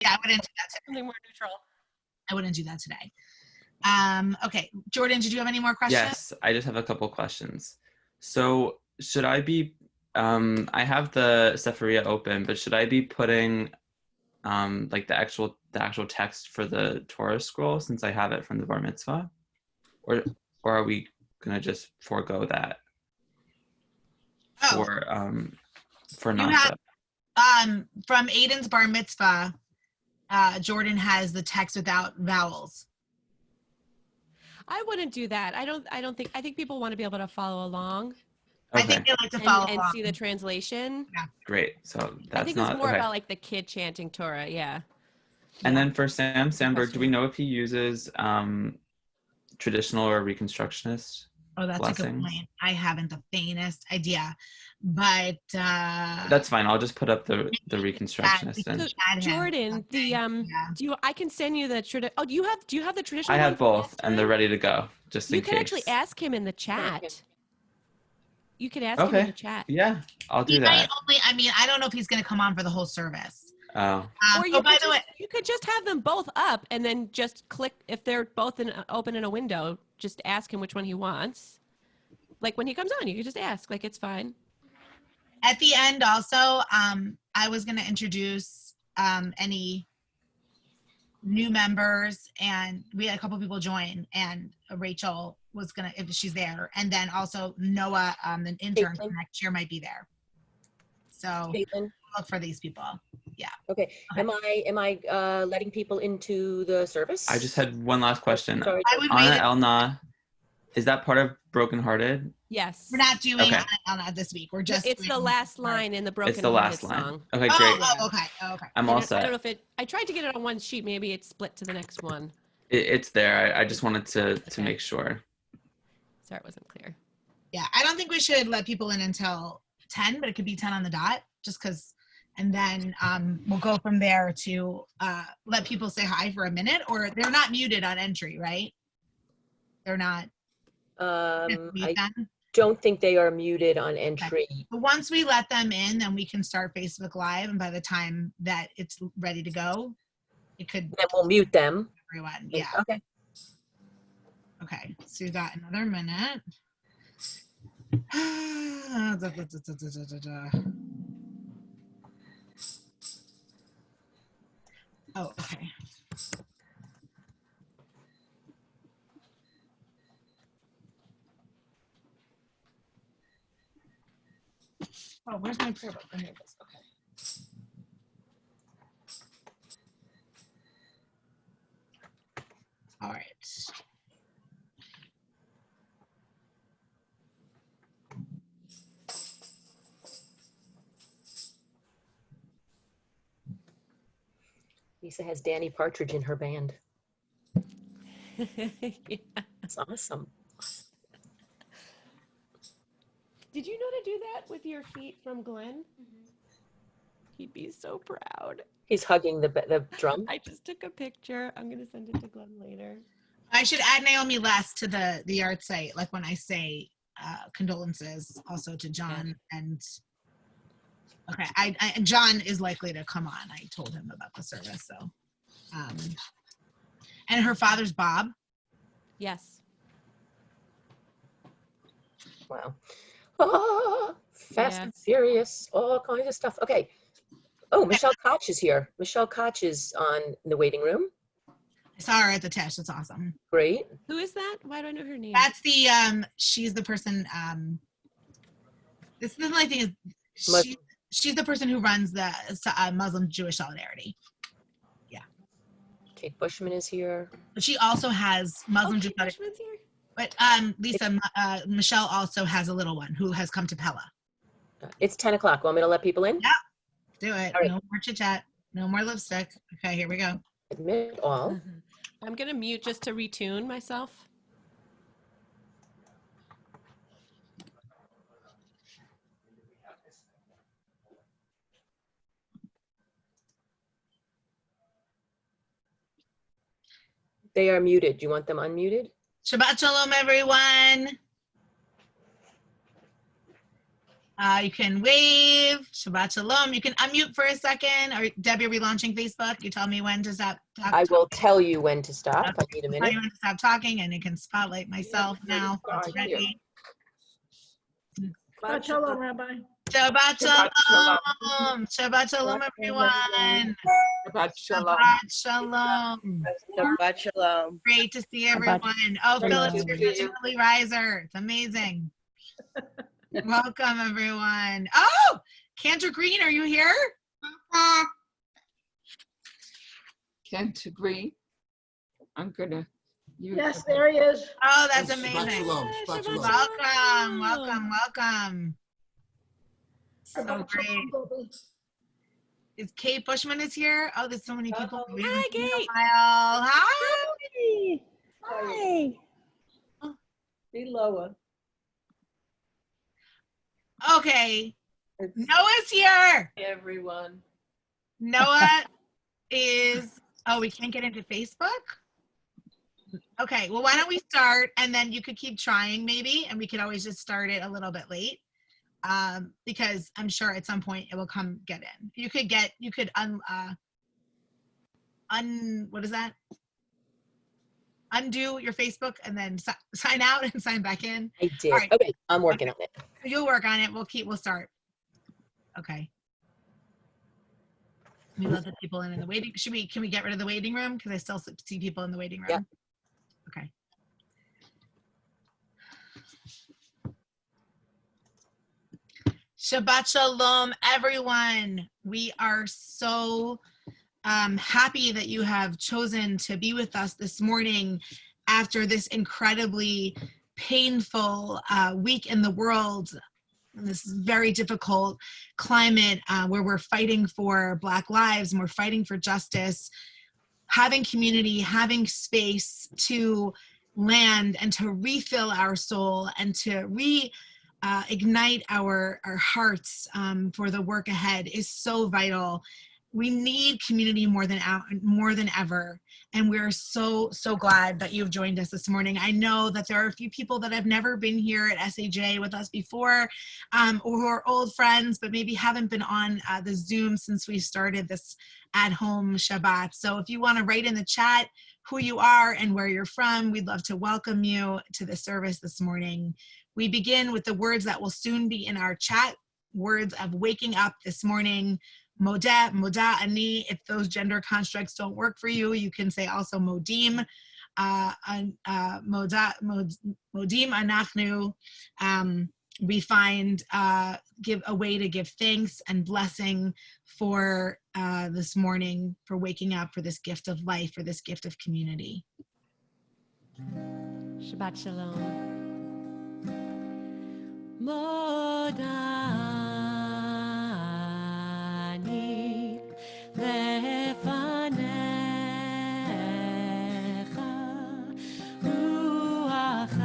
Yeah, I wouldn't do that today. Something more neutral. I wouldn't do that today. Okay, Jordan, did you have any more questions? Yes, I just have a couple questions. So should I be, I have the Sephria open, but should I be putting like the actual text for the Torah scroll since I have it from the Bar Mitzvah? Or are we gonna just forego that for Nasa? From Aiden's Bar Mitzvah, Jordan has the text without vowels. I wouldn't do that. I think people want to be able to follow along. Okay. I think they like to follow and along. see the translation. Yeah. Great. So that's I think not it's more okay. about like the kid chanting Torah. Yeah. And then for Sam Sandberg, do we know if he uses traditional or Reconstructionist that's blessings? a good point. I haven't the faintest idea, but that's fine. I'll just put up the Reconstructionist. So, Jordan, I can send you the traditional. Oh, do you have the traditional? I have both, and they're ready to go. Just in case. You can actually ask him in the chat. You can ask him in the chat. Yeah, I'll do that. I don't know if he's going to come on for the whole service. Oh. Or you could just have them both up and then just click if they're both open in a window. Just ask him which one he wants. Like when he comes on, you can just ask. Like it's fine. At the end, also, I was going to introduce any new members, and we had a couple people join, and Rachel was going to, if she's there, and then also Noah, an intern for next year, might be there. So look for these people. Yeah. Okay. Am I letting people into the service? I just had one last question. Sorry. Anna Elna, is that part of Brokenhearted? Yes. We're not doing Elna this week. We're just. It's the last line in the Brokenhearted It's the last line. song. Okay, great. Okay. I'm all set. I don't know if I tried to get it on one sheet. Maybe it's split to the next one. It's there. I just wanted to make sure. Sorry, it wasn't clear. Yeah, I don't think we should let people in until 10, but it could be 10 on the dot, just because. And then we'll go from there to let people say hi for a minute, or they're not muted on entry, right? They're not. I don't think they are muted on entry. Okay. But once we let them in, then we can start Facebook Live, and by the time that it's ready to go, it could. Then we'll mute them. Everyone, yeah. Okay. Okay, so you got another minute. Oh, okay. Oh, where's my prayer book? Oh, here it is. Okay. All right. Lisa has Danny Partridge in her band. Yeah. That's awesome. Did you know to do that with your feet from Glenn? Mm-hmm. He'd be so proud. He's hugging the drum. I just took a picture. I'm going to send it to Glenn later. I should add Naomi Les to the art site, like when I say condolences also to John and okay, and John is likely to come on. I told him about the service, so and her father's Bob. Yes. Wow. Oh, Fast and Furious, all kinds of stuff. Okay. Oh, Michelle Koch is here. Michelle Koch is in the waiting room. I saw her at the Tesh. That's awesome. Great. Who is that? Why do I know her name? That's the she's the person. This is the only thing is she's the person who runs the Muslim Jewish Solidarity. Yeah. Kate Bushman is here. But she also has Muslim Jewish Solidarity. Bushman's here. But Lisa, Michelle also has a little one who has come to Pella. It's 10 o'clock. Want me to let people in? Yeah. Do it. Right. No more chit chat. No more lipstick. Okay, here we go. Admit all. I'm going to mute just to retune myself. They are muted. Do you want them unmuted? Shabbat Shalom, everyone. You can wave. Shabbat shalom. You can unmute for a second. Or Debbie, are we launching Facebook? You tell me when to stop talking. I will tell you when to stop. I need a Tell minute. you when to stop talking, and you can spotlight myself now. All It's right, here. ready. Shabbat shalom, Rabbi. Shabbat shalom. Shabbat shalom, everyone. Shabbat shalom. Shabbat shalom. Shabbat shalom. Great to see everyone. Oh, Great Phyllis, to you're see such an you. early riser. It's amazing. Welcome, everyone. Oh, Cantor Green, are you here? Kent agree. I'm gonna. Yes, there he is. Oh, that's Shabbat amazing. shalom. Shabbat shalom. Welcome, welcome, welcome. So Shabbat great. shalom, baby. Is Kate Bushman is here? Oh, there's so many people. We haven't Hi, seen in a Kate. while. Hi. Hi. Be lower. Okay. Noah's here. Everyone. Noah is, oh, we can't get into Facebook? Okay, well, why don't we start and then you could keep trying maybe, and we could always just start it a little bit late. Because I'm sure at some point it will come get in. You could what is that? Undo your Facebook and then sign out and sign back in. I did. All right. Okay, I'm working on it. You'll work on it. We'll start. Okay. We let the people in the waiting. Can we get rid of the waiting room? Because I still see people in the waiting room. Yep. Okay. Shabbat shalom, everyone. We are so happy that you have chosen to be with us this morning after this incredibly painful week in the world, in this very difficult climate where we're fighting for Black lives and we're fighting for justice. Having community, having space to land and to refill our soul and to ignite our hearts for the work ahead is so vital. We need community more than ever, and we're so glad that you've joined us this morning. I know that there are a few people that have never been here at SAJ with us before, or who are old friends, but maybe haven't been on the Zoom since we started this at-home Shabbat. So if you want to write in the chat who you are and where you're from, we'd love to welcome you to the service this morning. We begin with the words that will soon be in our chat, words of waking up this morning. Modeh, moda, ani. If those gender constructs don't work for you, you can say also modim. Modim anachnu. We find give a way to give thanks and blessing for this morning, for waking up, for this gift of life, for this gift of community. Shabbat shalom. Modani lefanecha ruach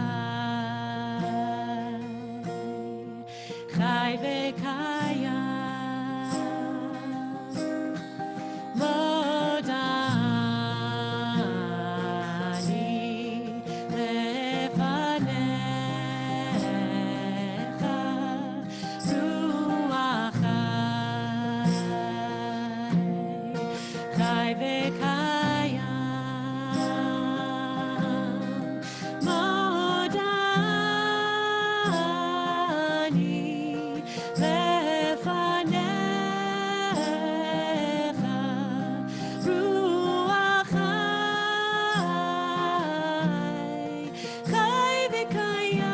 chai v'kayam. Modani lefanecha ruach chai v'kayam. Modani lefanecha ruach chai v'kayam.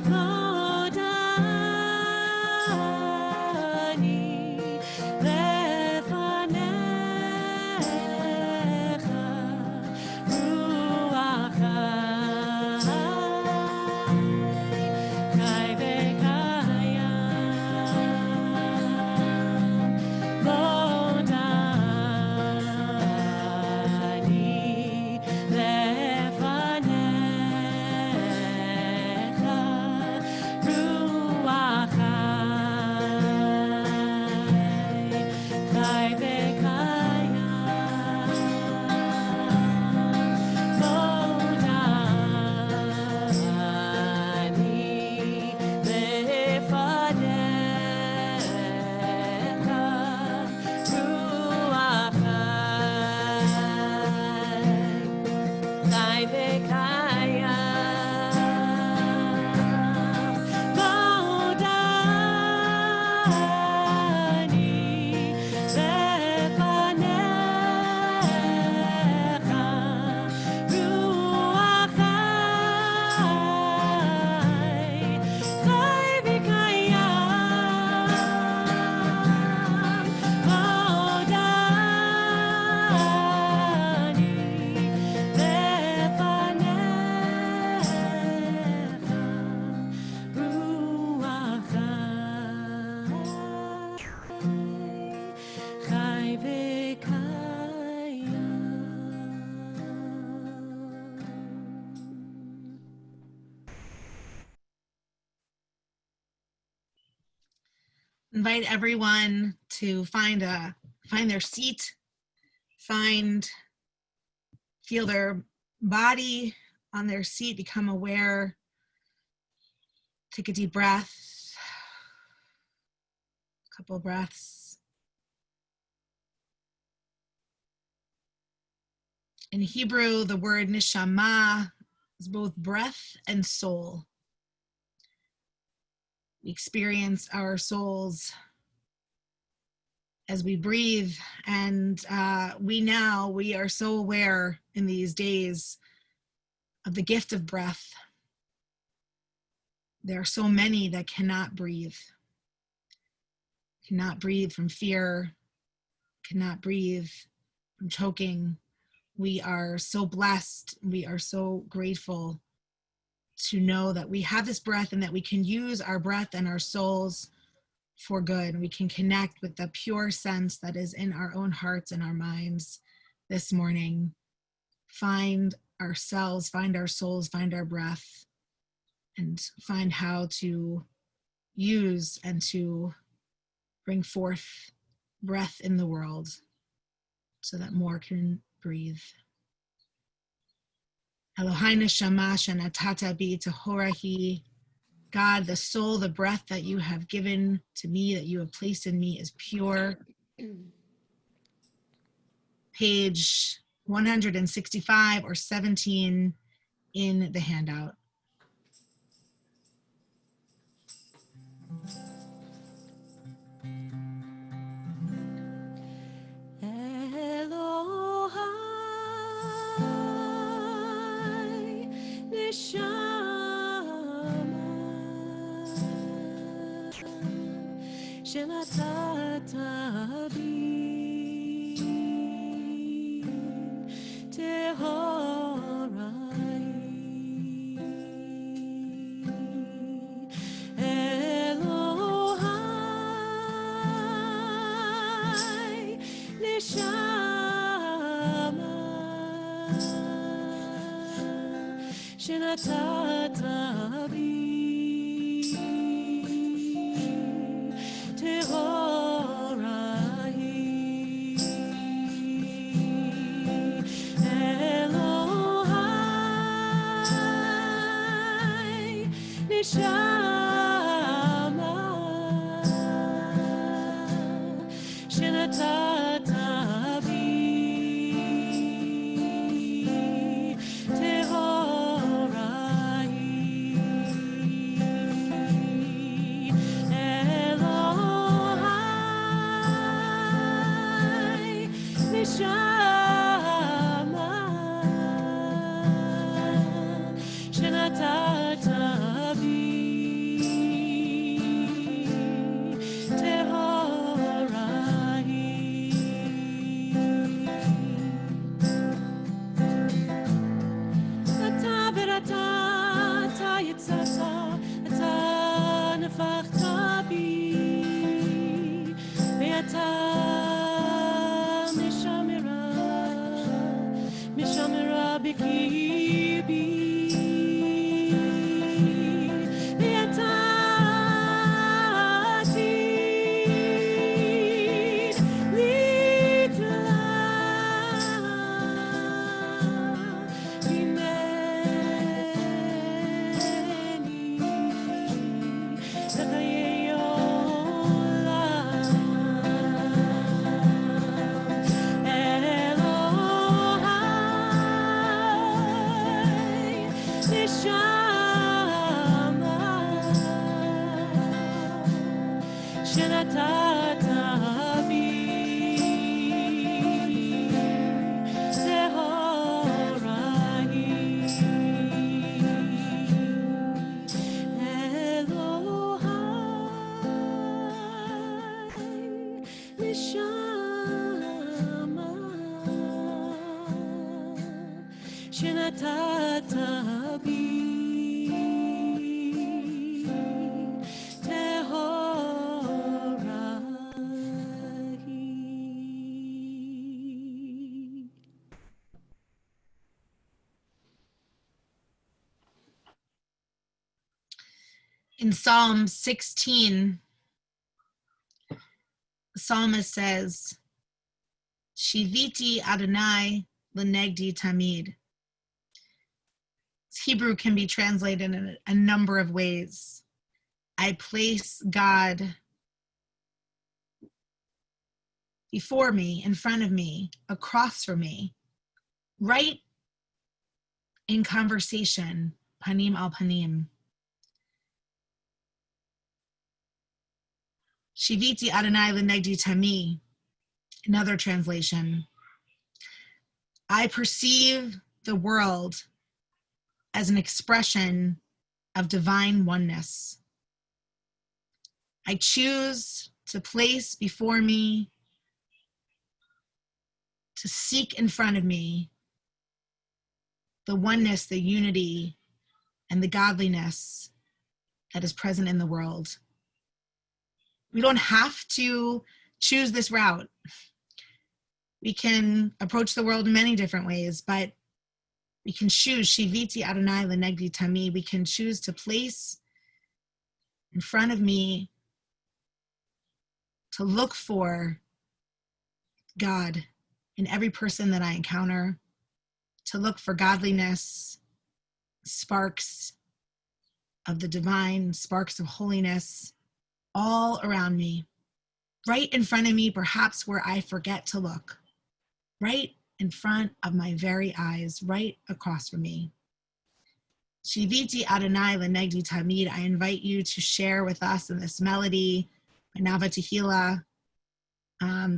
Modani lefanecha invite everyone to find their seat, feel their body on their seat, become aware. Take a deep breath, a couple breaths. In Hebrew, the word neshama is both breath and soul. We experience our souls as we breathe, and we are so aware in these days of the gift of breath. There are so many that cannot breathe from fear, cannot breathe from choking. We are so blessed, we are so grateful to know that we have this breath and that we can use our breath and our souls for good. We can connect with the pure sense that is in our own hearts and our minds this morning. Find ourselves, find our souls, find our breath, and find how to use and to bring forth breath in the world so that more can breathe. Eloheinu shama shenatata bi tehorahi. God, the soul, the breath that you have given to me, that you have placed in me is pure. Page 165 or 17 in the handout. Elohai neshama שנתת בי טהוראי אלוהי נשמה שנתת בי שנתת בי טהוראי. In Psalm 16, psalmist says, Shiviti Adonai lenegdi tamid. Hebrew can be translated in a number of ways. I place God before me, in front of me, across from me, right in conversation, panim al panim. Shiviti Adonai lenegdi tamid. Another translation. I perceive the world as an expression of divine oneness. I choose to place before me, to seek in front of me, the oneness, the unity, and the godliness that is present in the world. We don't have to choose this route. We can approach the world in many different ways, but we can choose Shiviti Adonai lenegdi tamid. We can choose to place in front of me, to look for God in every person that I encounter, to look for godliness, sparks of the divine, sparks of holiness all around me, right in front of me, perhaps where I forget to look, right in front of my very eyes, right across from me. Shiviti Adonai lenegdi tamid. I invite you to share with us in this melody, Nava Tehillah.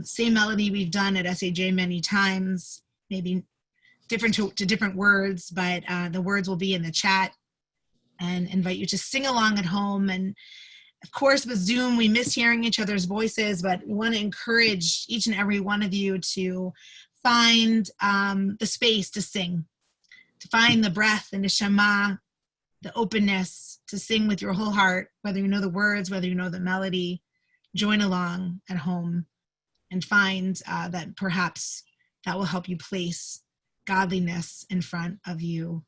Same melody we've done at SAJ many times, maybe different to different words, but the words will be in the chat, and invite you to sing along at home. And of course, with Zoom, we miss hearing each other's voices, but we want to encourage each and every one of you to find the space to sing, to find the breath and the neshama, the openness to sing with your whole heart, whether you know the words, whether you know the melody. Join along at home and find that perhaps that will help you place godliness in front of you.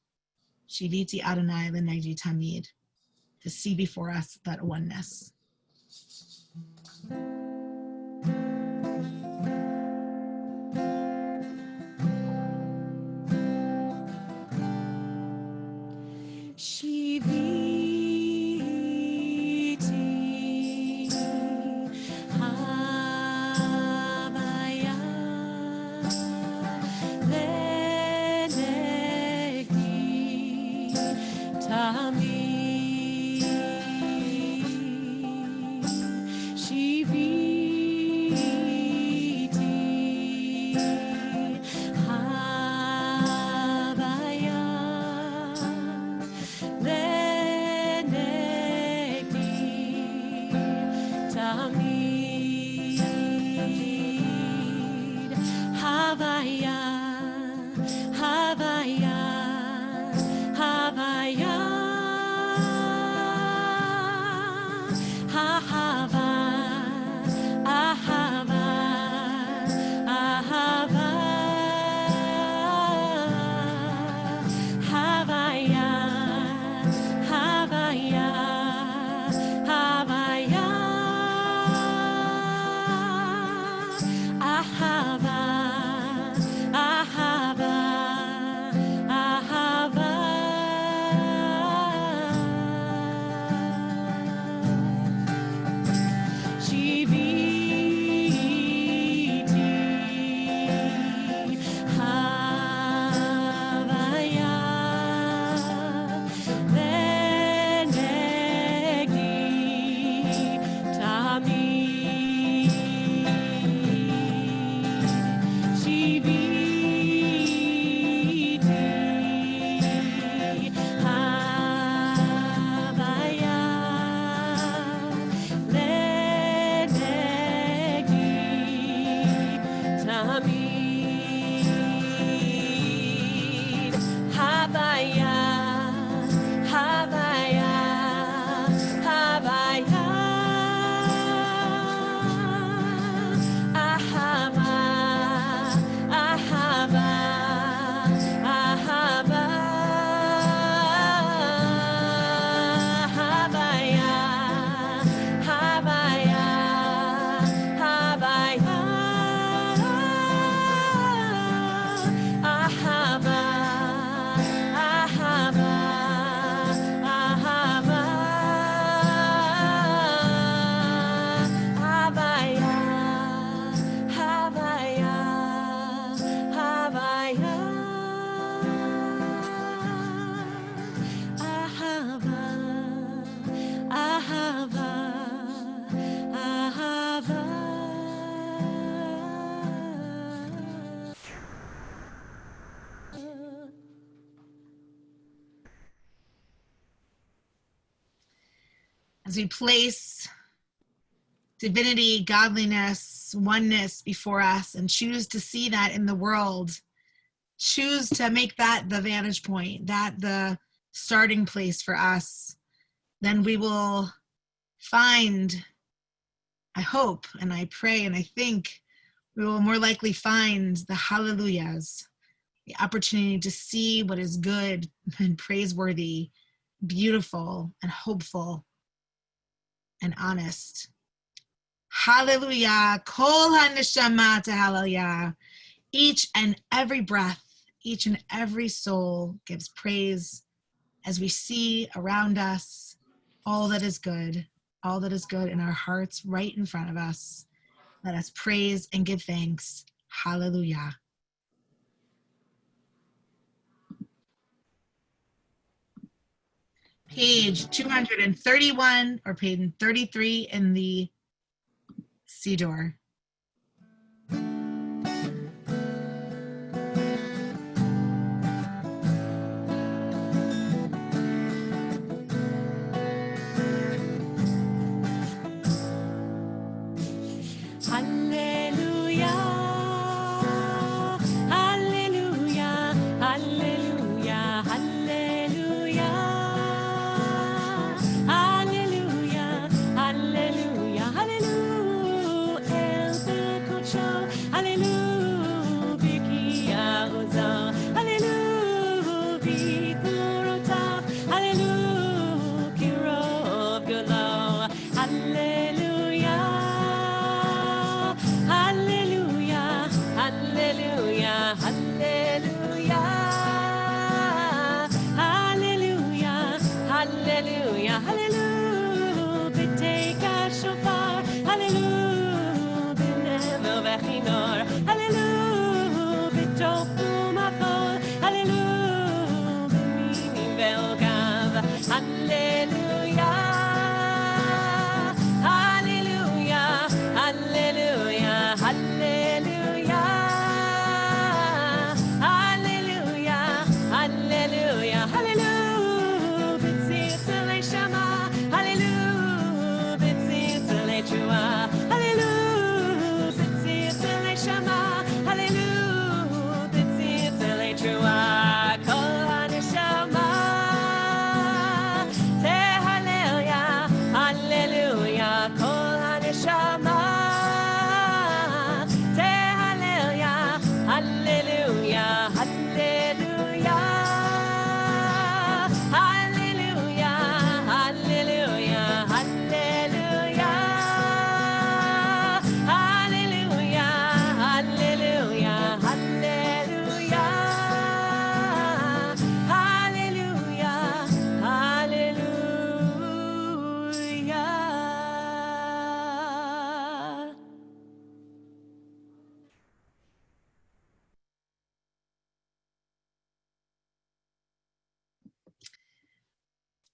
Shiviti Adonai lenegdi tamid. To see before us that oneness. Shiviti Havaya lenegdi tamid. Shiviti Havaya lenegdi tamid. Havaya, Havaya, Havaya, Ahava, Ahava, Ahava, Havaya, Havaya, Havaya, Ahava, Ahava, Ahava. Shiviti Havaya lenegdi tamid. Shiviti Havaya lenegdi tamid. Havaya, Havaya, Havaya, Ahava, Ahava, Ahava, Havaya, Havaya, Havaya. as we place divinity, godliness, oneness before us and choose to see that in the world, choose to make that the vantage point, that the starting place for us, then we will find, I hope and I pray and I think, we will more likely find the hallelujahs, the opportunity to see what is good and praiseworthy, beautiful and hopeful and honest. Hallelujah. Kol haneshama to hallelujah. Each and every breath, each and every soul gives praise as we see around us all that is good in our hearts right in front of us. Let us praise and give thanks. Hallelujah. Page 231 or page 33 in the Siddur.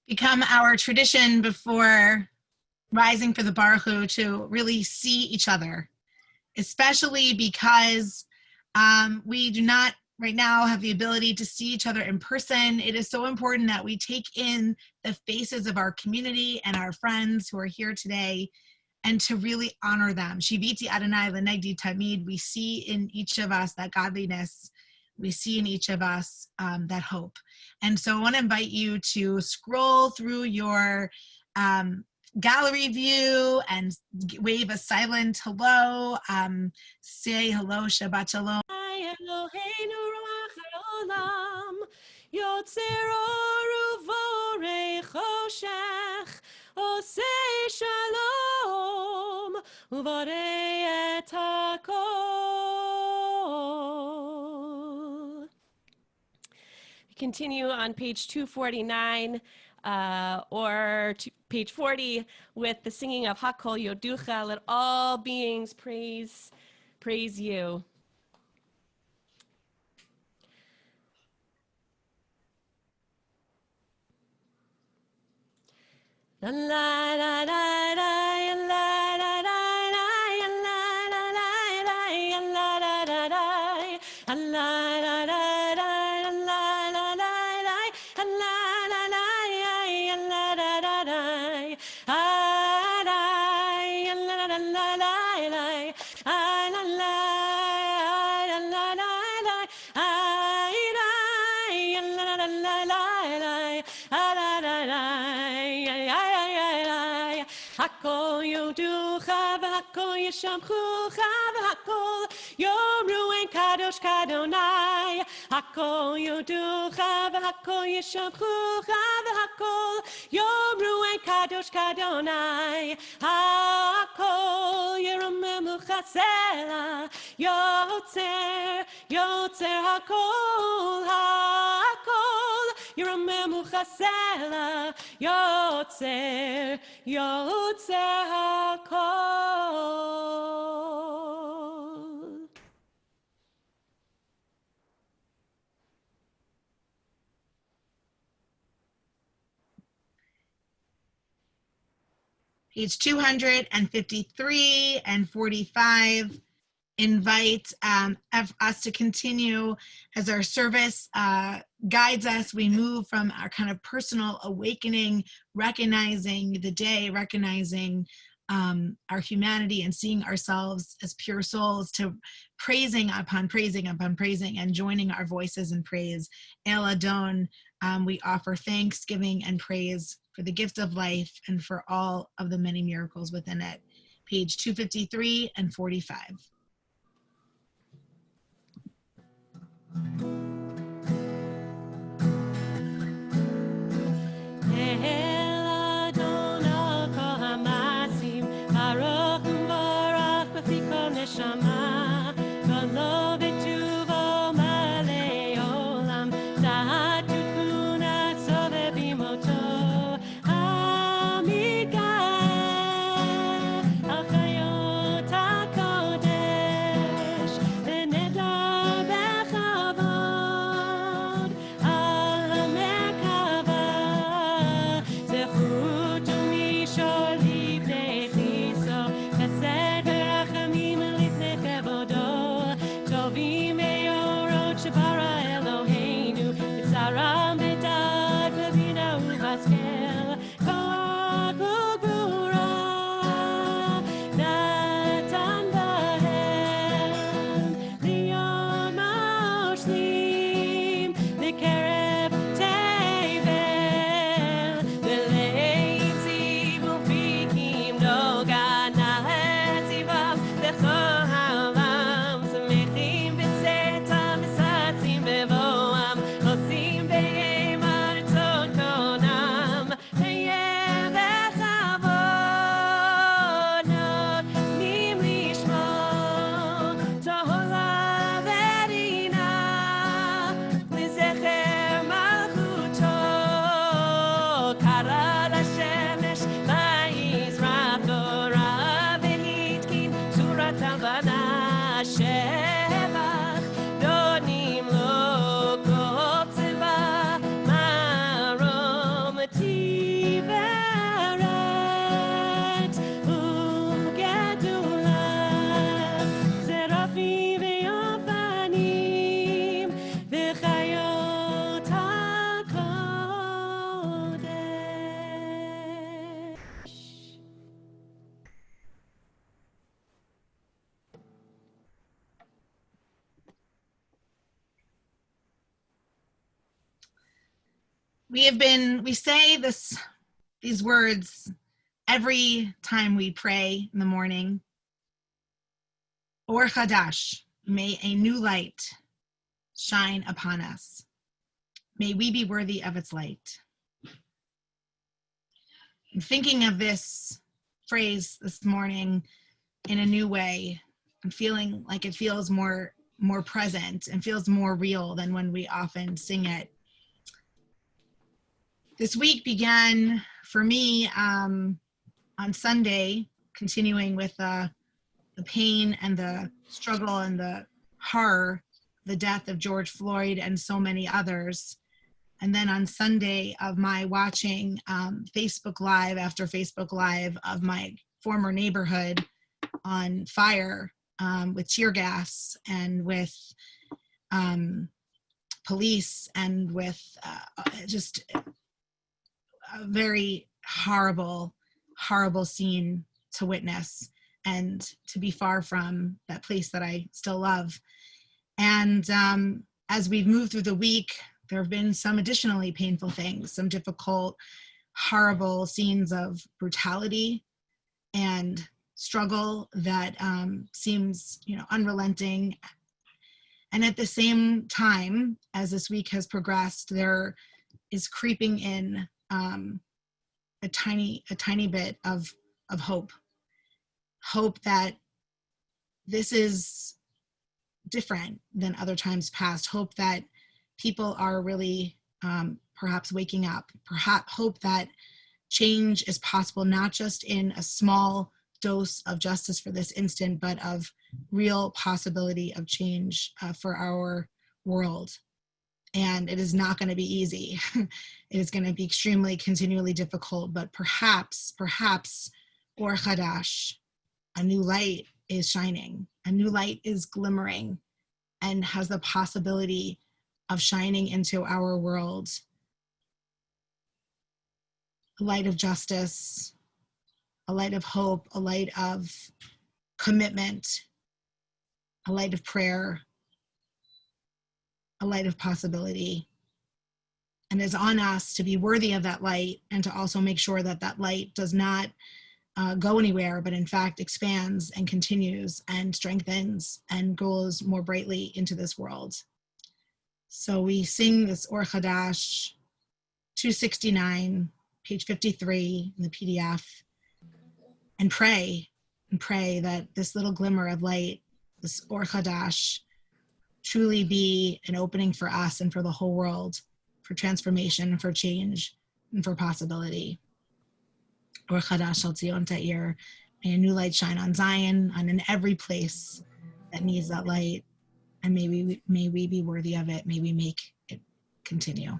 Become our tradition before rising for the Baruch Hu to really see each other, especially because we do not right now have the ability to see each other in person. It is so important that we take in the faces of our community and our friends who are here today and to really honor them. Shiviti Adonai L'negdi Tamid, we see in each of us that godliness, we see in each of us that hope. And so I want to invite you to scroll through your gallery view and wave a silent hello. Say hello, Shabbat Shalom. Continue on page 249 or page 40 with the singing of Hakol Yoducha. Let all beings praise you. La la la la la la la la. והכל ישמחוך והכל יאמרו אין קדוש כאדוני הכל יודוך והכל ישמחוך והכל יאמרו אין קדוש כאדוני הכל ירוממוך סלע יוצר הכל הכל ירוממוך סלע יוצר הכל. Page 253 and 45 invite us to continue as our service guides us. We move from our kind of personal awakening, recognizing the day, recognizing our humanity and seeing ourselves as pure souls, to praising upon praising upon praising and joining our voices in praise. El Adon, we offer thanksgiving and praise for the gift of life and for all of the many miracles within it. Page 253 and 45. We say these words every time we pray in the morning. Or Chadash, may a new light shine upon us. May we be worthy of its light. I'm thinking of this phrase this morning in a new way. I'm feeling like it feels more present and feels more real than when we often sing it. This week began for me on Sunday, continuing with the pain and the struggle and the horror, the death of George Floyd and so many others. And then on Sunday of my watching Facebook Live after Facebook Live of my former neighborhood on fire with tear gas and with police and with just a very horrible scene to witness and to be far from that place that I still love. And as we've moved through the week, there have been some additionally painful things, some difficult, horrible scenes of brutality and struggle that seems, unrelenting. And at the same time, as this week has progressed, there is creeping in a tiny bit of hope. Hope that this is different than other times past. Hope that people are really perhaps waking up. Perhaps hope that change is possible, not just in a small dose of justice for this instant, but of real possibility of change for our world. And it is not going to be easy. It is going to be extremely, continually difficult, but perhaps, Or Chadash, a new light is shining. A new light is glimmering and has the possibility of shining into our world. A light of justice, a light of hope, a light of commitment, a light of prayer, a light of possibility. And it's on us to be worthy of that light and to also make sure that that light does not go anywhere, but in fact expands and continues and strengthens and goes more brightly into this world. So we sing this Or Chadash 269, page 53 in the PDF, and pray that this little glimmer of light, this Or Chadash, truly be an opening for us and for the whole world, for transformation, for change, and for possibility. Or Chadash Al Tzion Ta'ir, may a new light shine on Zion and in every place that needs that light, and may we be worthy of it. May we make it continue.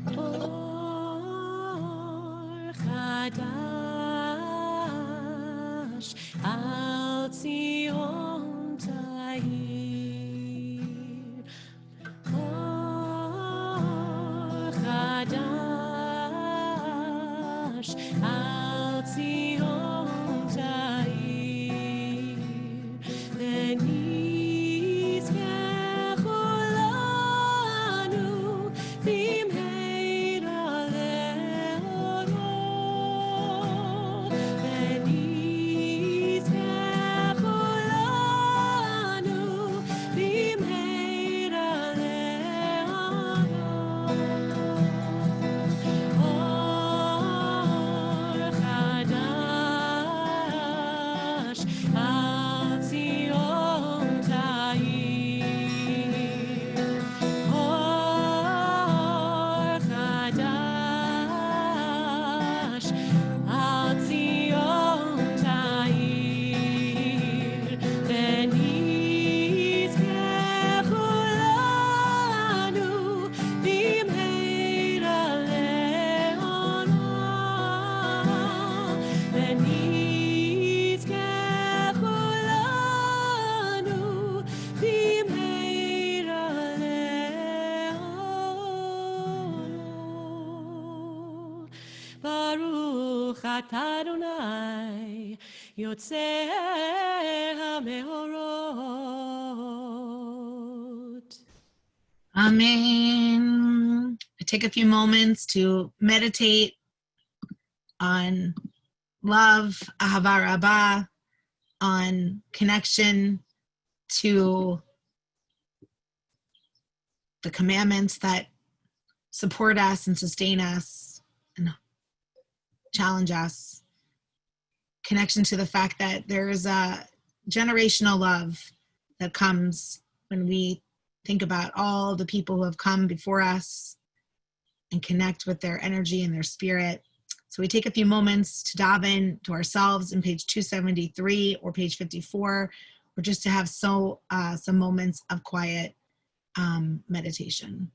Or Chadash Al Tzion Ta'ir, Or Chadash Al Tzion Ta'ir, V'nizkechu lanu b'mheira le'orot, V'nizkechu lanu b'mheira le'orot. Or Chadash Al Tzion Ta'ir, Or Chadash Al Tzion Ta'ir, V'nizkechu lanu b'mheira le'orot, V'nizkechu lanu b'mheira le'orot. Baruch atah Adonai Yotzei HaMeorot. Amen. I take a few moments to meditate on love, Ahava Rabbah, on connection to the commandments that support us and sustain us and challenge us. Connection to the fact that there is a generational love that comes when we think about all the people who have come before us and connect with their energy and their spirit. So we take a few moments to daven to ourselves in page 273 or page 54, or just to have some moments of quiet meditation.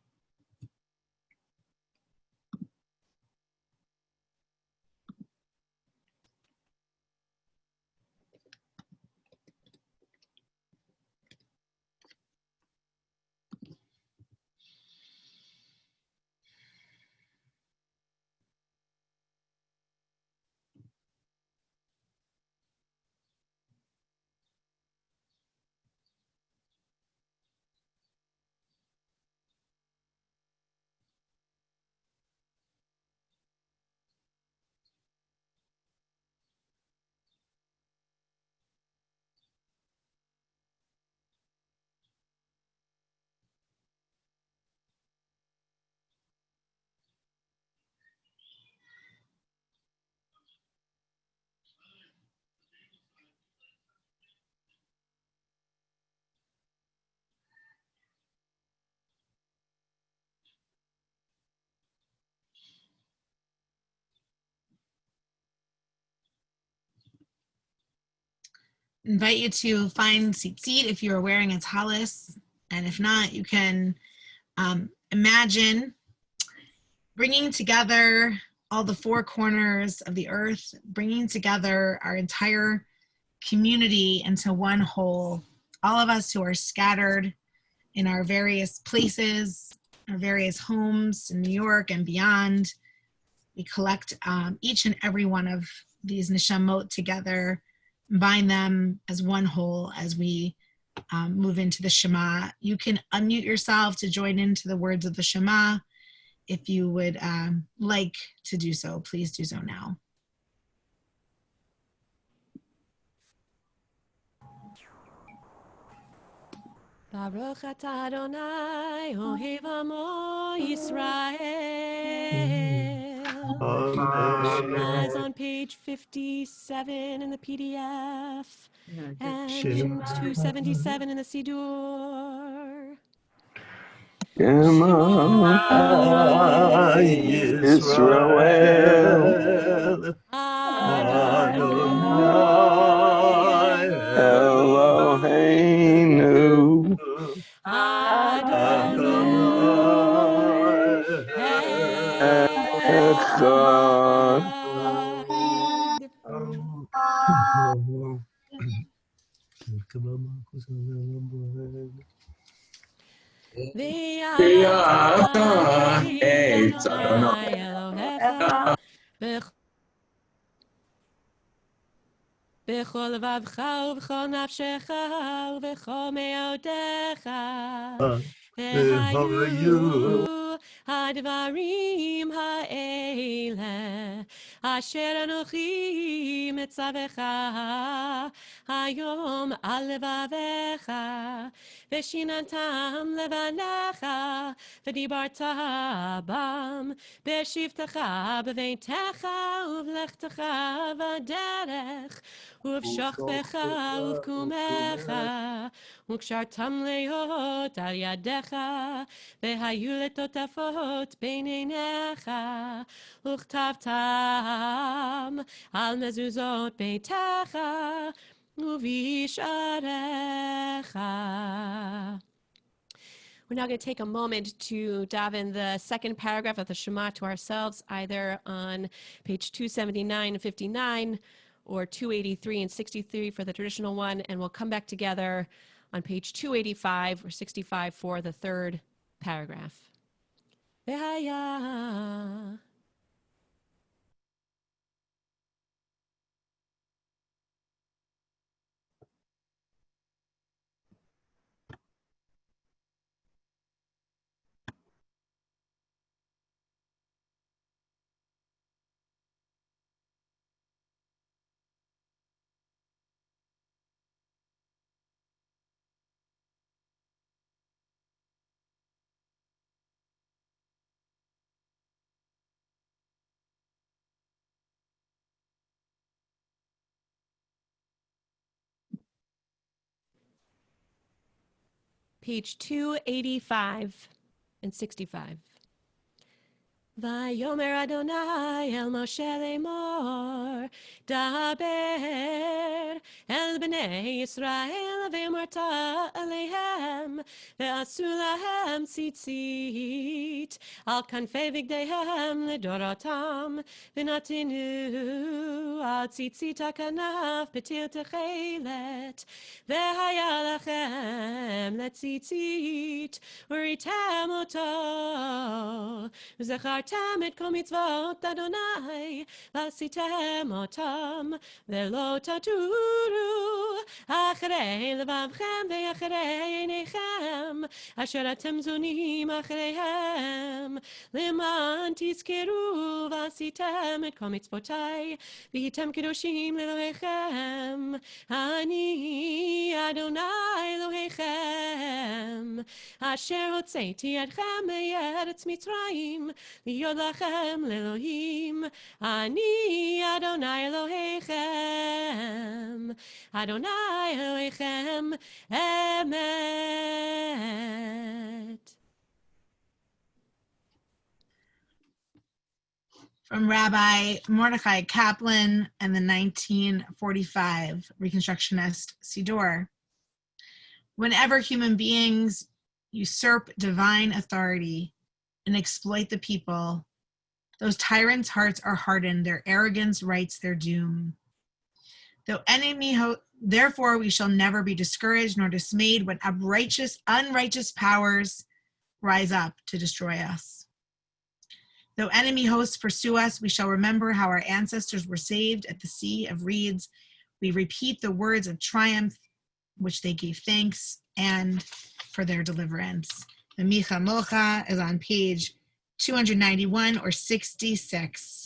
invite you to find tzitzit if you are wearing a talis, and if not, you can imagine bringing together all the four corners of the earth, bringing together our entire community into one whole. All of us who are scattered in our various places, our various homes in New York and beyond, we collect each and every one of these neshamot together, bind them as one whole as we move into the Shema. You can unmute yourself to join into the words of the Shema. If you would like to do so, please do so now. Baruch atah Adonai, Ohev Amo Yisrael. Shema is on page 57 in the PDF and 277 in the Siddur. Shema Yisrael Adonai Eloheinu Echad. Ve'ata Adonai Elohecha b'chol levavcha u'b'chol nafshecha u'b'chol me'odecha v'hayu hadvarim ha'ele asher anochi mitzavecha hayom al levavecha v'shinantam levanecha v'dibarta bam b'shivtecha b'veitecha u'v'lechtecha v'derech ובשוכבך ובקומך, וקשרתם להיות על ידיך, והיו לטוטפות בין עיניך, וכתבתם על מזוזות ביתך, ובשעריך. We're now going to take a moment to dive in the second paragraph of the Shema to ourselves, either on page 279 and 59, or 283 and 63 for the traditional one, and we'll come back together on page 285 or 65 for the third paragraph. V'haya. Page 285 and 65. Vayomer Adonai el Moshe lemor, daber el bnei Yisrael ve'amarta aleihem, ve'asu lahem tzitzit, al kanfei vigdeihem ledorotam, v'natinu al tzitzit hakanaf b'til techelet, ve'haya lachem letzitzit, uritem oto, וזכרתם את כל מצוות אדוני, ועשיתם אותם, ולא תטורו אחרי לבבכם ואחרי עיניכם, אשר אתם זונים אחריהם, למען תזכרו ועשיתם את כל מצוותי, והייתם קדושים לאלוהיכם, אני אדוני אלוהיכם, אשר הוצאתי אתכם מארץ מצרים, להיות לכם לאלוהים, אני אדוני אלוהיכם, אדוני אלוהיכם אמת. from Rabbi Mordecai Kaplan and the 1945 Reconstructionist Siddur. Whenever human beings usurp divine authority and exploit the people, those tyrants' hearts are hardened, their arrogance writes their doom. Therefore we shall never be discouraged nor dismayed when unrighteous powers rise up to destroy us. Though enemy hosts pursue us, we shall remember how our ancestors were saved at the Sea of Reeds. We repeat the words of triumph, which they gave thanks, and for their deliverance. The Micha Mocha is on page 291 or 66.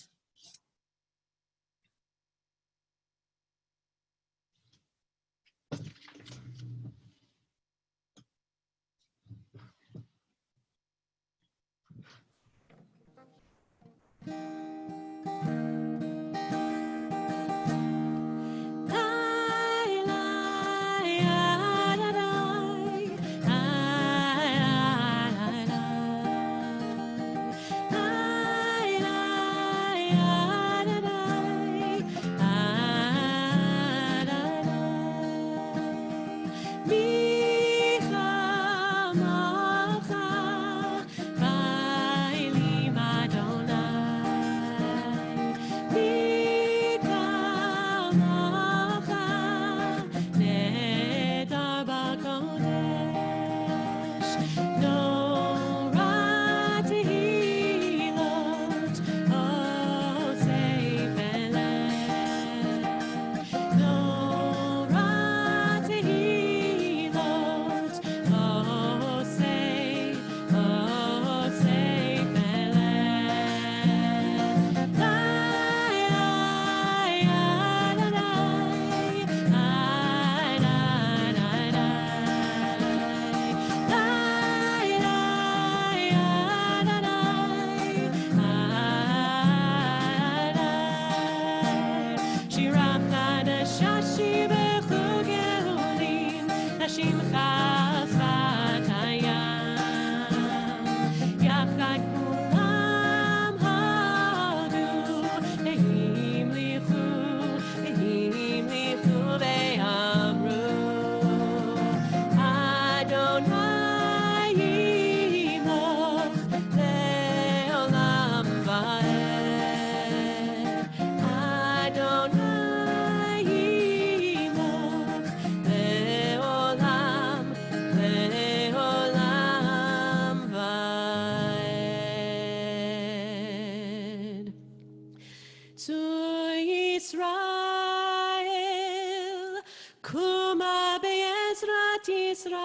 Israel,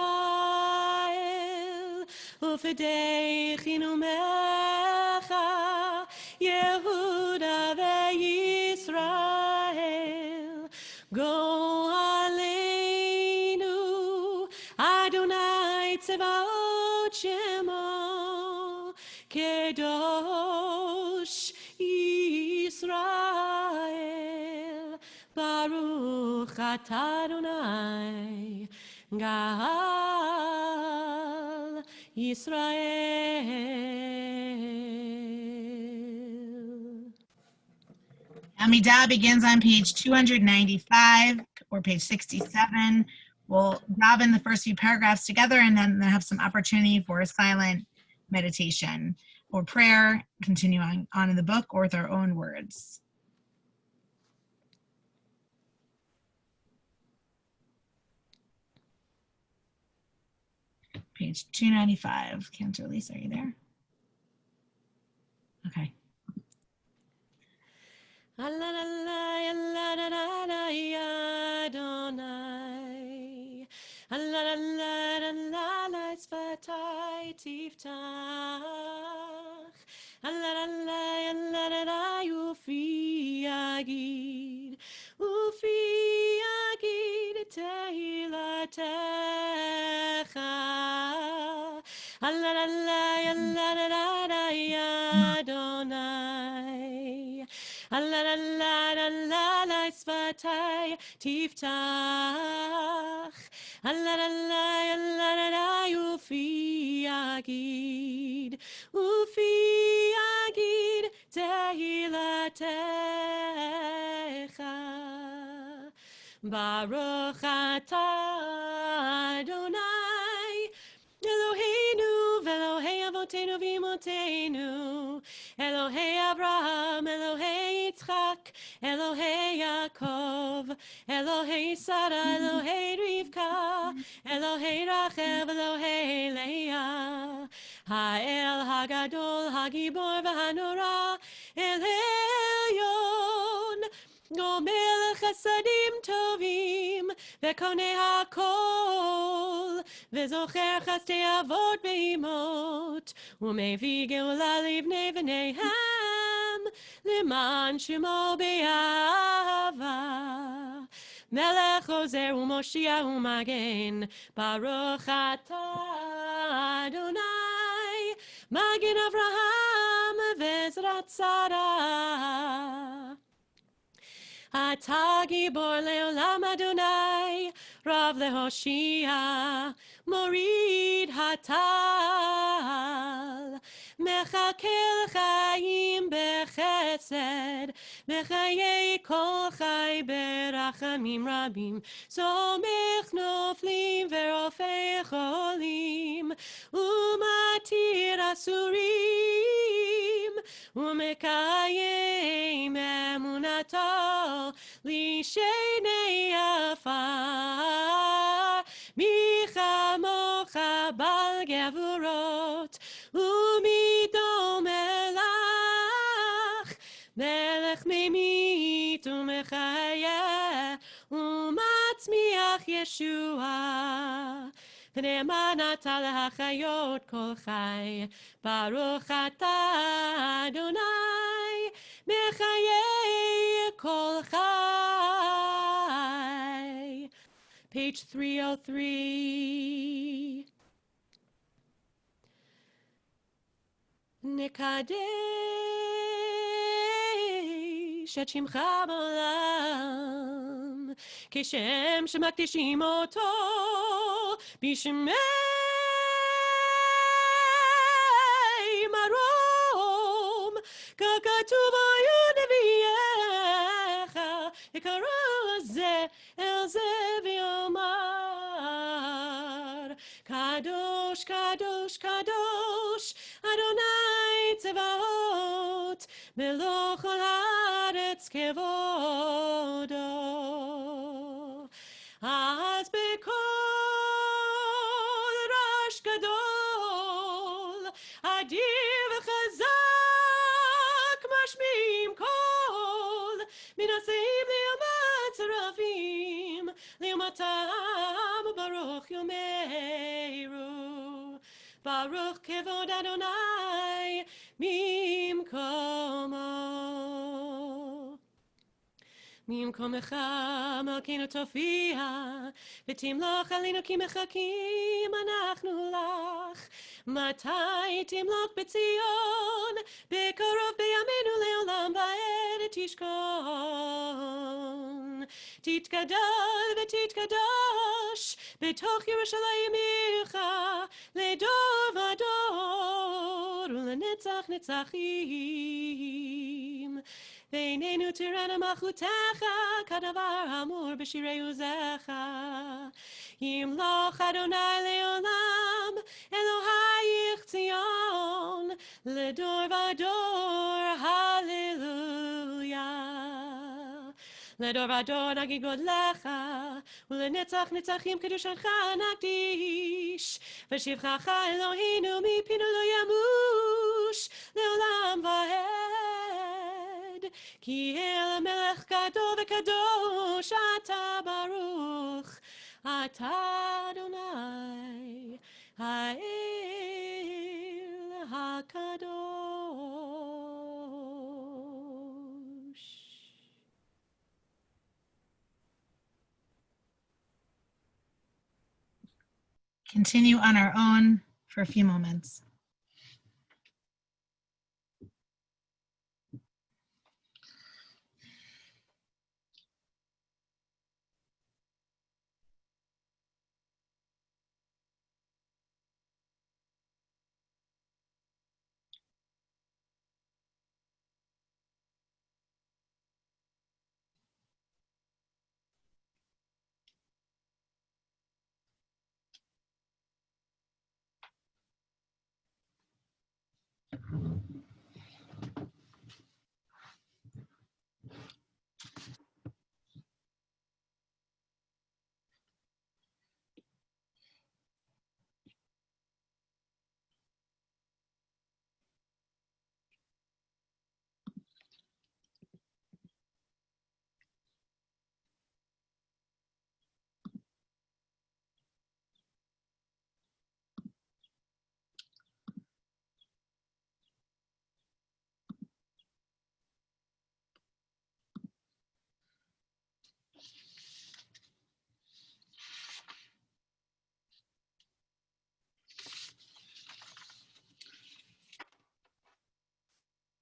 ufdeichinu mecha, Yehuda veYisrael, go aleinu, Adonai tzevaot shemo, Kedosh Yisrael, Baruch atah Adonai, Gal Yisrael. Amidah begins on page 295 or page 67. We'll dive in the first few paragraphs together and then have some opportunity for a silent meditation or prayer, continuing on in the book or with our own words. Page 295. Cantor Lisa, are you there? Okay. Adonai, Adonai, Sfatai tiftach. Adonai, Ufi Yagid tehilatecha. Adonai, Adonai, Sfatai tiftach. Adonai, Ufi Yagid tehilatecha. Baruch atah Adonai, Eloheinu v'Elohei avotenu v'imotenu, Elohei Abraham, Elohei Yitzchak, Elohei Yaakov, Elohei Sarah, Elohei Rivka, Elohei Rachel, Elohei Leah, Ha'el Hagadol, Hagibor v'Hanora, El Elyon, Gomel Chasadim Tovim, V'Konei HaKol, V'Zocher Chastei Avot Be'imot, U'Mevi Geula Livnei V'neihem, L'man Shemo Be'ahava. Melech Ozer U'Moshiach U'Magen, Baruch atah Adonai, Magen Avraham V'Ezrat Sarah. אתה גיבור לעולם אדוני, רב להושיע, מוריד הטל. מחכה לחיים בחסד, בחיי כל חי ברחמים רבים, סומך נופלים ורופא חולים, ומתיר אסורים, ומקיים אמונתו לשני עפר. מי כמוך בעל גבורות ומדומה לך, מלך ממית ומחיה ומצמיח ישועה. ונאמן אתה להחיות כל חי, ברוך אתה אדוני, מחיי כל חי. Page 303. נקדש את שמך בעולם, כשם שמקדישים אותו בשמי מרום, ככתוב היו נביאך, יקרא זה אל זה ויאמר, קדוש קדוש קדוש אדוני צבאות, מלוא כל הארץ כבודו. אז בקול רעש גדול, אדיר וחזק, משמיעים קול, מנסים לעומת שרפים, לעומתם ברוך יאמרו, ברוך כבוד אדוני ממקומו. ממקומך מלכנו תופיע, ותמלוך עלינו כי מחכים אנחנו לך. מתי תמלוך בציון, בקרוב בימינו לעולם ועד תשכון. תתגדל ותתקדש בתוך ירושלים עירך, לדור ודור ולנצח נצחים. בינינו תירנה מלכותך, כדבר האמור בשירי עוזך. ימלוך אדוני לעולם, אלוהיך ציון, לדור ודור, הללויה. לדור ודור נגיד גודלך, ולנצח נצחים קדושתך נקדיש. ושבחך אלוהינו מפינו לא ימוש, לעולם ועד. כי אל המלך גדול וקדוש אתה ברוך, אתה אדוני האל הקדוש. Continue on our own for a few moments.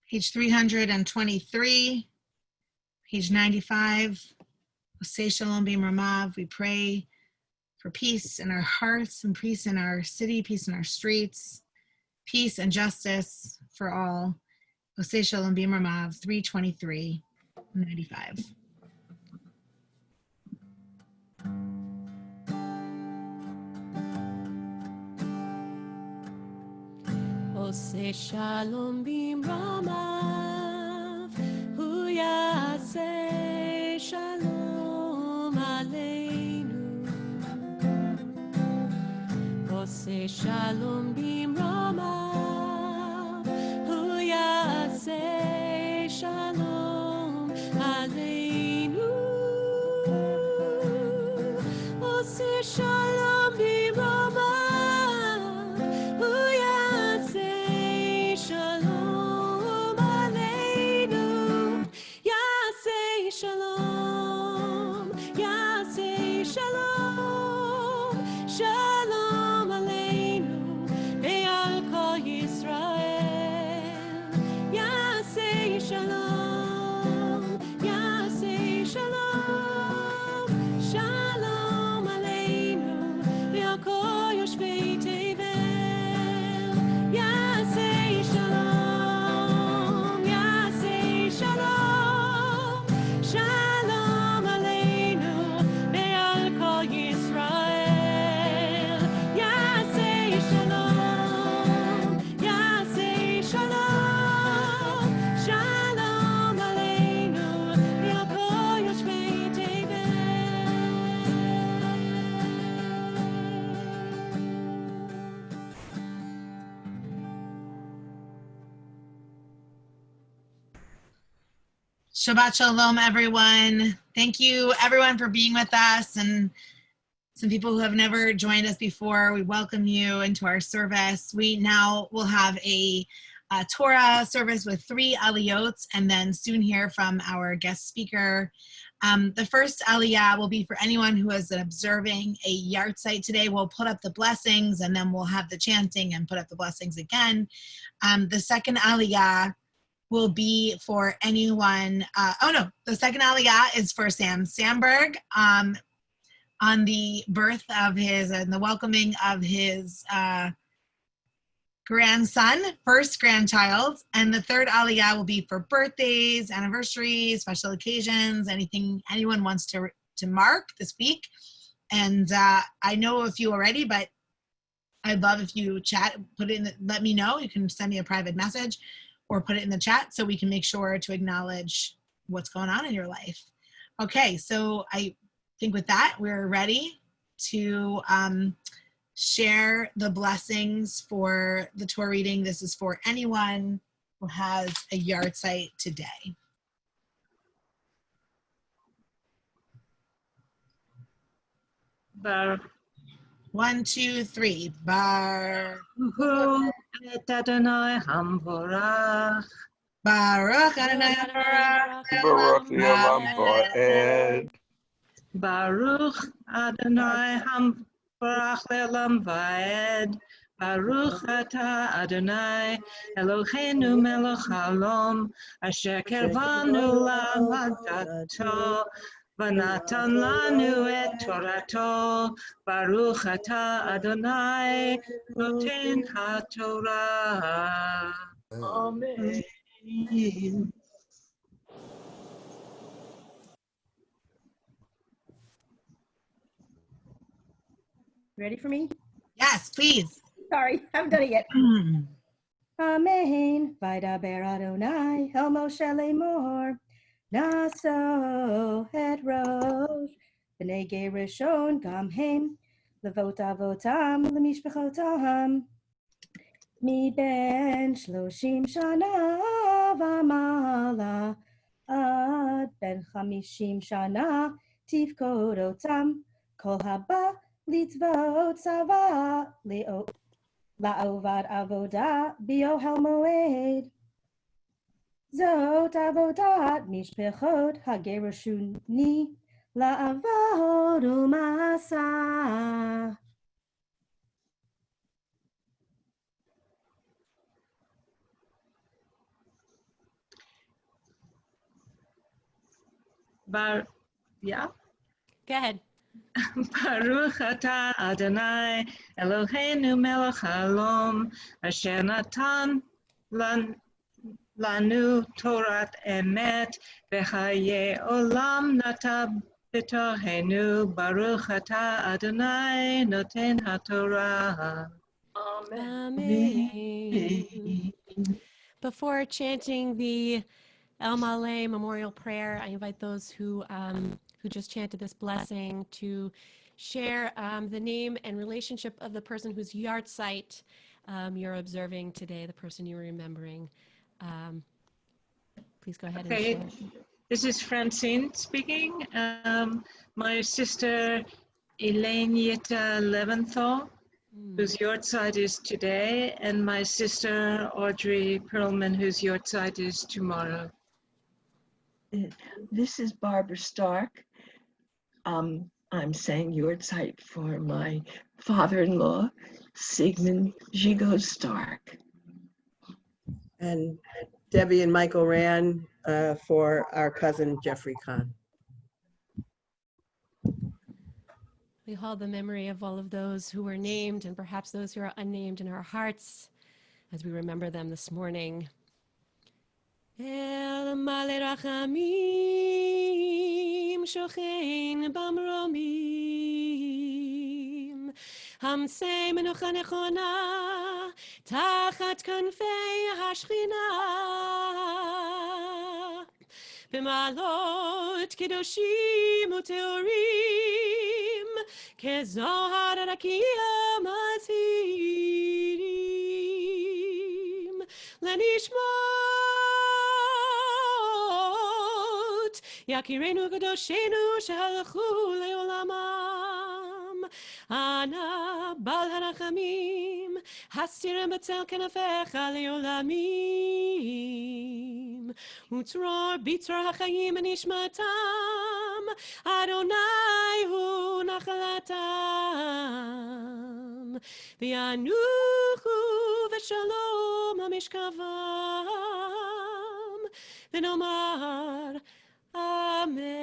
Page 323, page 95. Say Shalom B'Ramav. We pray for peace in our hearts and peace in our city, peace in our streets, peace and justice for all. Say Shalom B'Ramav, 323, 95. Ose shalom b'ramav, hu yaseh shalom aleinu. Ose shalom b'ramav, hu yaseh shalom aleinu. Ose shalom b'ramav, hu yaseh shalom aleinu. Yaseh shalom, yaseh shalom, shalom aleinu, ve'al kol Yisrael. Yaseh shalom, yaseh shalom, shalom aleinu, ve'al kol yoshvei tevel. Yaseh shalom, yaseh shalom, shalom aleinu, ve'al kol Yisrael. Yaseh shalom, yaseh shalom, shalom aleinu, ve'al kol yoshvei tevel. Shabbat Shalom, everyone. Thank you, everyone, for being with us. And some people who have never joined us before, we welcome you into our service. We now will have a Torah service with 3 aliyot, and then soon hear from our guest speaker. The first aliyah will be for anyone who is observing a yard site today. We'll put up the blessings, and then we'll have the chanting and put up the blessings again. The second aliyah will be for anyone. The second aliyah is for Sam Sandberg on the birth of his and the welcoming of his grandson, first grandchild. And the third aliyah will be for birthdays, anniversaries, special occasions, anything anyone wants to mark this week. And I know a few already, but I'd love if you chat, put it in, let me know. You can send me a private message or put it in the chat so we can make sure to acknowledge what's going on in your life. Okay, so I think with that, we're ready to share the blessings for the Torah reading. This is for anyone who has a yard site today. Baruch 1, 2, 3. Baruch et Adonai Hamvorach. Adonai Baruch Olam Va'ed. Baruch Adonai Hamvorach Le'olam Va'ed. Baruch Ata Adonai Eloheinu Melech Haolam Asher Kervanu La'avodato V'natan lanu et Torato. Baruch Ata Adonai Noten HaTorah. Amen. Ready for me? Yes, please. Sorry, haven't done it yet. Amen. Vaydaber Adonai el Moshe lemor. Naso et rosh. B'nei Gerishon gam hem. Levot avotam lemishpachotam. Mi ben 30 shana v'mala. Ad ben 50 shana tifkod otam. Kol haba litvot sava la'ovad avoda biohel moed. Zot avodat mishpechot hagerushuni la'avod umasa. Yeah. Go ahead. Baruch atah Adonai Eloheinu melech haolam asher natan lanu Torat emet v'chaye olam nata b'tohenu. Baruch atah Adonai noten haTorah. Amen. Before chanting the El Malay Memorial Prayer, I invite those who just chanted this blessing to share the name and relationship of the person whose yard site you're observing today, the person you're remembering. Please go ahead and Okay, share. this is Francine speaking. My sister Elaine Yetta Leventhal, whose yard site is today, and my sister Audrey Perlman, whose yard site is tomorrow. This is Barbara Stark. I'm saying yard site for my father-in-law, Sigmund Gigo Stark. And Debbie and Michael ran for our cousin Jeffrey Kahn. We hold the memory of all of those who were named and perhaps those who are unnamed in our hearts as we remember them this morning. El Malei Rachamim Shochein Bamromim Hamsei Menucha Nechona Tachat Kanfei Hashchina B'malot Kedoshim Uteorim Kezohar Rakia Mazirim Lenishmot Yakirenu Kadoshenu Shehalchu Leolamam Ana Bal Harachamim Hastirem Batzel Kenafecha Leolamim Utror Bitror HaChayim Nishmatam Adonai Hu Nachalatam V'yanuchu V'shalom HaMishkavam V'nomar Amen.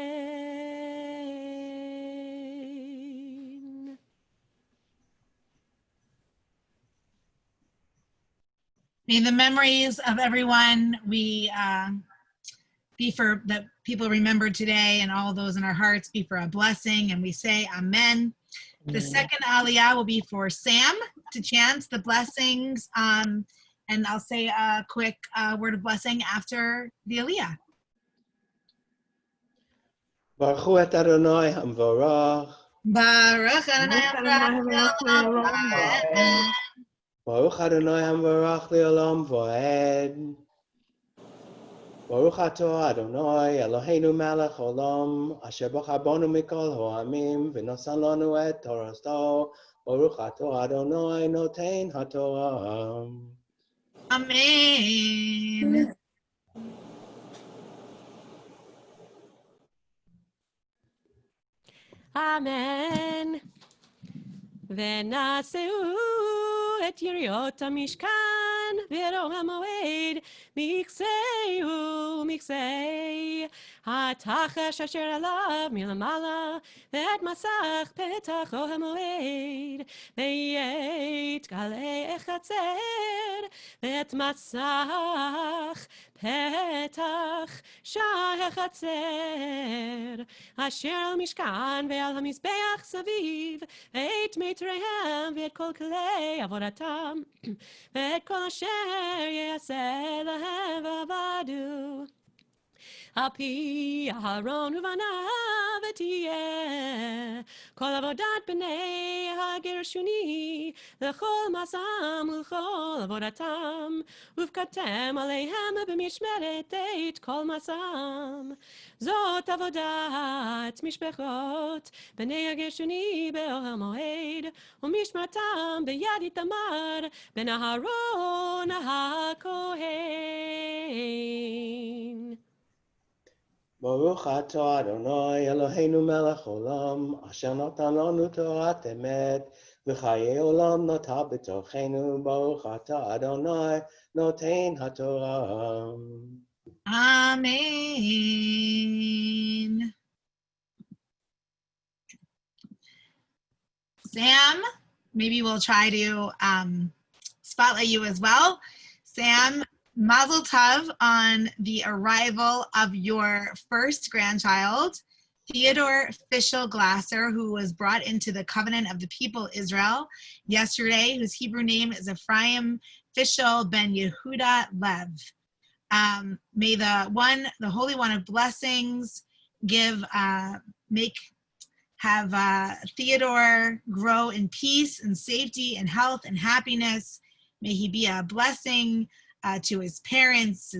May the memories of everyone we be for that people remember today and all those in our hearts be for a blessing, and we say amen. The second aliyah will be for Sam to chant the blessings, and I'll say a quick word of blessing after the aliyah. Baruch hu et Adonai hamvarach. Baruch Adonai hamvarach. Baruch Adonai hamvarach le'olam va'ed. Baruch atah Adonai Eloheinu melech olam asher b'chabonu mikol ha'amim v'nosan lanu et torato. Baruch atah Adonai noten haTorah. Amen. Amen. ונעשהו את יריות המשכן ורום המועד מכסהו מכסי התחש אשר עליו מלמעלה, ואת מסך פתח אוהל מועד, ויתגלה חצר, ואת מסך פתח שער החצר, אשר על משכן ועל המזבח סביב, ואת מיתריהם ואת כל כלי עבודתם, ואת כל אשר יעשה להם ועבדו. על פי אהרון ובניו ותהיה כל עבודת בני הגרשוני לכל מסעם ולכל עבודתם, ובקדתם עליהם במשמרת את כל מסעם. זאת עבודת משפחות בני הגרשוני באוהל מועד, ומשמרתם ביד איתמר בן אהרון הכהן. ברוך אתה אדוני אלוהינו מלך עולם, אשר נתן לנו תורת אמת, וחיי עולם נטע בתוכנו. ברוך אתה אדוני נותן התורה. Amen. Sam, maybe we'll try to spotlight you as well. Sam, Mazel Tov on the arrival of your first grandchild, Theodore Fischel Glasser, who was brought into the covenant of the people Israel yesterday, whose Hebrew name is Ephraim Fischel ben Yehuda Lev. May the Holy One of Blessings have Theodore grow in peace and safety and health and happiness. May he be a blessing to his parents,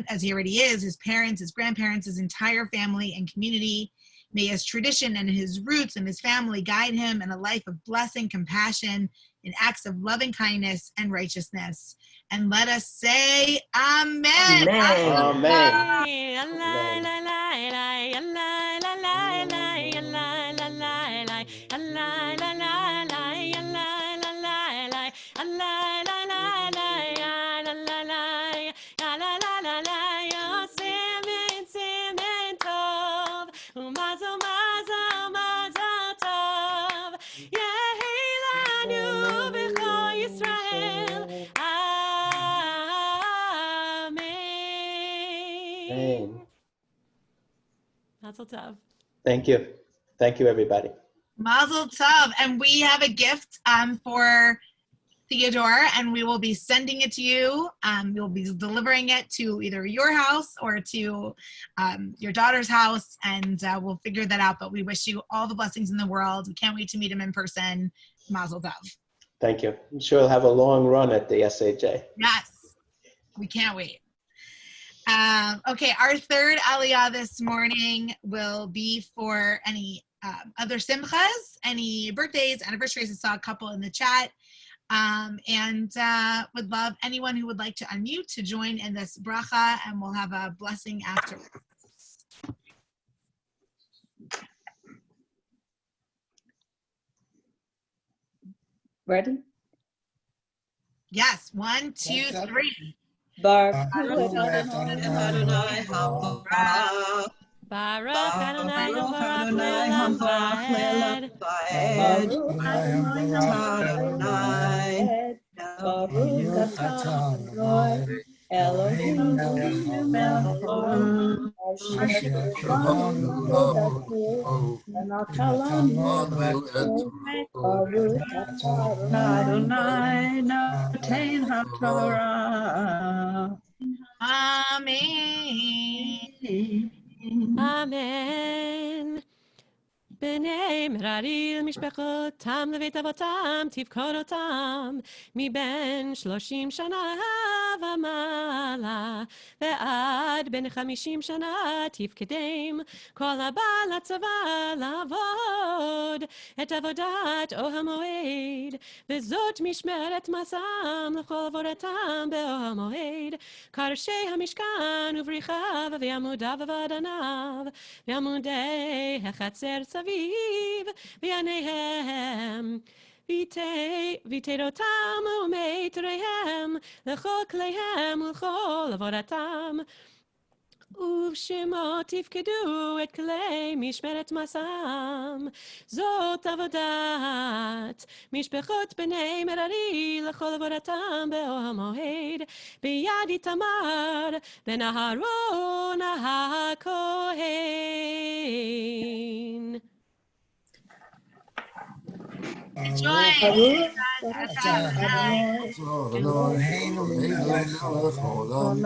as he already is, his parents, his grandparents, his entire family and community. May his tradition and his roots and his family guide him in a life of blessing, compassion, and acts of loving kindness and righteousness. And let us say Amen. Amen. Amen. Mazel tov. Thank you. Thank you, everybody. Mazel tov. And we have a gift for Theodore, and we will be sending it to you. We'll be delivering it to either your house or to your daughter's house, and we'll figure that out. But we wish you all the blessings in the world. We can't wait to meet him in person. Mazel tov. Thank you. I'm sure he'll have a long run at the SAJ. Yes, we can't wait. Okay, our third aliyah this morning will be for any other simchas, any birthdays, anniversaries. I saw a couple in the chat. And would love anyone who would like to unmute to join in this bracha, and we'll have a blessing afterwards. Ready? Yes, 1, 2, 3. Baruch Baruch Adonai Adonai Habarach. Baruch Adonai Habarach Adonai Le'olam Habarach Vaed. Le'olam Baruch Vaed. Adonai atah Adonai Eloheinu melech haolam asher kibanu vodatu ונתן לנו Baruch Adonai noten haTorah. Amen. Amen. בני מררי למשפחותם לבית אבותם תפקוד אותם מבין 30 שנה ומעלה ועד בין 50 שנה תפקדם כל הבא לצבא לעבוד את עבודת אוהל מועד וזאת משמרת מסעם לכל עבודתם באוהל מועד קרשי המשכן ובריחיו ועמודיו ואדניו ועמודי החצר סביב ועיניהם ויתרותם ומיתריהם לכל כליהם ולכל עבודתם ובשמות תפקדו את כלי משמרת מסעם. זאת עבודת משפחות בני מררי לכל עבודתם באור המועד, ביד איתמר בן אהרון הכהן. Join. Baruch Ata Adonai Eloheinu melech haolam,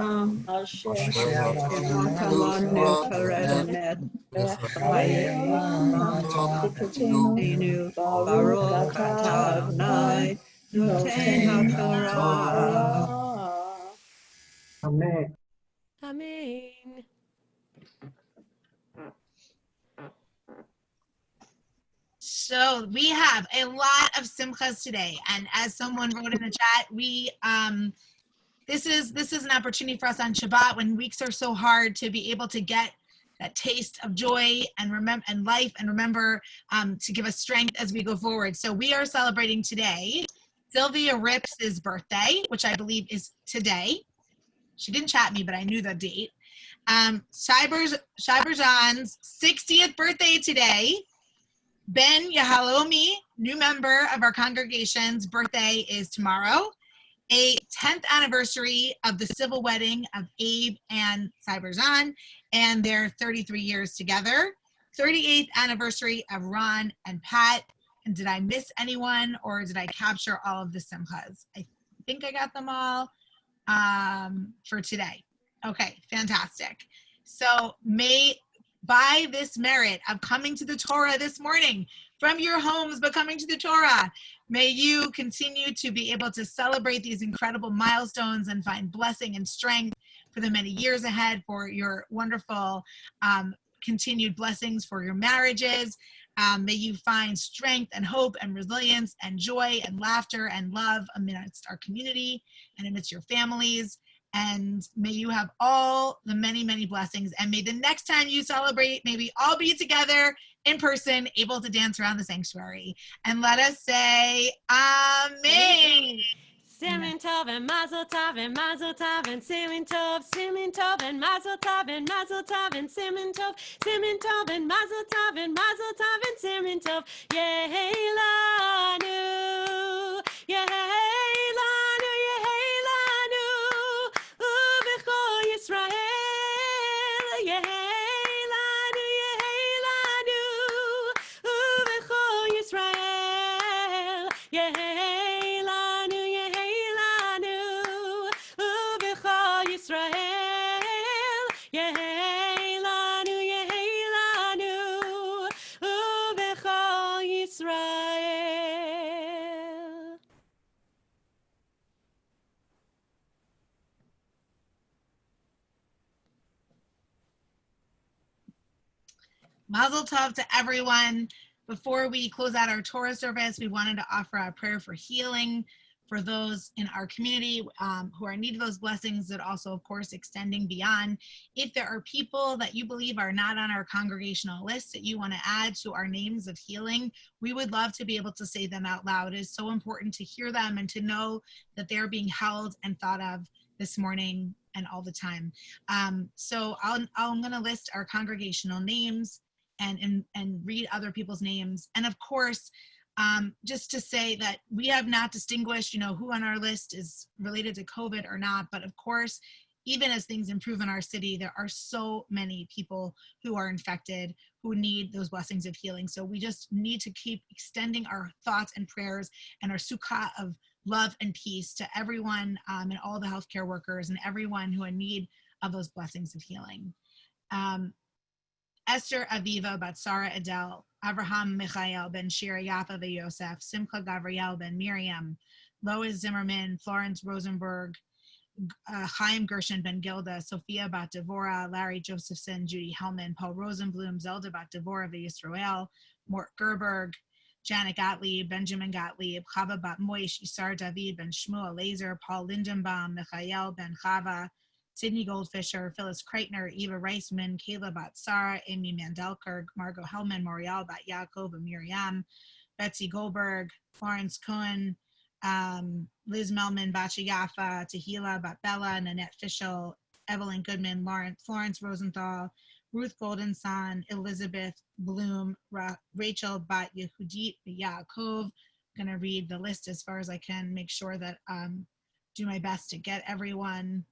asher natan לנו Torah פרד emet אמת בחיי בחיי עולם עולם אתה נו ברוך אתה אדוני נותן התורה. Amen. Amen. So we have a lot of simchas today, and as someone wrote in the chat, we this is an opportunity for us on Shabbat when weeks are so hard to be able to get that taste of joy and life, and remember to give us strength as we go forward. So we are celebrating today Sylvia Rips' birthday, which I believe is today. She didn't chat me, but I knew the date. Shaiberjan's 60th birthday today. Ben Yahalomi, new member of our congregation's birthday is tomorrow. A 10th anniversary of the civil wedding of Abe and Cyberzan and their 33 years together. 38th anniversary of Ron and Pat. And did I miss anyone, or did I capture all of the simchas? I think I got them all for today. Okay, fantastic. So by this merit of coming to the Torah this morning, from your homes, but coming to the Torah, may you continue to be able to celebrate these incredible milestones and find blessing and strength for the many years ahead, for your wonderful continued blessings for your marriages. May you find strength and hope and resilience and joy and laughter and love amidst our community and amidst your families. And may you have all the many, many blessings. And may the next time you celebrate, may we all be together in person, able to dance around the sanctuary. And let us say, Amen. Simin tov and mazel tov and mazel tov and simin tov and mazel tov and mazel tov and simin tov and mazel tov and simin tov. Yehei lanu, yehei lanu, yehei lanu, u'bechol Yisrael. Yehei lanu, u'bechol Yisrael. Yehei lanu, u'bechol Yisrael. Yehei lanu, u'bechol Yisrael. Mazel tov to everyone. Before we close out our Torah service, we wanted to offer a prayer for healing for those in our community who are in need of those blessings, but also, of course, extending beyond. If there are people that you believe are not on our congregational list that you want to add to our names of healing, we would love to be able to say them out loud. It is so important to hear them and to know that they're being held and thought of this morning and all the time. So I'm going to list our congregational names and read other people's names. And of course, just to say that we have not distinguished, who on our list is related to COVID or not. But of course, even as things improve in our city, there are so many people who are infected who need those blessings of healing. So we just need to keep extending our thoughts and prayers and our sukkah of love and peace to everyone and all the healthcare workers and everyone who are in need of those blessings of healing. Esther Aviva bat Sarah Adele, Abraham Michael ben Shira Yafa Yosef, Simcha Gavriel ben Miriam, Lois Zimmerman, Florence Rosenberg, Chaim Gershon ben Gilda, Sophia bat Devora, Larry Josephson, Judy Hellman, Paul Rosenblum, Zelda bat Devora Yisrael, Mort Gerberg, Janet Gottlieb, Benjamin Gottlieb, Chava bat Moish, Isar David ben Shmuel Laser, Paul Lindenbaum, Michael ben Chava, Sydney Goldfisher, Phyllis Kreitner, Eva Reisman, Kayla bat Sarah, Amy Mandelker, Margot Hellman, Morial bat Yaakov and Miriam, Betsy Goldberg, Florence Cohen, Liz Melman, Bacha Yafa, Tehila bat Bella, Nanette Fischel, Evelyn Goodman, Florence Rosenthal, Ruth Goldenson, Elizabeth Bloom, Rachel Bat Yehudit Yaakov. I'm going to read the list as far as I can, make sure that do my best to get everyone.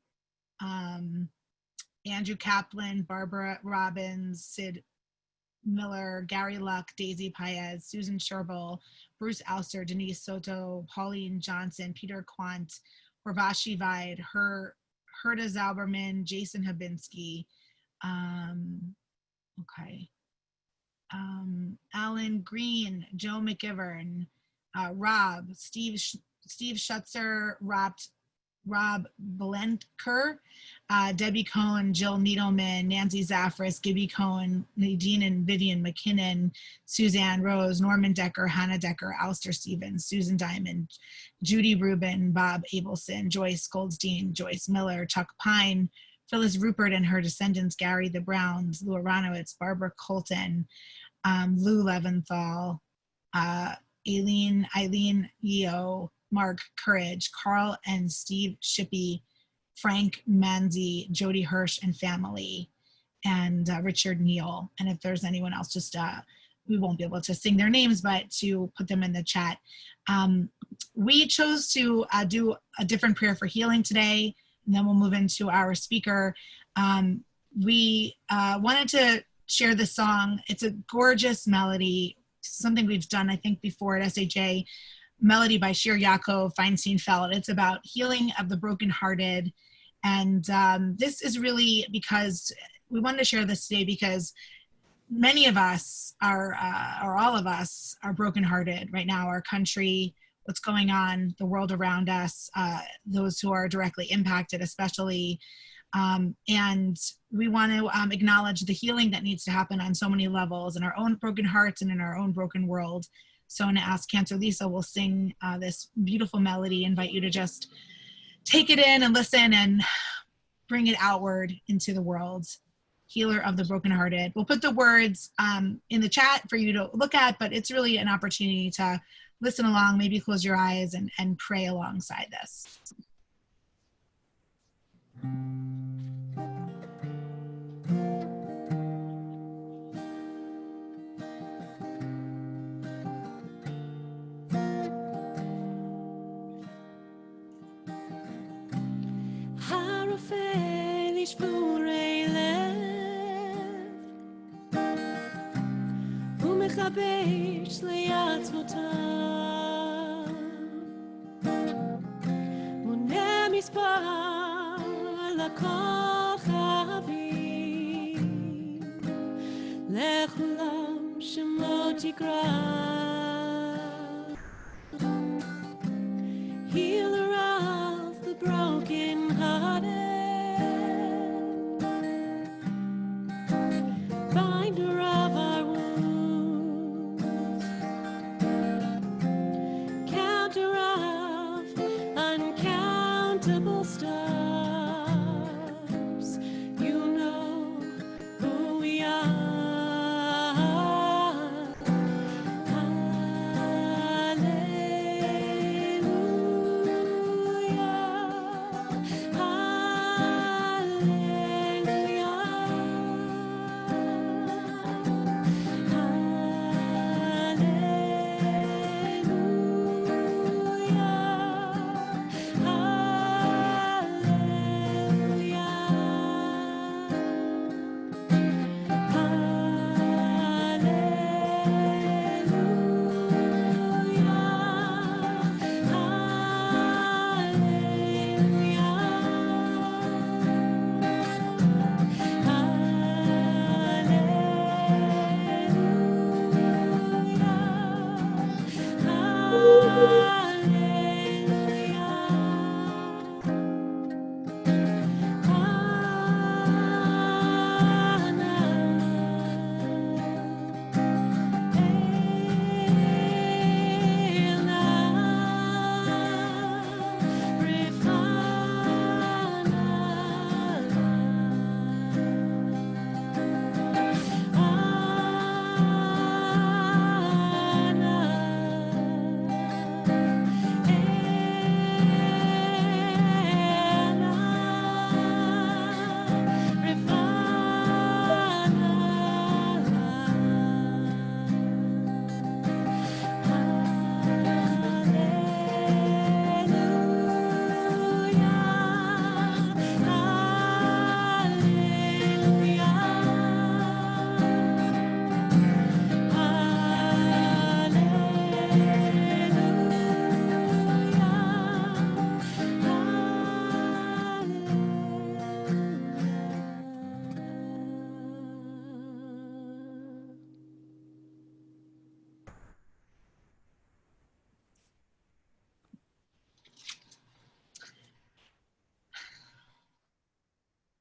Andrew Kaplan, Barbara Robbins, Sid Miller, Gary Luck, Daisy Paez, Susan Sherville, Bruce Alster, Denise Soto, Pauline Johnson, Peter Quant, Horvashi Vide, Herta Zauberman, Jason Habinski, Alan Green, Joe McGivern, Rob, Steve Schutzer, Rob Blenker, Debbie Cohn, Jill Needleman, Nancy Zaffris, Gibby Cohen, Nadine and Vivian McKinnon, Suzanne Rose, Norman Decker, Hannah Decker, Alistair Stevens, Susan Diamond, Judy Rubin, Bob Abelson, Joyce Goldstein, Joyce Miller, Chuck Pine, Phyllis Rupert and her descendants, Gary the Browns, Lou Aronowitz, Barbara Colton, Lou Leventhal, Eileen Yeo, Mark Courage, Carl and Steve Shippey, Frank Manzi, Jody Hirsch and family, and Richard Neal. And if there's anyone else, just we won't be able to sing their names, but to put them in the chat. We chose to do a different prayer for healing today, and then we'll move into our speaker. We wanted to share this song. It's a gorgeous melody, something we've done, I think, before at SAJ. Melody by Shir Yaakov Feinstein Feld. It's about healing of the brokenhearted. And this is really because we wanted to share this today because many of us are, or all of us are brokenhearted right now. Our country, what's going on, the world around us, those who are directly impacted especially. And we want to acknowledge the healing that needs to happen on so many levels in our own broken hearts and in our own broken world. So I'm going to ask Cantor Lisa will sing this beautiful melody, invite you to just take it in and listen and bring it outward into the world. Healer of the brokenhearted. We'll put the words in the chat for you to look at, but it's really an opportunity to listen along, maybe close your eyes and pray alongside this. שבורי לב ומחבש לעצמותיו מונה מספר לכוכבים לכולם שמות יקרא Healer of the broken-hearted Finder of our wounds, counter of uncountable stars, you know who we are.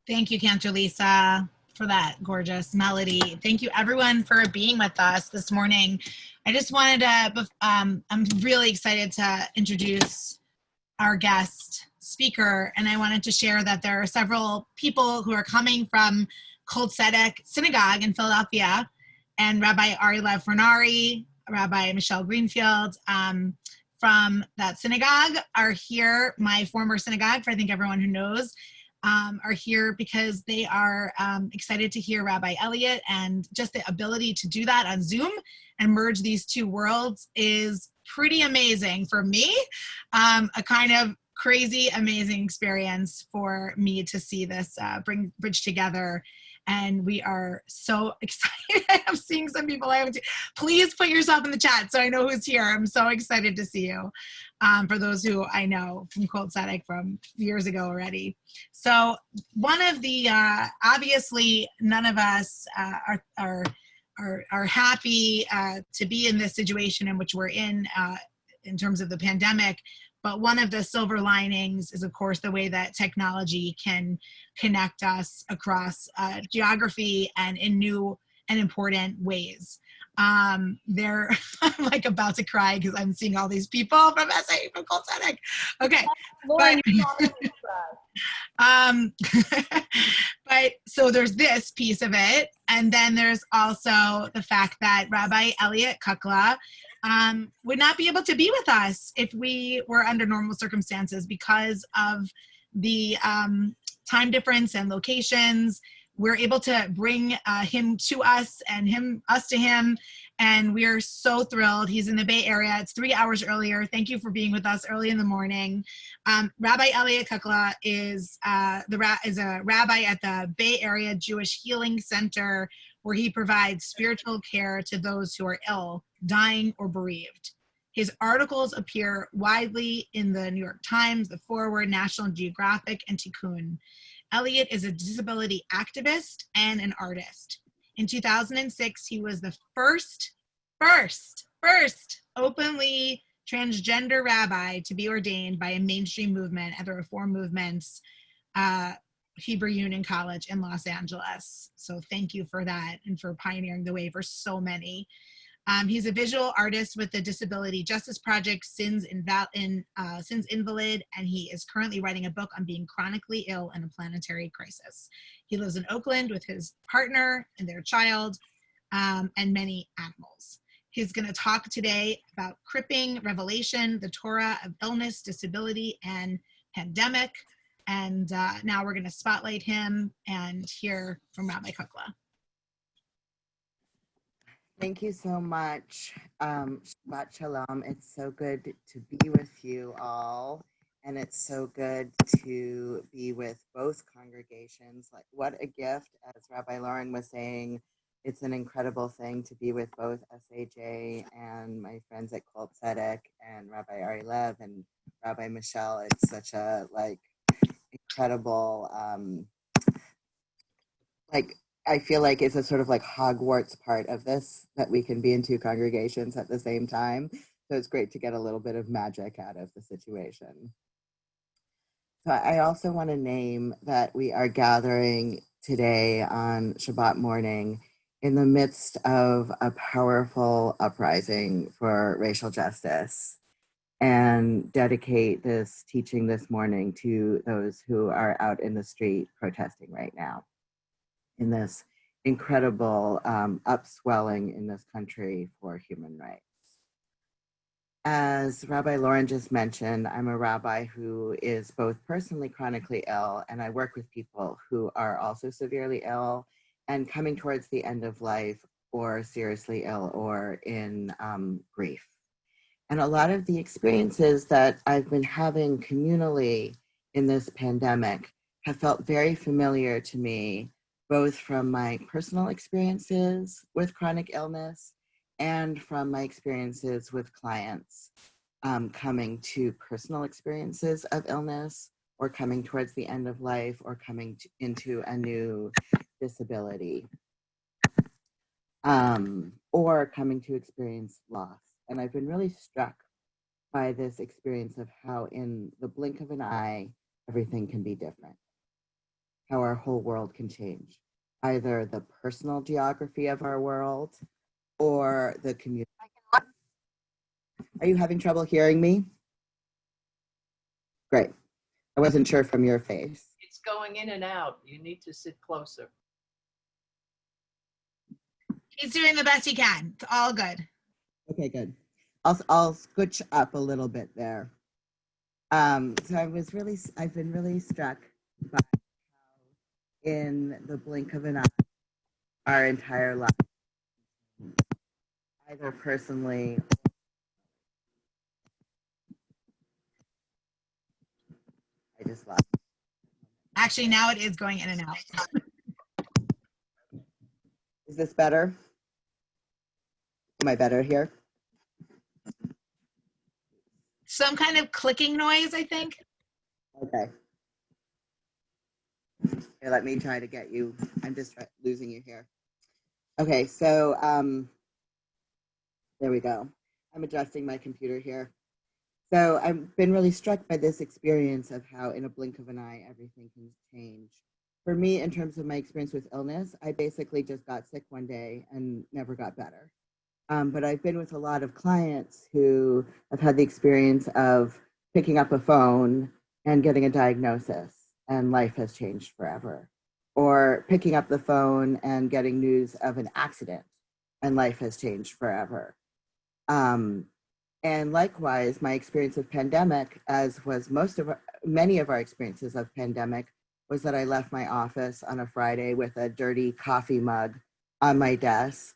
Thank you, Cantor Lisa, for that gorgeous melody. Thank you, everyone, for being with us this morning. I just wanted to, I'm really excited to introduce our guest speaker, and I wanted to share that there are several people who are coming from Kol Tzedek Synagogue in Philadelphia, and Rabbi Ari Lev Fornari, Rabbi Michelle Greenfield from that synagogue are here. My former synagogue, for I think everyone who knows, are here because they are excited to hear Rabbi Elliott, and just the ability to do that on Zoom and merge these two worlds is pretty amazing for me. A kind of crazy, amazing experience for me to see this bridge together. And we are so excited. I'm seeing some people I haven't seen. Please put yourself in the chat so I know who's here. I'm so excited to see you. For those who I know from Kol Tzedek from years ago already. So one of the, obviously none of us are happy to be in this situation in which we're in terms of the pandemic. But one of the silver linings is, of course, the way that technology can connect us across geography and in new and important ways. I'm like about to cry because I'm seeing all these people from SA, from Kol Tzedek. Okay. Lauren, But so there's this piece of it. And then there's also the fact that Rabbi Elliott Kukla would not be able to be with us if we were under normal circumstances because of the time difference and locations. We're able to bring him to us and us to him. And we're so thrilled. He's in the Bay Area. It's 3 hours earlier. Thank you for being with us early in the morning. Rabbi Elliott Kukla is a rabbi at the Bay Area Jewish Healing Center, where he provides spiritual care to those who are ill, dying, or bereaved. His articles appear widely in the New York Times, The Forward, National Geographic, and Tikkun. Elliott is a disability activist and an artist. In 2006, he was the first openly transgender rabbi to be ordained by a mainstream movement at the Reform Movement's Hebrew Union College in Los Angeles. So thank you for that and for pioneering the way for so many. He's a visual artist with the Disability Justice Project, Sins Invalid, and he is currently writing a book on being chronically ill in a planetary crisis. He lives in Oakland with his partner and their child, and many animals. He's going to talk today about cripping revelation, the Torah of illness, disability, and pandemic. And now we're going to spotlight him and hear from Rabbi Kukla. Thank you so much. Shabbat Shalom. It's so good to be with you all. And it's so good to be with both congregations. Like, what a gift. As Rabbi Lauren was saying, it's an incredible thing to be with both SAJ and my friends at Kol Tzedek and Rabbi Ari Lev and Rabbi Michelle. It's such a incredible, I feel like it's a sort of like Hogwarts part of this, that we can be in two congregations at the same time. So it's great to get a little bit of magic out of the situation. So I also want to name that we are gathering today on Shabbat morning in the midst of a powerful uprising for racial justice, and dedicate this teaching this morning to those who are out in the street protesting right now in this incredible upswelling in this country for human rights. As Rabbi Lauren just mentioned, I'm a rabbi who is both personally chronically ill, and I work with people who are also severely ill and coming towards the end of life, or seriously ill, or in grief. And a lot of the experiences that I've been having communally in this pandemic have felt very familiar to me, both from my personal experiences with chronic illness and from my experiences with clients coming to personal experiences of illness, or coming towards the end of life, or coming into a new disability, or coming to experience loss. And I've been really struck by this experience of how in the blink of an eye, everything can be different. how our whole world can change, either the personal geography of our world or the community. Are you having trouble hearing me? Great. I wasn't sure from your face. It's going in and out. You need to sit closer. He's doing the best he can. It's all good. Okay, good. I'll scooch up a little bit there. So I've been really struck by how in the blink of an eye, our entire life, either personally, I just lost. Actually, now it is going in and out. Is this better? Am I better here? Some kind of clicking noise, I think. Okay. Here, let me try to get you. I'm just losing you here. Okay, so there we go. I'm adjusting my computer here. So I've been really struck by this experience of how in a blink of an eye, everything can change. For me, in terms of my experience with illness, I basically just got sick one day and never got better. But I've been with a lot of clients who have had the experience of picking up a phone and getting a diagnosis and life has changed forever. Or picking up the phone and getting news of an accident and life has changed forever. And likewise, my experience of pandemic, as was many of our experiences of pandemic, was that I left my office on a Friday with a dirty coffee mug on my desk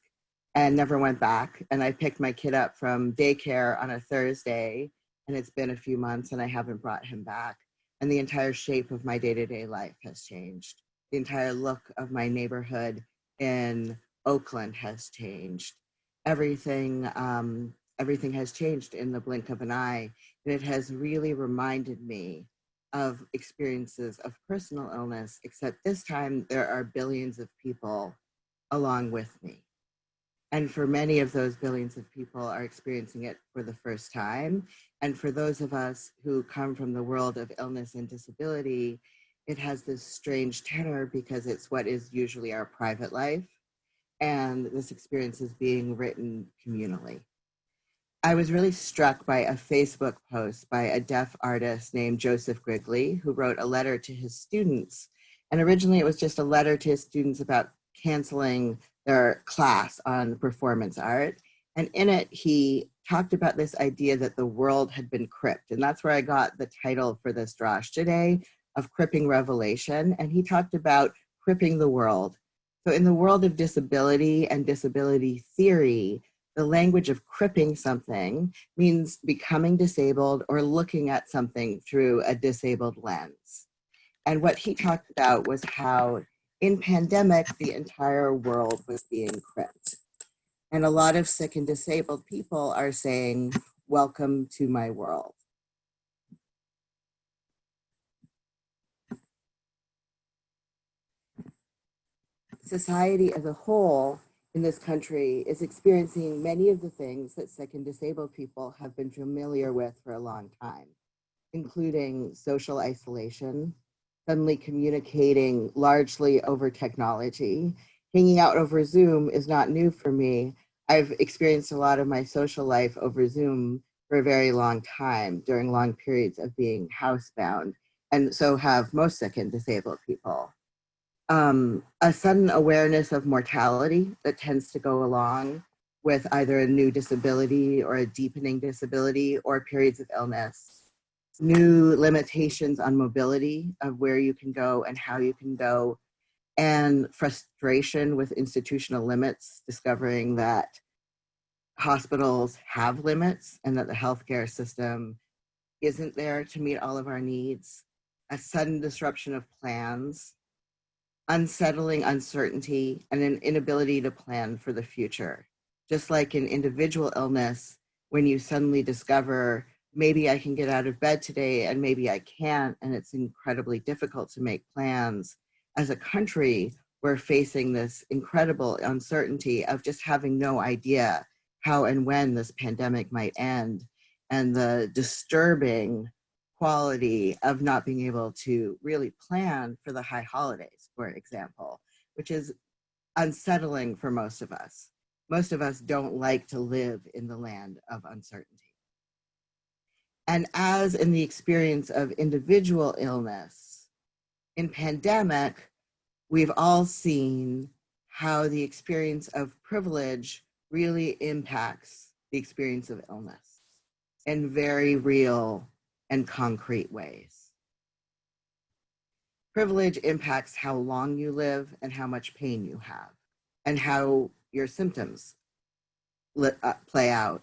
and never went back. And I picked my kid up from daycare on a Thursday, and it's been a few months and I haven't brought him back. And the entire shape of my day-to-day life has changed. The entire look of my neighborhood in Oakland has changed. Everything has changed in the blink of an eye. And it has really reminded me of experiences of personal illness, except this time there are billions of people along with me. And for many of those billions of people are experiencing it for the first time. And for those of us who come from the world of illness and disability, it has this strange tenor because it's what is usually our private life. And this experience is being written communally. I was really struck by a Facebook post by a deaf artist named Joseph Grigley, who wrote a letter to his students. And originally it was just a letter to his students about canceling their class on performance art. And in it, he talked about this idea that the world had been cripped. And that's where I got the title for this drash today, of Cripping Revelation. And he talked about cripping the world. So in the world of disability and disability theory, the language of cripping something means becoming disabled or looking at something through a disabled lens. And what he talked about was how in pandemic, the entire world was being cripped. And a lot of sick and disabled people are saying, welcome to my world. Society as a whole in this country is experiencing many of the things that sick and disabled people have been familiar with for a long time, including social isolation, suddenly communicating largely over technology. Hanging out over Zoom is not new for me. I've experienced a lot of my social life over Zoom for a very long time during long periods of being housebound, and so have most sick and disabled people. A sudden awareness of mortality that tends to go along with either a new disability or a deepening disability or periods of illness. New limitations on mobility of where you can go and how you can go, and frustration with institutional limits, discovering that hospitals have limits and that the healthcare system isn't there to meet all of our needs. A sudden disruption of plans, unsettling uncertainty, and an inability to plan for the future. Just like in individual illness, when you suddenly discover, maybe I can get out of bed today and maybe I can't, and it's incredibly difficult to make plans. As a country, we're facing this incredible uncertainty of just having no idea how and when this pandemic might end, and the disturbing quality of not being able to really plan for the high holidays, for example, which is unsettling for most of us. Most of us don't like to live in the land of uncertainty. And as in the experience of individual illness, in pandemic, we've all seen how the experience of privilege really impacts the experience of illness in very real and concrete ways. Privilege impacts how long you live and how much pain you have and how your symptoms play out.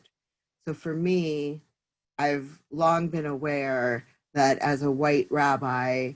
So for me, I've long been aware that as a white rabbi,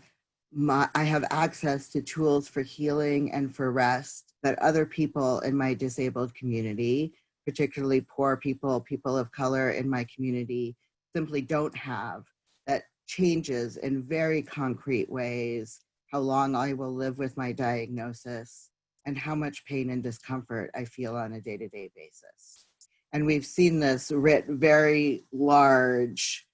I have access to tools for healing and for rest that other people in my disabled community, particularly poor people, people of color in my community, simply don't have. That changes in very concrete ways how long I will live with my diagnosis and how much pain and discomfort I feel on a day-to-day basis. And we've seen this writ very large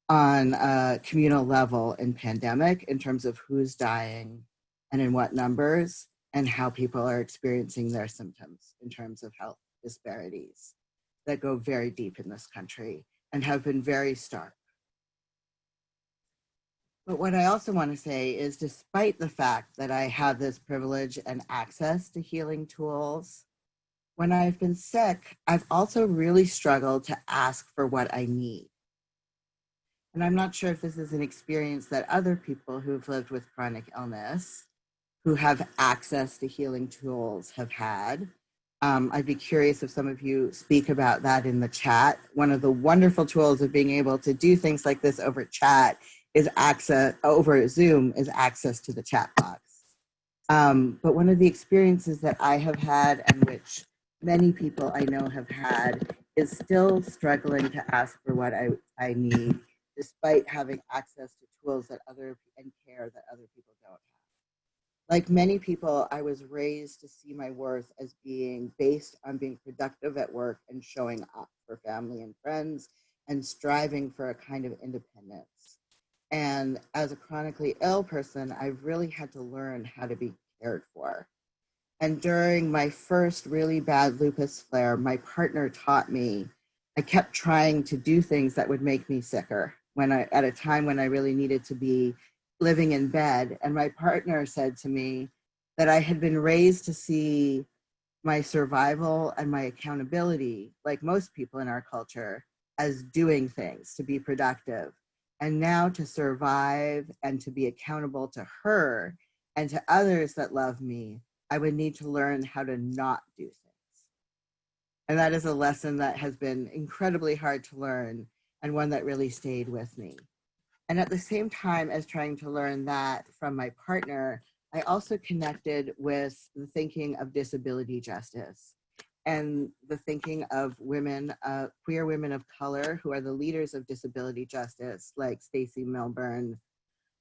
on a communal level in pandemic in terms of who's dying and in what numbers and how people are experiencing their symptoms in terms of health disparities that go very deep in this country and have been very stark. But what I also want to say is, despite the fact that I have this privilege and access to healing tools, when I've been sick, I've also really struggled to ask for what I need. And I'm not sure if this is an experience that other people who've lived with chronic illness, who have access to healing tools, have had. I'd be curious if some of you speak about that in the chat. One of the wonderful tools of being able to do things like this over chat is over Zoom is access to the chat box. But one of the experiences that I have had, and which many people I know have had, is still struggling to ask for what I need, despite having access to tools and care that other people don't have. Like many people, I was raised to see my worth as being based on being productive at work and showing up for family and friends and striving for a kind of independence. And as a chronically ill person, I've really had to learn how to be cared for. And during my first really bad lupus flare, my partner taught me, I kept trying to do things that would make me sicker at a time when I really needed to be living in bed. And my partner said to me that I had been raised to see my survival and my accountability, like most people in our culture, as doing things to be productive. And now to survive and to be accountable to her and to others that love me, I would need to learn how to not do things. And that is a lesson that has been incredibly hard to learn and one that really stayed with me. And at the same time as trying to learn that from my partner, I also connected with the thinking of disability justice and the thinking of women, queer women of color who are the leaders of disability justice, like Stacey Milburn,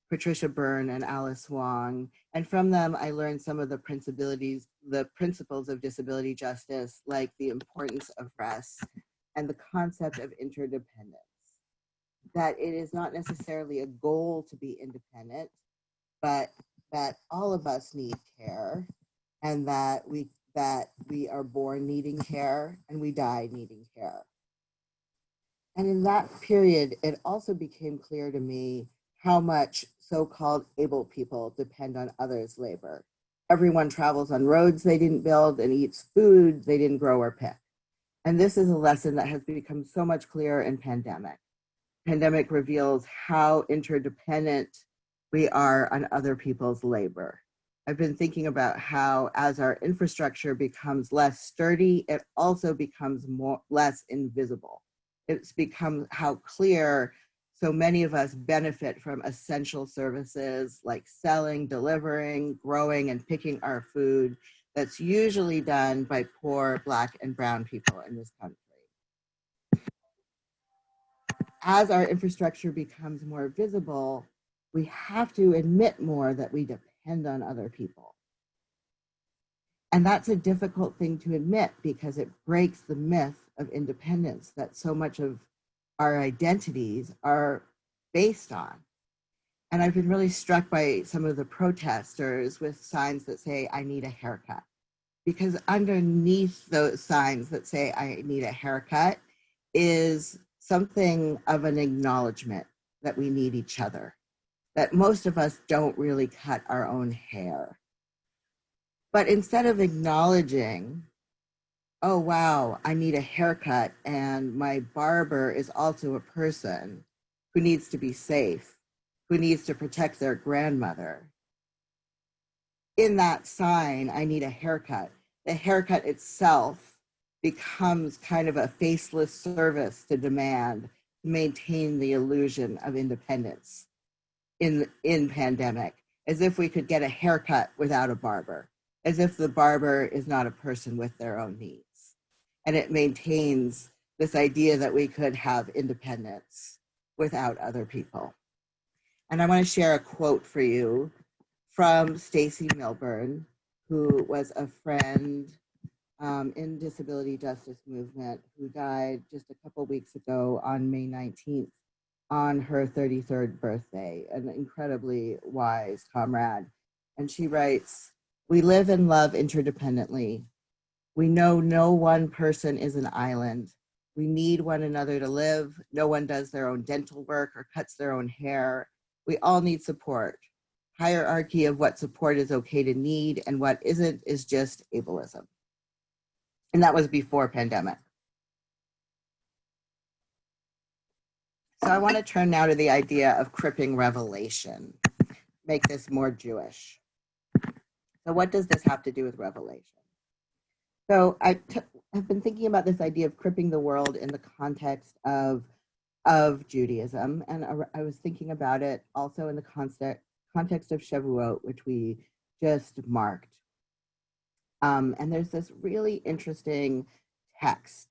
Patricia Byrne, and Alice Wong. And from them, I learned some of the principles of disability justice, like the importance of rest and the concept of interdependence. That it is not necessarily a goal to be independent, but that all of us need care, and that we are born needing care and we die needing care. And in that period, it also became clear to me how much so-called able people depend on others' labor. Everyone travels on roads they didn't build and eats food they didn't grow or pick. And this is a lesson that has become so much clearer in pandemic. Pandemic reveals how interdependent we are on other people's labor. I've been thinking about how as our infrastructure becomes less sturdy, it also becomes less invisible. It's become how clear so many of us benefit from essential services like selling, delivering, growing, and picking our food that's usually done by poor Black and brown people in this country. As our infrastructure becomes more visible, we have to admit more that we depend on other people. And that's a difficult thing to admit because it breaks the myth of independence, that so much of our identities are based on. And I've been really struck by some of the protesters with signs that say, I need a haircut. Because underneath those signs that say, I need a haircut, is something of an acknowledgement that we need each other, that most of us don't really cut our own hair. But instead of acknowledging, oh, wow, I need a haircut, and my barber is also a person who needs to be safe, who needs to protect their grandmother. In that sign, I need a haircut, the haircut itself becomes kind of a faceless service to demand to maintain the illusion of independence in pandemic, as if we could get a haircut without a barber, as if the barber is not a person with their own needs. And it maintains this idea that we could have independence without other people. And I want to share a quote for you from Stacy Milburn, who was a friend in disability justice movement, who died just a couple weeks ago on May 19th on her 33rd birthday, an incredibly wise comrade. And she writes, "We live and love interdependently. We know no one person is an island. We need one another to live. No one does their own dental work or cuts their own hair. We all need support. Hierarchy of what support is okay to need and what isn't is just ableism." And that was before pandemic. So I want to turn now to the idea of cripping revelation, make this more Jewish. So what does this have to do with revelation? So I've been thinking about this idea of cripping the world in the context of Judaism, and I was thinking about it also in the context of Shavuot, which we just marked. And there's this really interesting text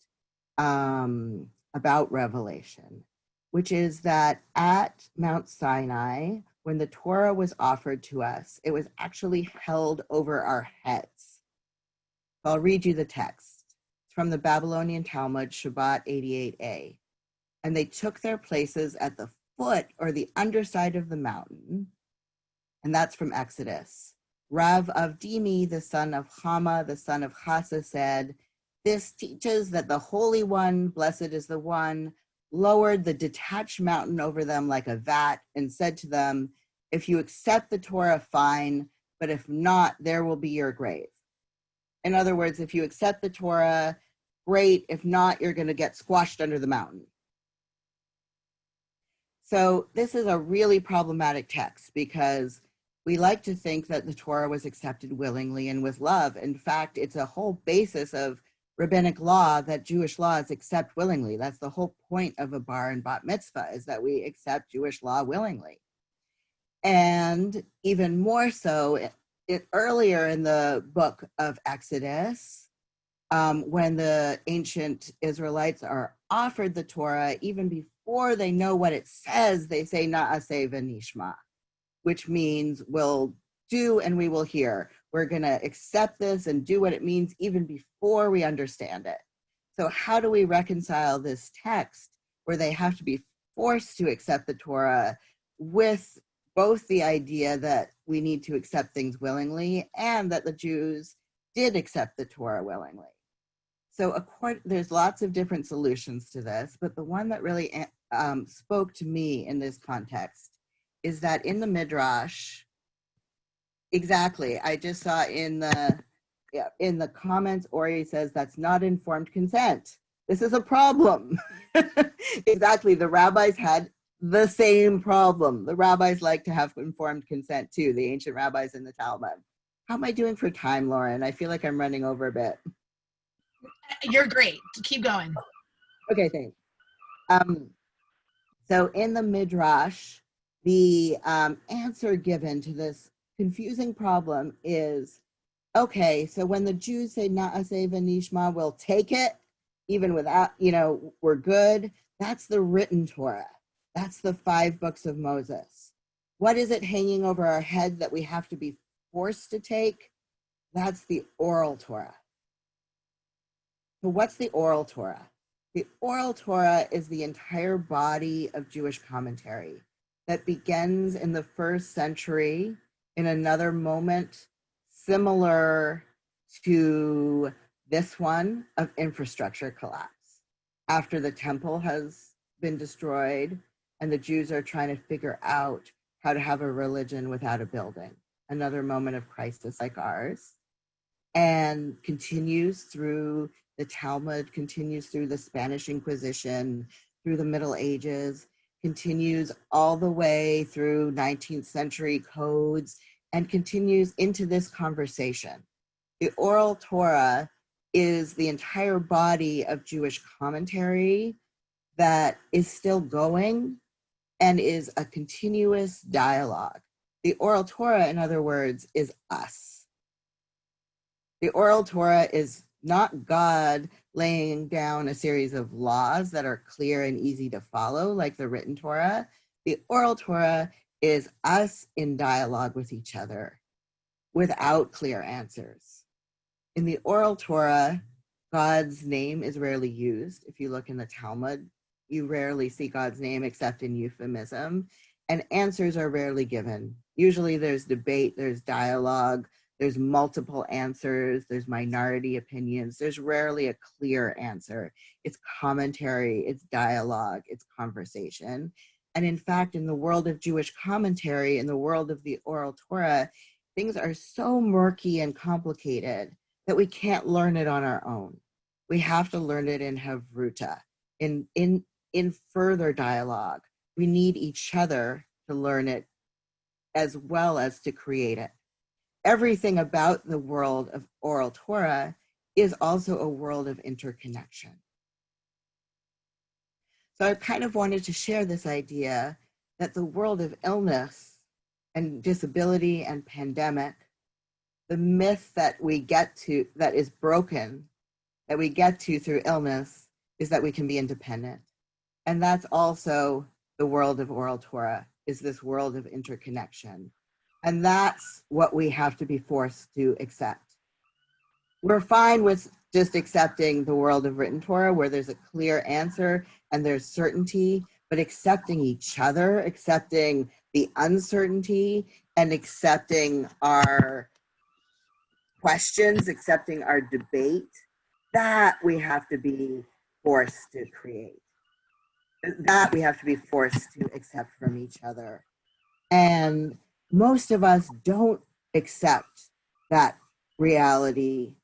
about revelation, which is that at Mount Sinai, when the Torah was offered to us, it was actually held over our heads. So I'll read you the text. It's from the Babylonian Talmud, Shabbat 88a. "And they took their places at the foot or the underside of the mountain." And that's from Exodus. "Rav Avdimi, the son of Hama, the son of Hassa, said, 'This teaches that the Holy One, blessed is the One, lowered the detached mountain over them like a vat and said to them, if you accept the Torah, fine, but if not, there will be your grave.' In other words, if you accept the Torah, great. If not, you're going to get squashed under the mountain." So this is a really problematic text because we like to think that the Torah was accepted willingly and with love. In fact, it's a whole basis of rabbinic law that Jewish laws accept willingly. That's the whole point of a bar and bat mitzvah, is that we accept Jewish law willingly. And even more so, earlier in the book of Exodus, when the ancient Israelites are offered the Torah, even before they know what it says, they say na'aseh v'nishma, which means we'll do and we will hear. We're going to accept this and do what it means even before we understand it. So how do we reconcile this text where they have to be forced to accept the Torah with both the idea that we need to accept things willingly and that the Jews did accept the Torah willingly? So there's lots of different solutions to this, but the one that really spoke to me in this context is that in the Midrash, exactly, I just saw in the comments, Ori says that's not informed consent. This is a problem. Exactly, the rabbis had the same problem. The rabbis like to have informed consent too, the ancient rabbis in the Talmud. How am I doing for time, Lauren? I feel like I'm running over a bit. You're great. Keep going. Okay, thanks. So in the Midrash, the answer given to this confusing problem is, okay, so when the Jews say na'aseh v'nishma, we'll take it, even without, we're good. That's the written Torah. That's the 5 books of Moses. What is it hanging over our head that we have to be forced to take? That's the oral Torah. So what's the oral Torah? The oral Torah is the entire body of Jewish commentary. that begins in the 1st century in another moment similar to this one of infrastructure collapse. After the temple has been destroyed and the Jews are trying to figure out how to have a religion without a building. Another moment of crisis like ours, and continues through the Talmud, continues through the Spanish Inquisition, through the Middle Ages, continues all the way through 19th century codes, and continues into this conversation. The oral Torah is the entire body of Jewish commentary that is still going and is a continuous dialogue. The oral Torah, in other words, is us. The oral Torah is not God laying down a series of laws that are clear and easy to follow, like the written Torah. The oral Torah is us in dialogue with each other without clear answers. In the oral Torah, God's name is rarely used. If you look in the Talmud, you rarely see God's name except in euphemism, and answers are rarely given. Usually there's debate, there's dialogue, there's multiple answers, there's minority opinions. There's rarely a clear answer. It's commentary, it's dialogue, it's conversation. And in fact, in the world of Jewish commentary, in the world of the oral Torah, things are so murky and complicated that we can't learn it on our own. We have to learn it in Havruta, in further dialogue. We need each other to learn it as well as to create it. Everything about the world of oral Torah is also a world of interconnection. So I kind of wanted to share this idea that the world of illness and disability and pandemic, the myth that we get to, that is broken, that we get to through illness, is that we can be independent. And that's also the world of oral Torah, is this world of interconnection. And that's what we have to be forced to accept. We're fine with just accepting the world of written Torah where there's a clear answer and there's certainty, but accepting each other, accepting the uncertainty, and accepting our questions, accepting our debate, that we have to be forced to create. That we have to be forced to accept from each other. And most of us don't accept that reality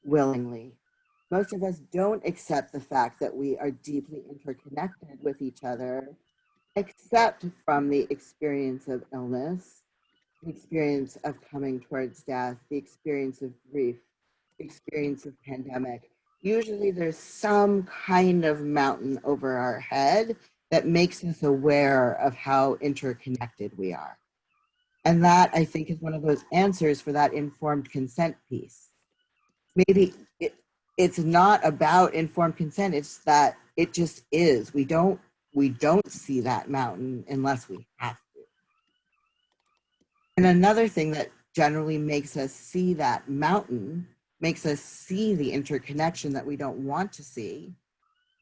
willingly. Most of us don't accept the fact that we are deeply interconnected with each other, except from the experience of illness, the experience of coming towards death, the experience of grief, the experience of pandemic. Usually there's some kind of mountain over our head that makes us aware of how interconnected we are. And that, I think, is one of those answers for that informed consent piece. Maybe it's not about informed consent, it's that it just is. We don't see that mountain unless we have to. And another thing that generally makes us see that mountain, makes us see the interconnection that we don't want to see,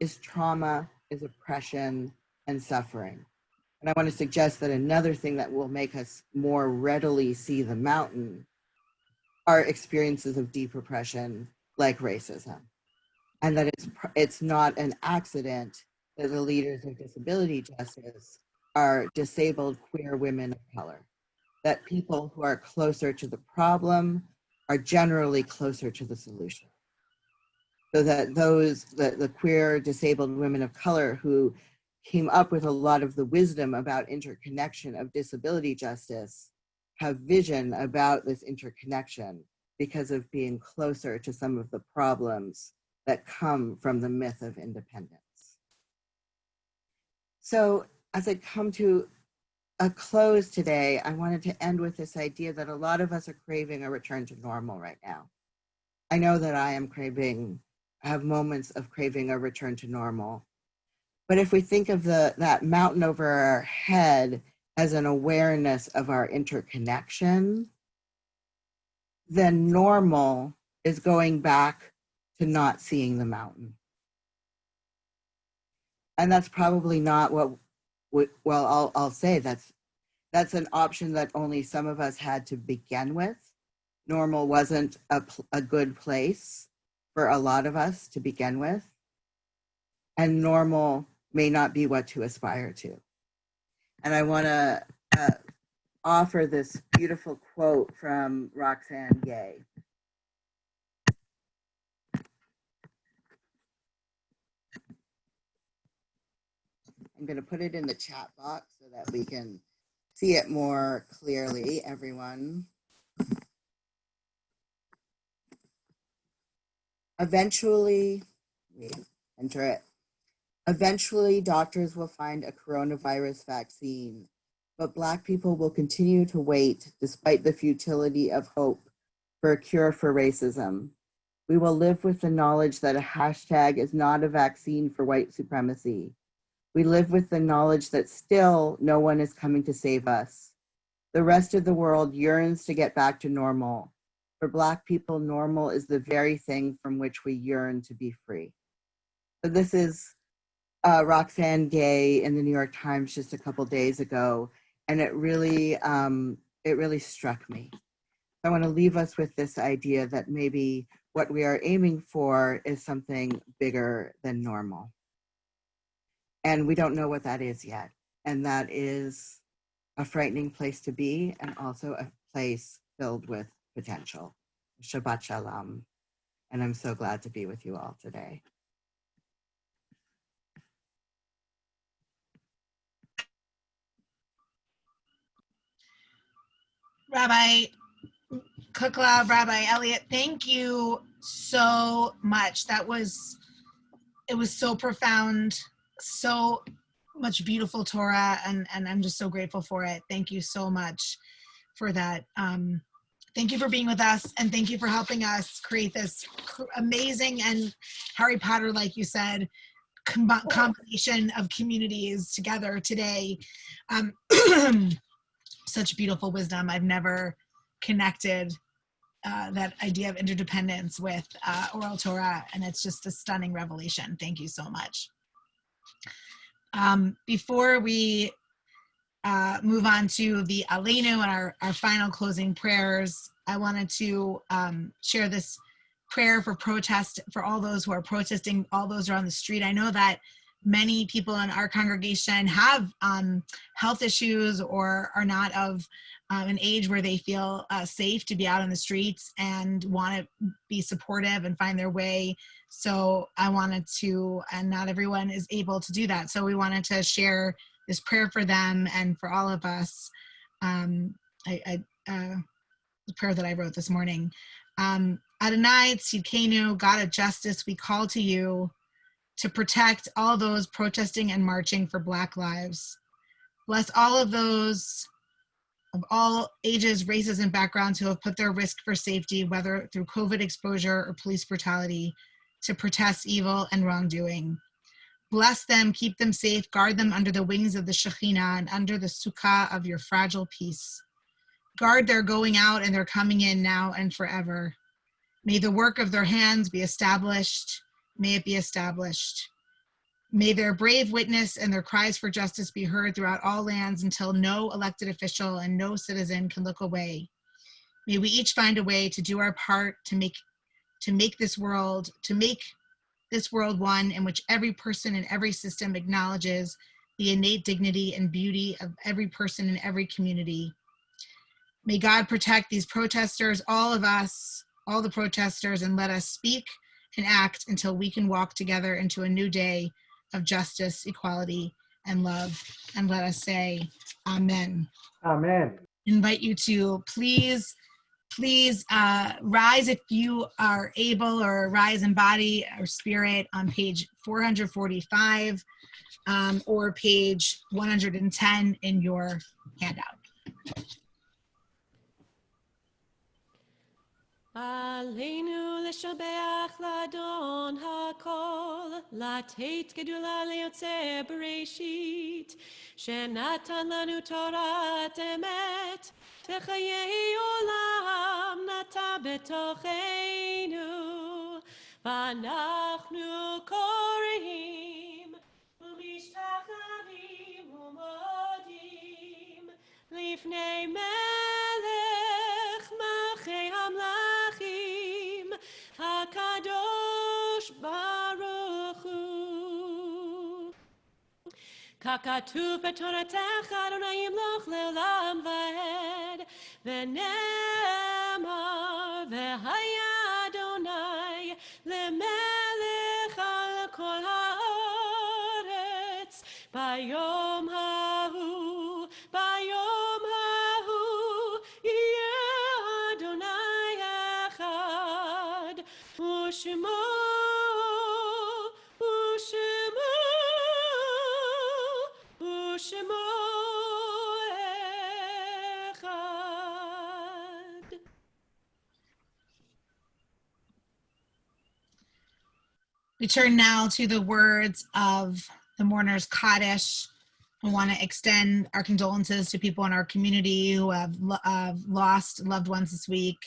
is trauma, is oppression, and suffering. And I want to suggest that another thing that will make us more readily see the mountain are experiences of deep oppression like racism. And that it's not an accident that the leaders of disability justice are disabled queer women of color. That people who are closer to the problem are generally closer to the solution. So that the queer disabled women of color who came up with a lot of the wisdom about interconnection of disability justice have vision about this interconnection because of being closer to some of the problems that come from the myth of independence. So as I come to a close today, I wanted to end with this idea that a lot of us are craving a return to normal right now. I know that I have moments of craving a return to normal. But if we think of that mountain over our head as an awareness of our interconnection, then normal is going back to not seeing the mountain. And that's probably not what I'll say that's an option that only some of us had to begin with. Normal wasn't a good place for a lot of us to begin with. And normal may not be what to aspire to. And I want to offer this beautiful quote from Roxane Gay. I'm going to put it in the chat box so that we can see it more clearly, everyone. Eventually, enter it. Eventually, doctors will find a coronavirus vaccine, but Black people will continue to wait despite the futility of hope for a cure for racism. We will live with the knowledge that a hashtag is not a vaccine for white supremacy. We live with the knowledge that still no one is coming to save us. The rest of the world yearns to get back to normal. For Black people, normal is the very thing from which we yearn to be free. So this is Roxane Gay in the New York Times just a couple days ago, and it really struck me. I want to leave us with this idea that maybe what we are aiming for is something bigger than normal. And we don't know what that is yet. And that is a frightening place to be, and also a place filled with potential. Shabbat Shalom. And I'm so glad to be with you all today. Rabbi Kukla, Rabbi Elliott, thank you so much. It was so profound, so much beautiful Torah, and I'm just so grateful for it. Thank you so much for that. Thank you for being with us, and thank you for helping us create this amazing and Harry Potter, like you said, combination of communities together today. Such beautiful wisdom. I've never connected that idea of interdependence with oral Torah, and it's just a stunning revelation. Thank you so much. Before we move on to the Aleinu and our final closing prayers, I wanted to share this prayer for protest, for all those who are protesting, all those who are on the street. I know that many people in our congregation have health issues or are not of an age where they feel safe to be out on the streets and want to be supportive and find their way. So I wanted to, and not everyone is able to do that. So we wanted to share this prayer for them and for all of us. The prayer that I wrote this morning. Adonai Tzidkenu, God of justice, we call to you to protect all those protesting and marching for Black lives. Bless all of those of all ages, races, and backgrounds who have put their risk for safety, whether through COVID exposure or police brutality, to protest evil and wrongdoing. Bless them, keep them safe, guard them under the wings of the Shekhinah and under the sukkah of your fragile peace. Guard their going out and their coming in now and forever. May the work of their hands be established. May it be established. May their brave witness and their cries for justice be heard throughout all lands until no elected official and no citizen can look away. May we each find a way to do our part to make this world one in which every person and every system acknowledges the innate dignity and beauty of every person in every community. May God protect these protesters, all of us, all the protesters, and let us speak and act until we can walk together into a new day of justice, equality, and love. And let us say, Amen. Amen. Invite you to please rise if you are able, or rise in body or spirit on page 445 or page 110 in your handout. Aleinu leshabeach ladon hakol, lateit gedula leyotze bereshit, shenatan lanu Torat emet, techayei olam nata betocheinu, vanachnu koreim, umishtachavim ככתוב בתורתך אדוני ימלוך לעולם ועד ונאמר והיה אדוני למלך על כל הארץ ביום ההוא יהיה אדוני אחד ושמו אחד. We turn now to the words of the mourner's Kaddish. I want to extend our condolences to people in our community who have lost loved ones this week.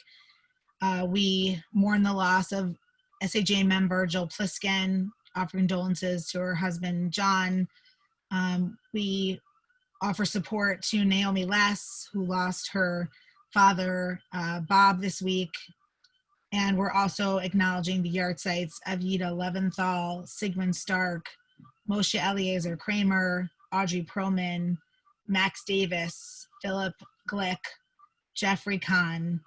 We mourn the loss of SAJ member Jill Pliskin, offer condolences to her husband, John. We offer support to Naomi Less, who lost her father, Bob, this week. And we're also acknowledging the yard sites of Yida Leventhal, Sigmund Stark, Moshe Eliezer Kramer, Audrey Perlman, Max Davis, Philip Glick, Jeffrey Kahn.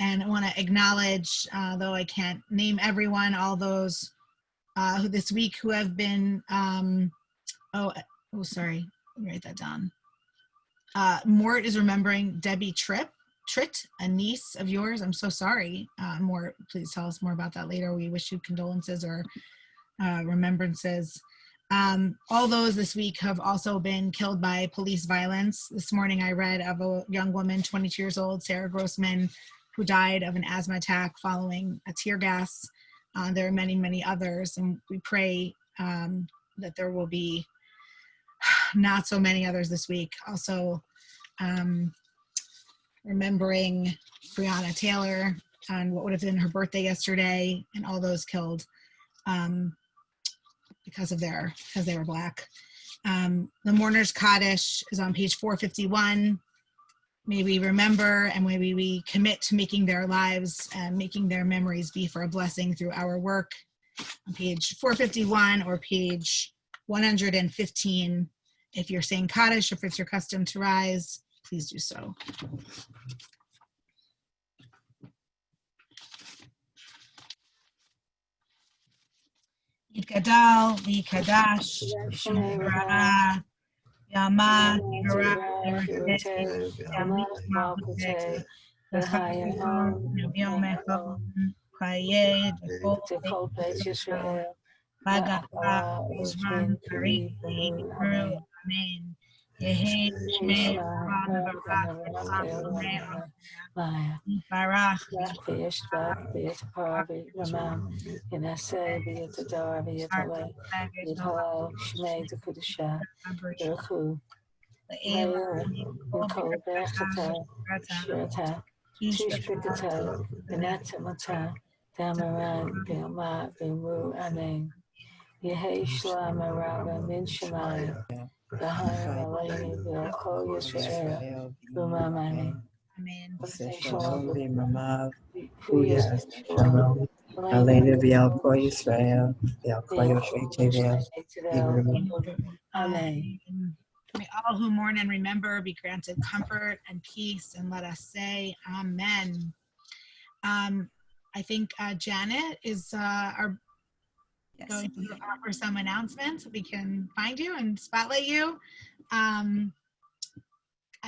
And I want to acknowledge, though I can't name everyone, all those who this week who have been, sorry, let me write that down. Mort is remembering Debbie Tritt, a niece of yours. I'm so sorry. Mort, please tell us more about that later. We wish you condolences or remembrances. All those this week have also been killed by police violence. This morning I read of a young woman, 22 years old, Sarah Grossman, who died of an asthma attack following a tear gas. There are many, many others, and we pray that there will be not so many others this week. Also, remembering Breonna Taylor on what would have been her birthday yesterday, and all those killed because they were Black. The Mourner's Kaddish is on page 451. May we remember and may we commit to making their lives and making their memories be for a blessing through our work. On page 451 or page 115. If you're saying Kaddish, or if it's your custom to rise, please do so. Yitgadal, Yikadash, Shemira, Yama, Amen. Yehi Shmei Barach Yehi Shlam Arava Min Shemaya. Amen. Shalom v'mamav, Huya Shalom, Aleinu v'al kol Yisrael, v'al kol Yoshvei Tevel, Amen. May all who mourn and remember be granted comfort and peace, and let us say Amen. I think Janet is going to offer some announcements. We can find you and spotlight you. I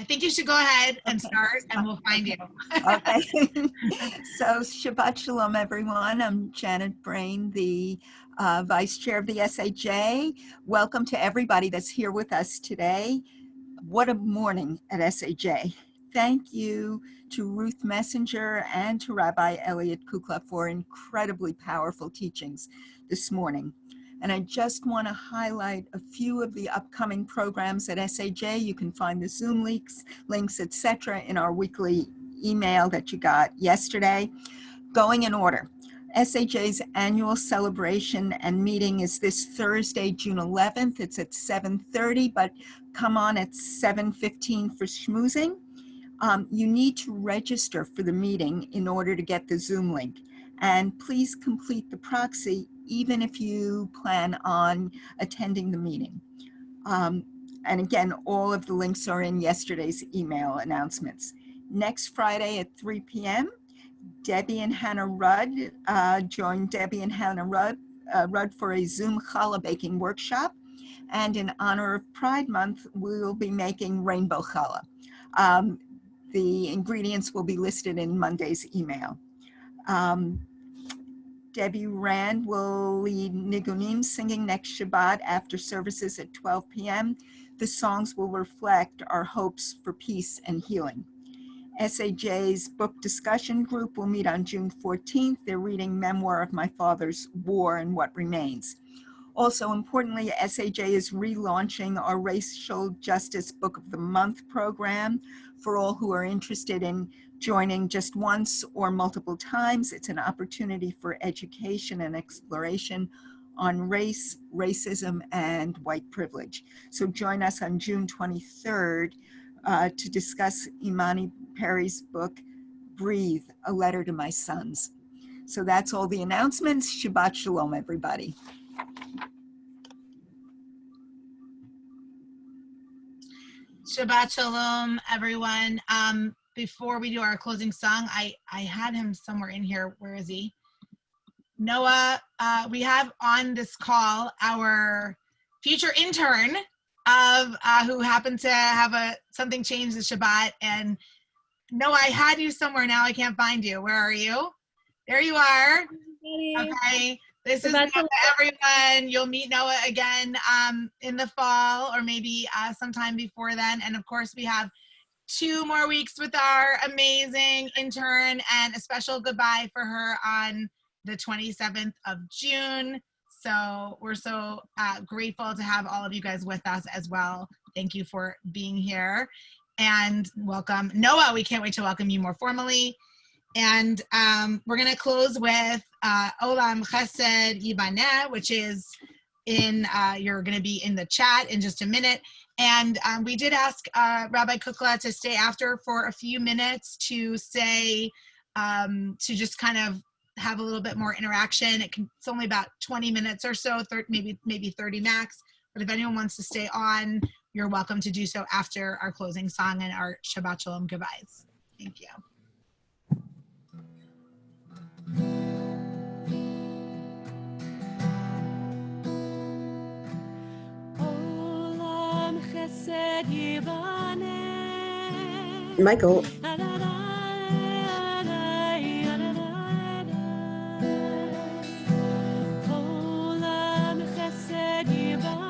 think you should go ahead and start, and we'll find you. Okay. So Shabbat Shalom, everyone. I'm Janet Brain, the Vice Chair of the SAJ. Welcome to everybody that's here with us today. What a morning at SAJ. Thank you to Ruth Messenger and to Rabbi Elliot Kukla for incredibly powerful teachings this morning. And I just want to highlight a few of the upcoming programs at SAJ. You can find the Zoom links, etc. in our weekly email that you got yesterday. Going in order. SAJ's annual celebration and meeting is this Thursday, June 11th. It's at 7:30, but come on at 7:15 for schmoozing. You need to register for the meeting in order to get the Zoom link. And please complete the proxy even if you plan on attending the meeting. And again, all of the links are in yesterday's email announcements. Next Friday at 3 p.m., Debbie and Hannah Rudd join Debbie and Hannah Rudd for a Zoom challah baking workshop. And in honor of Pride Month, we will be making rainbow challah. The ingredients will be listed in Monday's email. Debbie Rand will lead Nigunim singing next Shabbat after services at 12 p.m. The songs will reflect our hopes for peace and healing. SAJ's book discussion group will meet on June 14th. They're reading Memoir of My Father's War and What Remains. Also importantly, SAJ is relaunching our Racial Justice Book of the Month program for all who are interested in joining just once or multiple times. It's an opportunity for education and exploration on race, racism, and white privilege. So join us on June 23rd to discuss Imani Perry's book, Breathe, A Letter to My Sons. So that's all the announcements. Shabbat Shalom, everybody. Shabbat Shalom, everyone. Before we do our closing song, I had him somewhere in here. Where is he? Noah, we have on this call our future intern of who happened to have something change the Shabbat. And Noah, I had you somewhere now. I can't find you. Where are you? There you are. Okay. This is Noah, everyone. You'll meet Noah again in the fall or maybe sometime before then. And of course, we have 2 more weeks with our amazing intern and a special goodbye for her on the 27th of June. So we're so grateful to have all of you guys with us as well. Thank you for being here and welcome. Noah, we can't wait to welcome you more formally. And we're going to close with Olam Chesed Yibaneh, which is you're going to be in the chat in just a minute. And we did ask Rabbi Kukla to stay after for a few minutes to say, to just kind of have a little bit more interaction. It's only about 20 minutes or so, maybe 30 max. But if anyone wants to stay on, you're welcome to do so after our closing song and our Shabbat Shalom goodbyes. Thank you. Olam Chesed Yibaneh. Michael. Olam Chesed Yibaneh.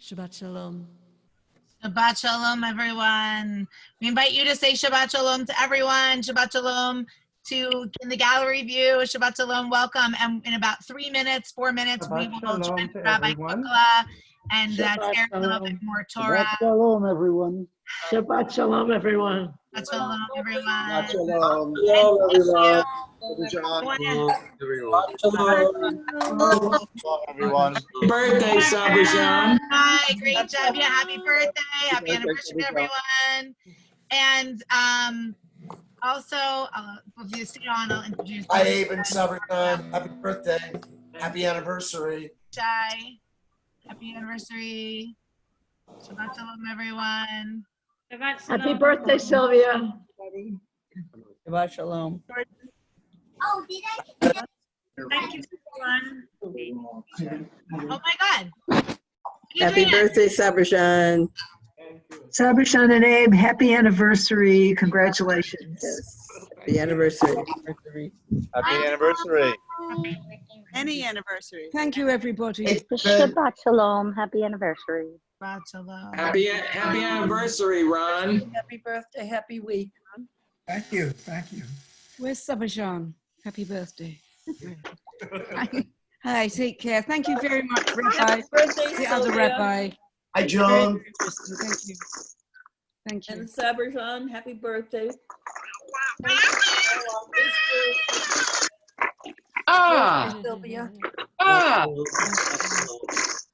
Shabbat Shalom. Shabbat Shalom, everyone. We invite you to say Shabbat Shalom to everyone. Shabbat Shalom to in the gallery view. Shabbat Shalom, welcome. And in about 4 minutes, we will join Rabbi Kukla and share a little bit more Torah. Shabbat Shalom, everyone. Shabbat Shalom, everyone. Shabbat Shalom, everyone. Shabbat Shalom. Everyone. Birthday, Sabri-san. Hi, great job. Yeah, happy birthday. Happy anniversary, everyone. And also, if you stay on, I'll introduce Hi, Abe and Sabri-san. Happy birthday. Happy anniversary. Jai. Happy anniversary. Shabbat Shalom, everyone. Happy birthday, Sylvia. Shabbat Shalom. Oh, did I? Thank you, everyone. Oh my God. Happy birthday, Sabri-san. Sabri-san and Abe, happy anniversary. Congratulations. Happy anniversary. Happy anniversary. Any anniversary. Thank you, everybody. Shabbat Shalom. Happy anniversary. Shabbat Shalom. Happy anniversary, Ron. Happy birthday, happy week. Thank you. Thank you. Where's Sabashan? Happy birthday. Hi, take care. Thank you very much, Rabbi. Happy birthday, The other Sylvia. Rabbi. Hi, John. Thank you. Thank you. And Sabri-san, happy birthday. Sylvia.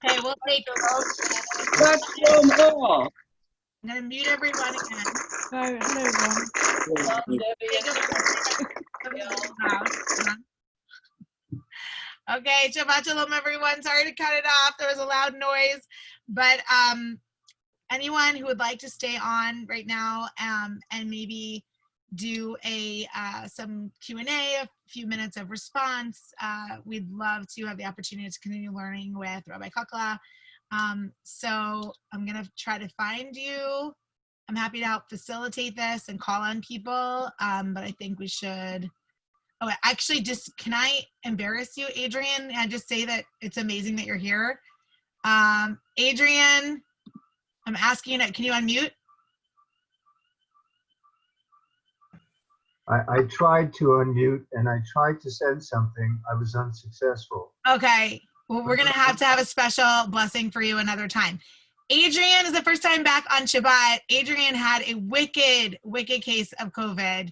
Okay, we'll take a vote. Let's go more. I'm going to mute everyone again. Hello, Ron. Okay, Shabbat Shalom, everyone. Sorry to cut it off. There was a loud noise. But anyone who would like to stay on right now and maybe do some Q&A, a few minutes of response, we'd love to have the opportunity to continue learning with Rabbi Kukla. So I'm going to try to find you. I'm happy to help facilitate this and call on people, but I think we should. Oh, actually, can I embarrass you, Adrian, and just say that it's amazing that you're here? Adrian, I'm asking you, can you unmute? I tried to unmute and I tried to send something. I was unsuccessful. Okay. Well, we're going to have a special blessing for you another time. Adrian is the first time back on Shabbat. Adrian had a wicked case of COVID.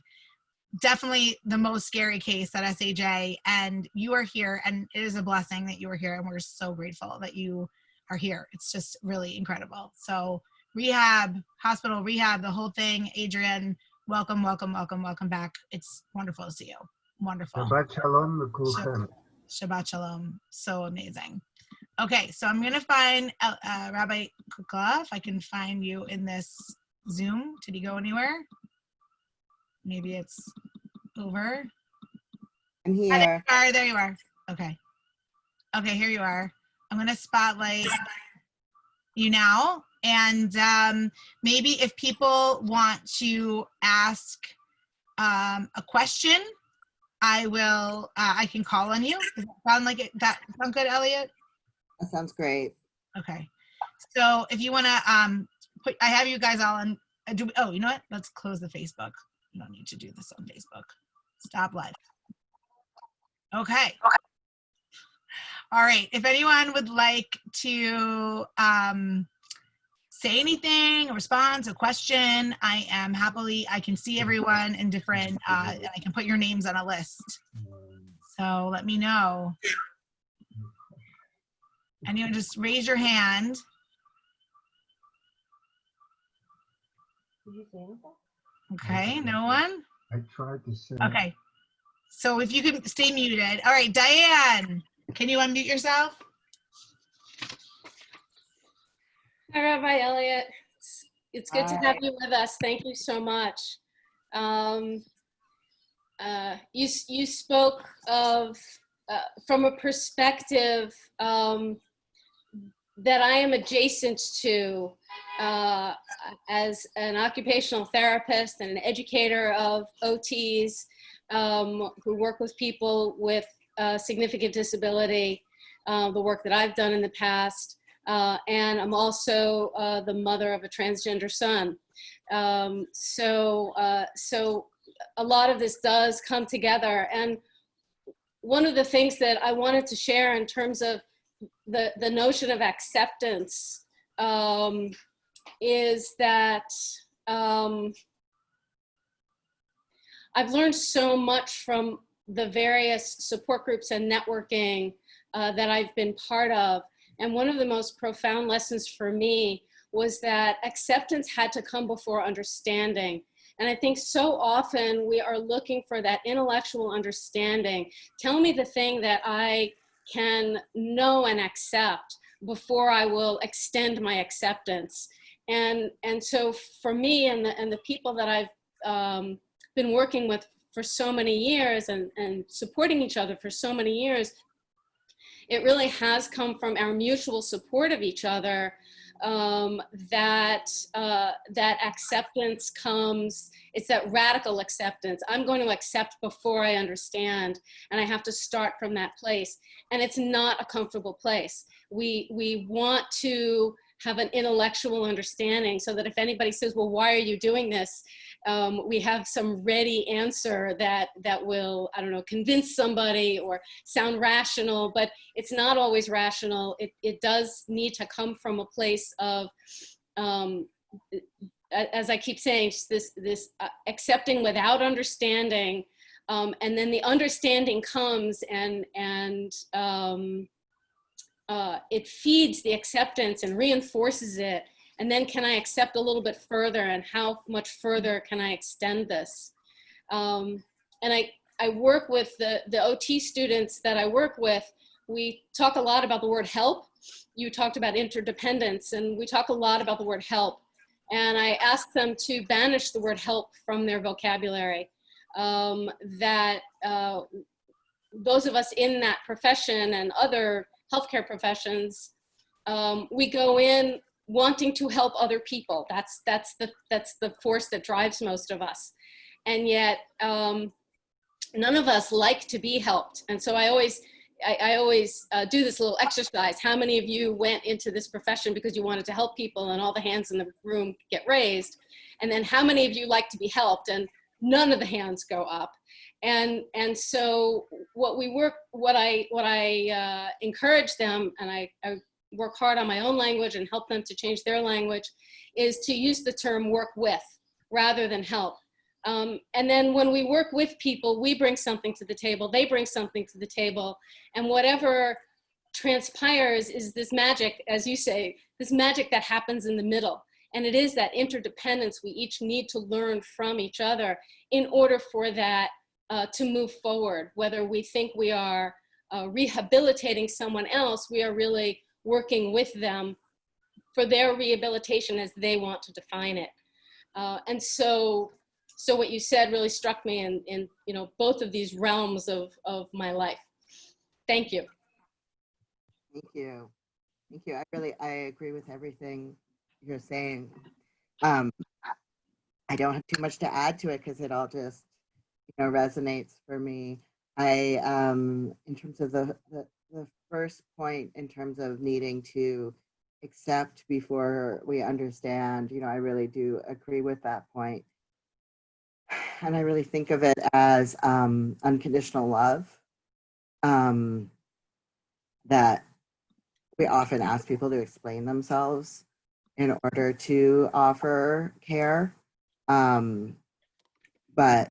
Definitely the most scary case at SAJ. And you are here, and it is a blessing that you are here. And we're so grateful that you are here. It's just really incredible. So hospital rehab, the whole thing. Adrian, welcome back. It's wonderful to see you. Wonderful. Shabbat Shalom l'kulchem. Shabbat Shalom. So amazing. Okay, so I'm going to find Rabbi Kukla, if I can find you in this Zoom. Did he go anywhere? Maybe it's over. I'm here. There you are. Okay, here you are. I'm going to spotlight you now. And maybe if people want to ask a question, I can call on you. Does that sound like it? That sound good, Elliot? That sounds great. Okay. So if you want to I have you guys all on. You know what? Let's close the Facebook. You don't need to do this on Facebook. Stop live. Okay. All right. If anyone would like to say anything, a response, a question, I can see everyone in different, and I can put your names on a list. So let me know. Anyone, just raise your hand. Okay, no one? I tried to send. Okay. So if you can stay muted. All right, Diane, can you unmute yourself? Hi, Rabbi Elliot. It's good to have you with us. Thank you so much. You spoke of from a perspective that I am adjacent to as an occupational therapist and an educator of OTs who work with people with significant disability, the work that I've done in the past. And I'm also the mother of a transgender son. So a lot of this does come together. And one of the things that I wanted to share in terms of the notion of acceptance is that I've learned so much from the various support groups and networking that I've been part of. And one of the most profound lessons for me was that acceptance had to come before understanding. And I think so often we are looking for that intellectual understanding. Tell me the thing that I can know and accept before I will extend my acceptance. And so for me and the people that I've been working with for so many years and supporting each other for so many years, it really has come from our mutual support of each other that acceptance comes. It's that radical acceptance. I'm going to accept before I understand, and I have to start from that place. And it's not a comfortable place. We want to have an intellectual understanding so that if anybody says, well, why are you doing this? We have some ready answer that will, I don't know, convince somebody or sound rational, but it's not always rational. It does need to come from a place of, as I keep saying, just this accepting without understanding, and then the understanding comes and it feeds the acceptance and reinforces it. And then can I accept a little bit further, and how much further can I extend this? And I work with the OT students that I work with. We talk a lot about the word help. You talked about interdependence, and we talk a lot about the word help. And I ask them to banish the word help from their vocabulary. That those of us in that profession and other healthcare professions, we go in wanting to help other people. That's the force that drives most of us. And yet, none of us like to be helped. And so I always do this little exercise. How many of you went into this profession because you wanted to help people, and all the hands in the room get raised? And then how many of you like to be helped? And none of the hands go up. And so what I encourage them, and I work hard on my own language and help them to change their language, is to use the term work with rather than help. And then when we work with people, we bring something to the table, they bring something to the table, and whatever transpires is this magic, as you say, this magic that happens in the middle. And it is that interdependence we each need to learn from each other in order for that to move forward. Whether we think we are rehabilitating someone else, we are really working with them for their rehabilitation as they want to define it. And so what you said really struck me in both of these realms of my life. Thank you. Thank you. Thank you. I agree with everything you're saying. I don't have too much to add to it because it all just resonates for me. In terms of the first point, in terms of needing to accept before we understand, I really do agree with that point. And I really think of it as unconditional love, that we often ask people to explain themselves in order to offer care. But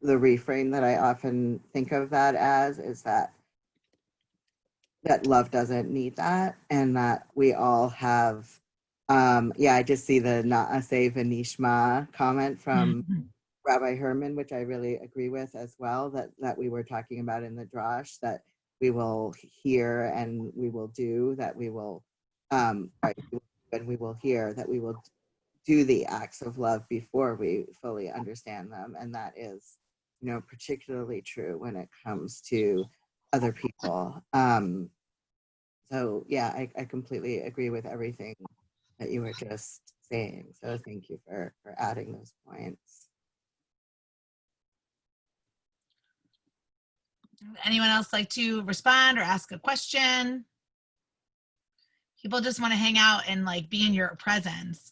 the reframe that I often think of that as is that love doesn't need that, and that we all have, I just see the Na'aseh v'nishma comment from Rabbi Herman, which I really agree with as well, that we were talking about in the Drash, that we will hear and we will do, that we will, and we will hear, that we will do the acts of love before we fully understand them. And that is, particularly true when it comes to other people. So yeah, I completely agree with everything that you were just saying. So thank you for adding those points. Anyone else like to respond or ask a question? People just want to hang out and like be in your presence.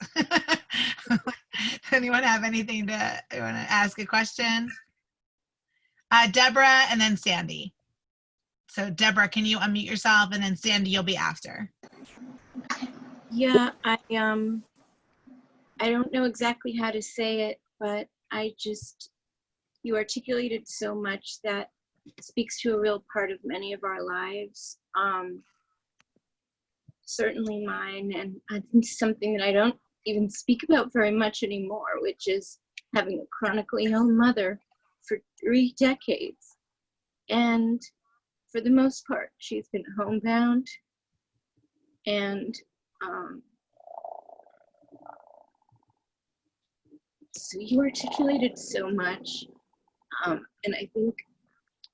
Anyone have anything to want to ask a question? Deborah and then Sandy. So Deborah, can you unmute yourself, and then Sandy, you'll be after. Yeah, I don't know exactly how to say it, but you articulated so much that speaks to a real part of many of our lives. Certainly mine, and I think something that I don't even speak about very much anymore, which is having a chronically ill mother for 3 decades. And for the most part, she's been homebound. And so you articulated so much. And I think,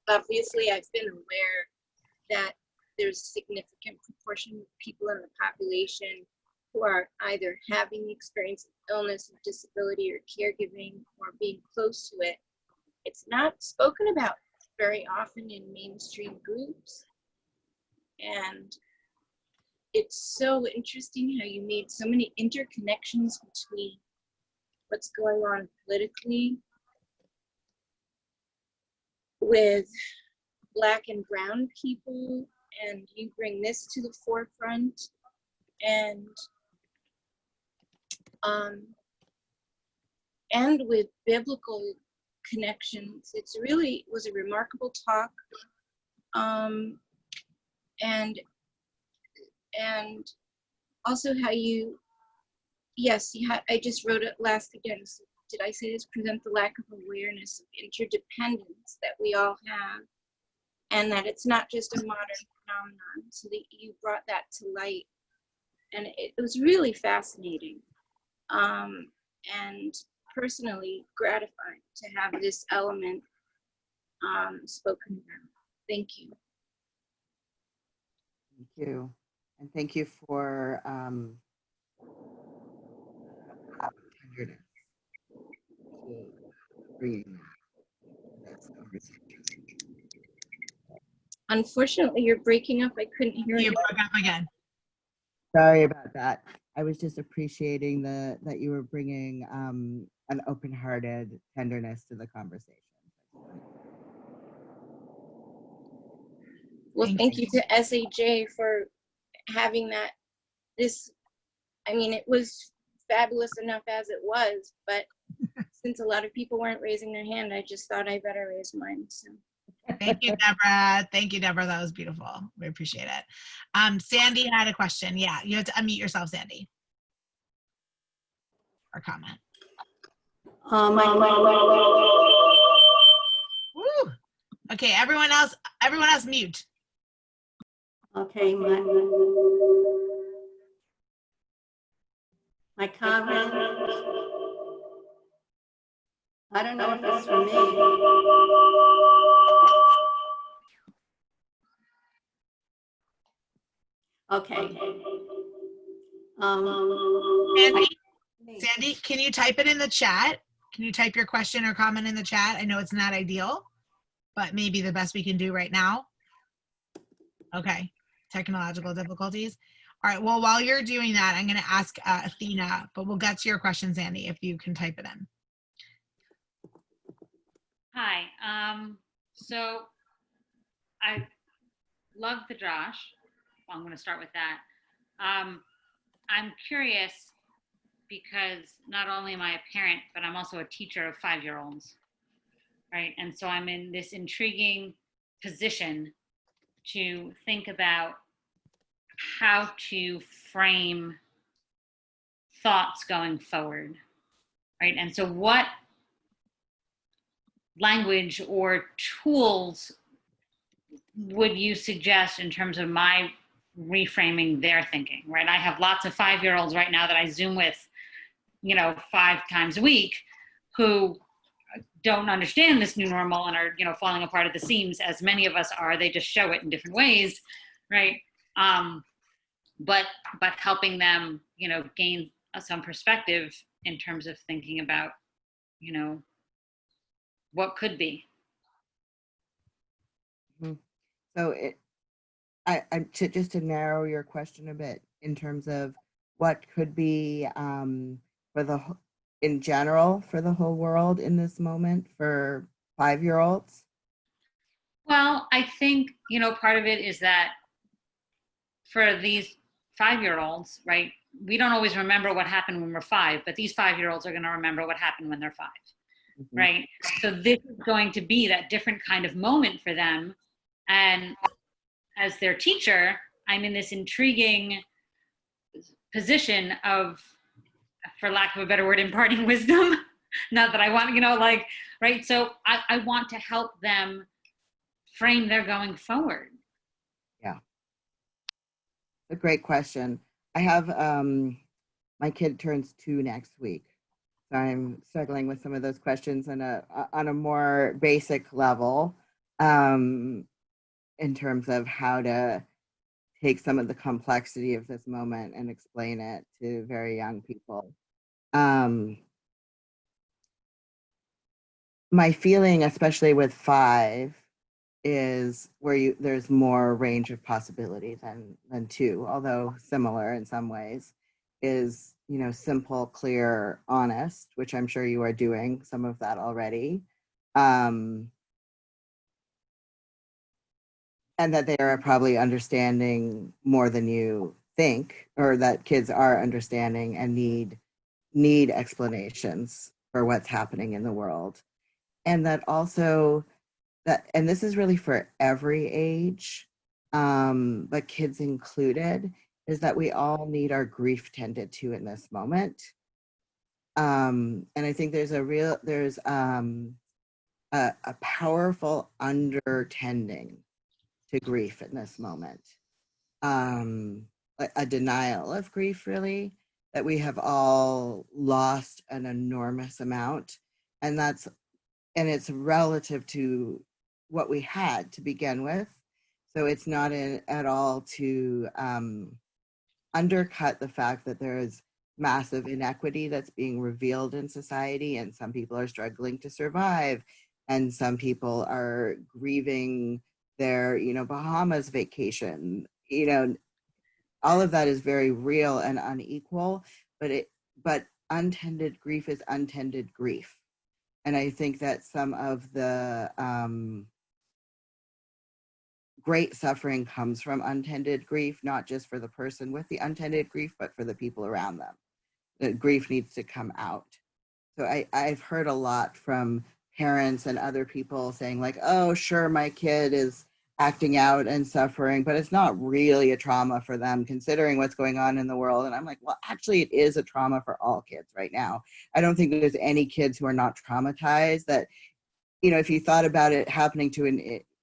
obviously, I've been aware that there's a significant proportion of people in the population who are either having the experience of illness, of disability, or caregiving, or being close to it. It's not spoken about very often in mainstream groups. And it's so interesting how you made so many interconnections between what's going on politically with Black and brown people, and you bring this to the forefront, and with biblical connections. It's really was a remarkable talk, and also how you, yes, you had, I just wrote it last again. So did I say this? Present the lack of awareness of interdependence that we all have, and that it's not just a modern phenomenon. So that you brought that to light, and it was really fascinating, and personally gratifying to have this element spoken about. Thank you. Thank you. And thank you for tenderness to bringing this conversation. Unfortunately, you're breaking up. I couldn't hear you. You broke up again. Sorry about that. I was just appreciating that you were bringing an open-hearted tenderness to the conversation. Well, thank you to SAJ for having that. I mean, it was fabulous enough as it was, but since a lot of people weren't raising their hand, I just thought I better raise mine. So. Thank you, Deborah. Thank you, Deborah. That was beautiful. We appreciate it. Sandy had a question. Yeah, you have to unmute yourself, Sandy. Or comment. Woo. Okay, everyone else mute. Okay, my comment, I don't know if it's for me. Okay. Sandy, can you type it in the chat? Can you type your question or comment in the chat? I know it's not ideal, but maybe the best we can do right now. Okay, technological difficulties. All right, well, while you're doing that, I'm going to ask Athena, but we'll get to your question, Sandy, if you can type it in. Hi, so I love the Josh. Well, I'm going to start with that. I'm curious because not only am I a parent, but I'm also a teacher of 5-year-olds, right? And so I'm in this intriguing position to think about how to frame thoughts going forward, right? And so what language or tools would you suggest in terms of my reframing their thinking, right? I have lots of 5-year-olds right now that I Zoom with, 5 times a week, who don't understand this new normal and are, falling apart at the seams, as many of us are. They just show it in different ways, right? But helping them, gain some perspective in terms of thinking about, what could be. So just to narrow your question a bit, in terms of what could be in general for the whole world in this moment for 5-year-olds? Well, I think, part of it is that for these 5-year-olds, right, we don't always remember what happened when we're 5, but these 5-year-olds are going to remember what happened when they're 5, right? So this is going to be that different kind of moment for them. And as their teacher, I'm in this intriguing position of, for lack of a better word, imparting wisdom. Not that I want, right? So I want to help them frame their going forward. Yeah. A great question. I have, my kid turns 2 next week. So I'm struggling with some of those questions on a more basic level in terms of how to take some of the complexity of this moment and explain it to very young people. My feeling, especially with 5, is where there's more range of possibility than 2, although similar in some ways, is simple, clear, honest, which I'm sure you are doing some of that already, and that they are probably understanding more than you think, or that kids are understanding and need explanations for what's happening in the world. And that also and this is really for every age, but kids included, is that we all need our grief tended to in this moment. And I think there's a powerful undertending to grief in this moment. A denial of grief, really, that we have all lost an enormous amount. And it's relative to what we had to begin with. So it's not at all to undercut the fact that there is massive inequity that's being revealed in society, and some people are struggling to survive, and some people are grieving their, Bahamas vacation. All of that is very real and unequal, but untended grief is untended grief. And I think that some of the great suffering comes from untended grief, not just for the person with the untended grief, but for the people around them. The grief needs to come out. So I've heard a lot from parents and other people saying like, oh, sure, my kid is acting out and suffering, but it's not really a trauma for them considering what's going on in the world. And I'm like, well, actually it is a trauma for all kids right now. I don't think there's any kids who are not traumatized. That, if you thought about it happening to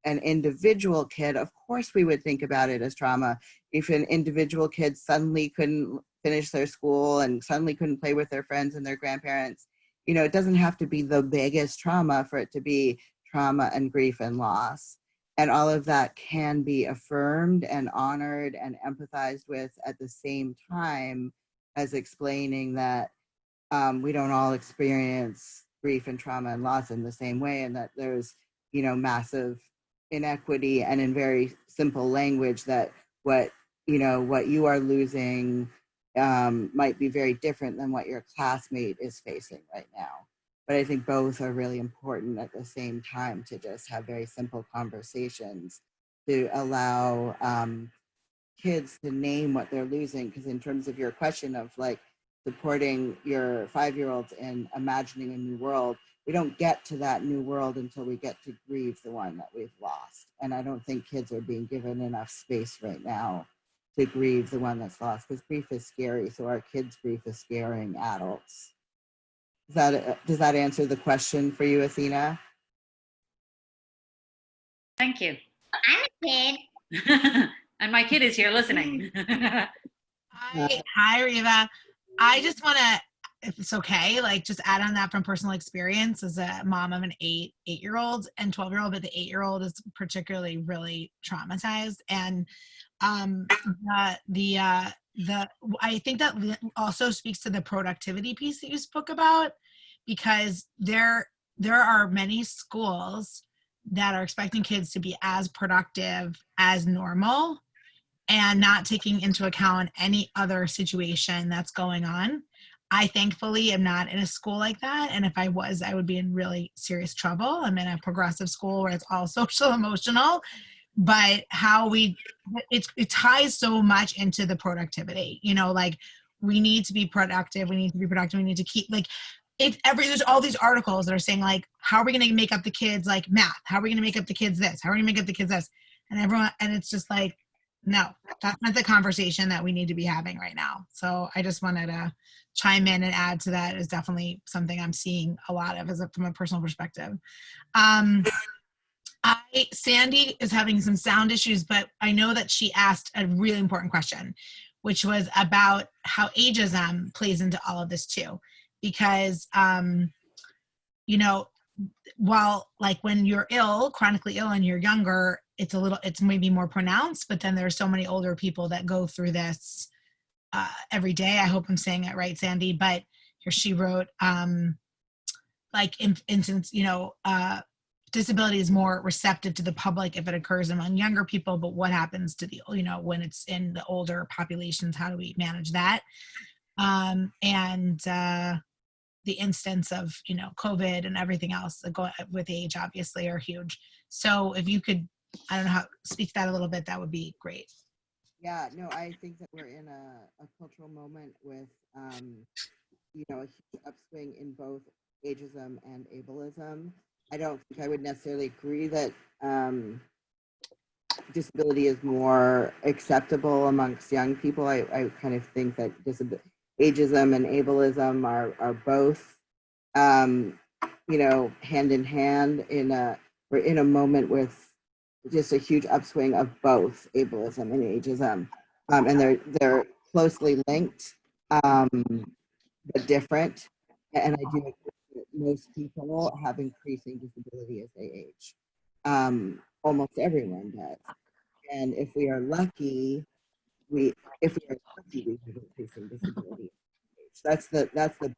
an individual kid, of course we would think about it as trauma. If an individual kid suddenly couldn't finish their school and suddenly couldn't play with their friends and their grandparents, it doesn't have to be the biggest trauma for it to be trauma and grief and loss. And all of that can be affirmed and honored and empathized with at the same time as explaining that we don't all experience grief and trauma and loss in the same way, and that there's, massive inequity, and in very simple language that what you are losing might be very different than what your classmate is facing right now. But I think both are really important at the same time, to just have very simple conversations to allow kids to name what they're losing. Because in terms of your question of like supporting your 5-year-olds in imagining a new world, we don't get to that new world until we get to grieve the one that we've lost. And I don't think kids are being given enough space right now to grieve the one that's lost, because grief is scary. So our kids' grief is scaring adults. Does that answer the question for you, Athena? Thank you. I'm a kid. And my kid is here listening. Hi, Riva. I just want to, if it's okay, like just add on that from personal experience as a mom of an 8-year-old and 12-year-old, but the 8-year-old is particularly really traumatized. And I think that also speaks to the productivity piece that you spoke about, because there are many schools that are expecting kids to be as productive as normal, and not taking into account any other situation that's going on. I thankfully am not in a school like that. And if I was, I would be in really serious trouble. I'm in a progressive school where it's all social emotional, but it ties so much into the productivity, like we need to be productive. We need to be productive. We need to keep there's all these articles that are saying like, how are we going to make up the kids like math? How are we going to make up the kids this? How are we going to make up the kids this? And it's just like, no, that's not the conversation that we need to be having right now. So I just wanted to chime in and add to that. Is definitely something I'm seeing a lot of from a personal perspective. Sandy is having some sound issues, but I know that she asked a really important question, which was about how ageism plays into all of this too. Because, while like when you're chronically ill and you're younger, it's maybe more pronounced, but then there's so many older people that go through this every day. I hope I'm saying it right, Sandy, but here she wrote, like in instance, disability is more receptive to the public if it occurs among younger people, but what happens to when it's in the older populations, how do we manage that? The instance of, COVID and everything else with age obviously are huge. So if you could, I don't know speak to that a little bit, that would be great. Yeah, no, I think that we're in a cultural moment with, a huge upswing in both ageism and ableism. I don't think I would necessarily agree that disability is more acceptable amongst young people. I kind of think that ageism and ableism are both, hand in hand. We're in a moment with just a huge upswing of both ableism and ageism, and they're closely linked, but different. And I do agree that most people have increasing disability as they age. Almost everyone does. And if we are lucky, we have increasing disability. That's the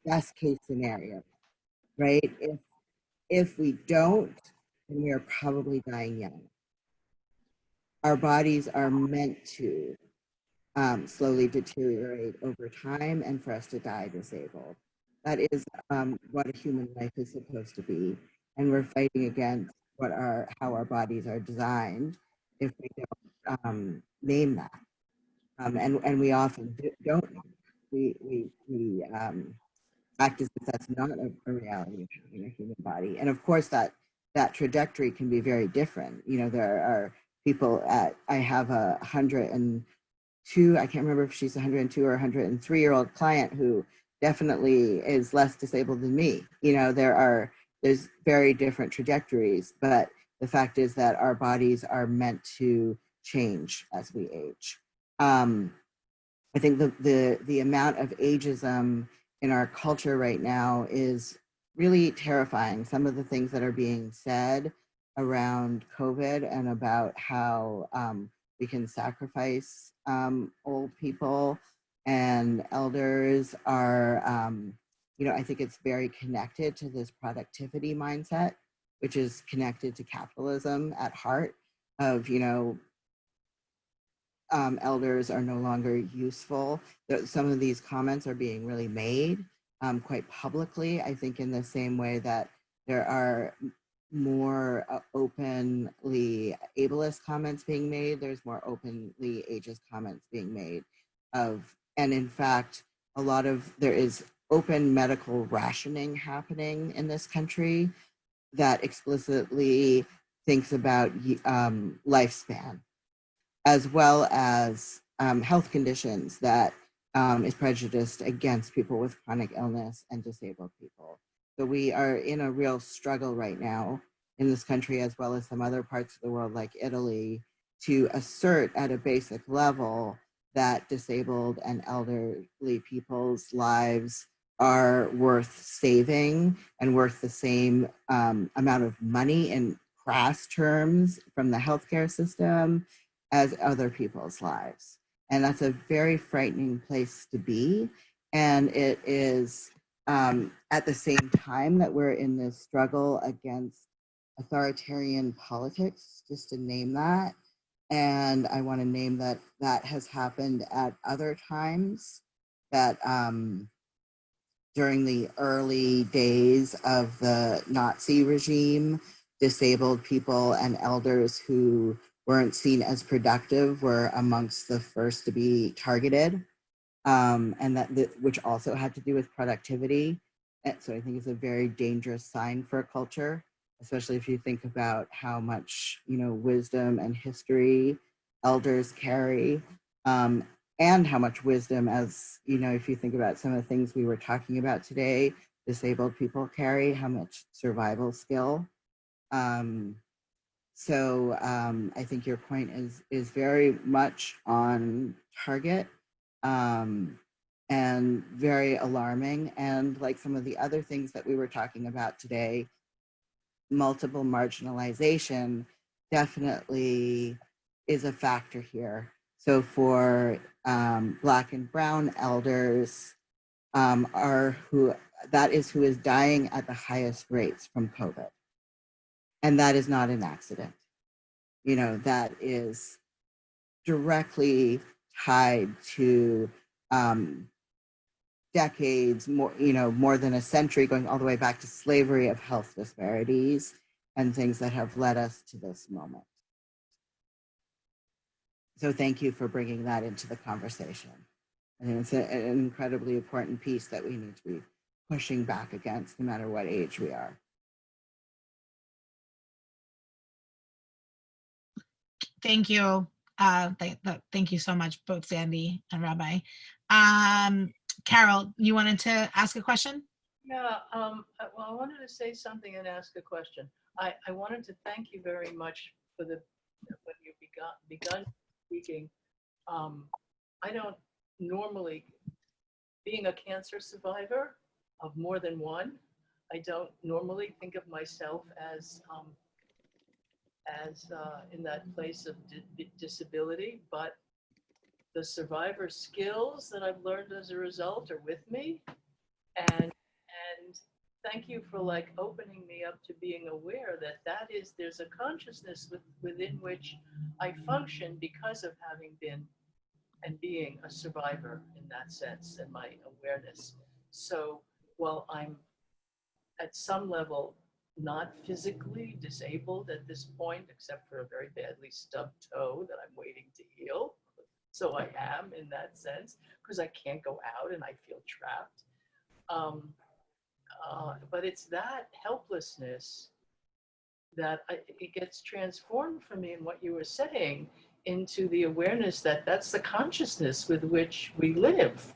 best case scenario, right? If we don't, then we are probably dying young. Our bodies are meant to slowly deteriorate over time and for us to die disabled. That is what a human life is supposed to be. And we're fighting against how our bodies are designed if we don't name that. And we often don't. We act as if that's not a reality of having a human body. And of course that trajectory can be very different. There are people I have 102, I can't remember if she's 102 or 103-year-old client who definitely is less disabled than me. There's very different trajectories, but the fact is that our bodies are meant to change as we age. I think the amount of ageism in our culture right now is really terrifying. Some of the things that are being said around COVID and about how we can sacrifice old people and elders are, I think it's very connected to this productivity mindset, which is connected to capitalism at heart of, elders are no longer useful. Some of these comments are being really made quite publicly, I think in the same way that there are more openly ableist comments being made, there's more openly ageist comments being made and in fact, there is open medical rationing happening in this country that explicitly thinks about lifespan, as well as health conditions that is prejudiced against people with chronic illness and disabled people. So we are in a real struggle right now in this country, as well as some other parts of the world like Italy, to assert at a basic level that disabled and elderly people's lives are worth saving and worth the same amount of money in crass terms from the healthcare system as other people's lives. And that's a very frightening place to be. And it is at the same time that we're in this struggle against authoritarian politics, just to name that, And I want to name that has happened at other times, that during the early days of the Nazi regime, disabled people and elders who weren't seen as productive were amongst the first to be targeted, and which also had to do with productivity. And so I think it's a very dangerous sign for a culture, especially if you think about how much, wisdom and history elders carry, and how much wisdom, as if you think about some of the things we were talking about today, disabled people carry, how much survival skill. So I think your point is very much on target, and very alarming. And like some of the other things that we were talking about today, multiple marginalization definitely is a factor here. So for Black and Brown elders, that is who is dying at the highest rates from COVID. And that is not an accident. That is directly tied to decades, more than a century, going all the way back to slavery, of health disparities and things that have led us to this moment. So thank you for bringing that into the conversation. I think it's an incredibly important piece that we need to be pushing back against, no matter what age we are. Thank you. Thank you so much, both Sandy and Rabbi. Carol, you wanted to ask a question? Yeah, well, I wanted to say something and ask a question. I wanted to thank you very much for when you begun speaking. I don't normally, being a cancer survivor of more than one, I don't normally think of myself as in that place of disability, but the survivor skills that I've learned as a result are with me. And thank you for opening me up to being aware that there's a consciousness within which I function because of having been and being a survivor in that sense, and my awareness. So while I'm at some level not physically disabled at this point, except for a very badly stubbed toe that I'm waiting to heal. So I am in that sense, because I can't go out and I feel trapped. But it's that helplessness that it gets transformed for me in what you were saying into the awareness that that's the consciousness with which we live.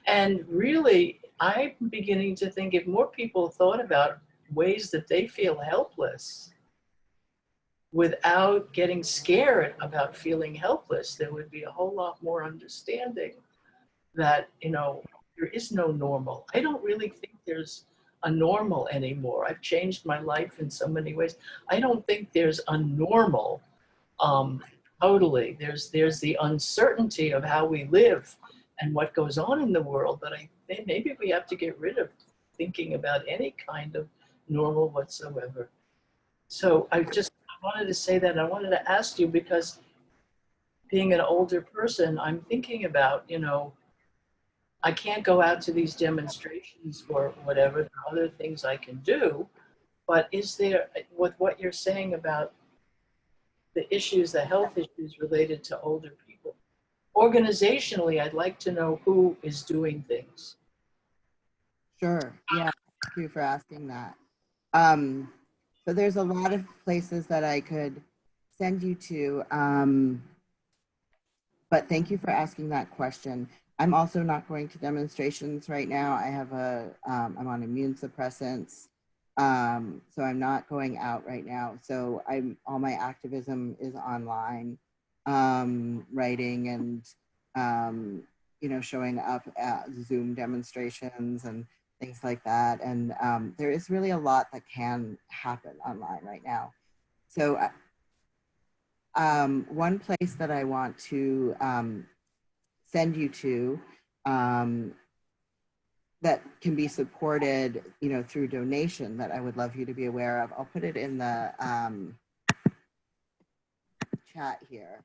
And really, I'm beginning to think if more people thought about ways that they feel helpless without getting scared about feeling helpless, there would be a whole lot more understanding that, there is no normal. I don't really think there's a normal anymore. I've changed my life in so many ways. I don't think there's a normal, totally. There's the uncertainty of how we live and what goes on in the world, but I think maybe we have to get rid of thinking about any kind of normal whatsoever. So I wanted to say that. I wanted to ask you, because being an older person, I'm thinking about, I can't go out to these demonstrations or whatever. There are other things I can do, but is there, with what you're saying about the issues, the health issues related to older people, organizationally, I'd like to know who is doing things. Sure. Yeah. Thank you for asking that. So there's a lot of places that I could send you to, but thank you for asking that question. I'm also not going to demonstrations right now. I have I'm on immune suppressants, so I'm not going out right now. So all my activism is online, writing and showing up at Zoom demonstrations and things like that. And there is really a lot that can happen online right now. So one place that I want to send you to that can be supported, through donation, that I would love you to be aware of. I'll put it in the chat here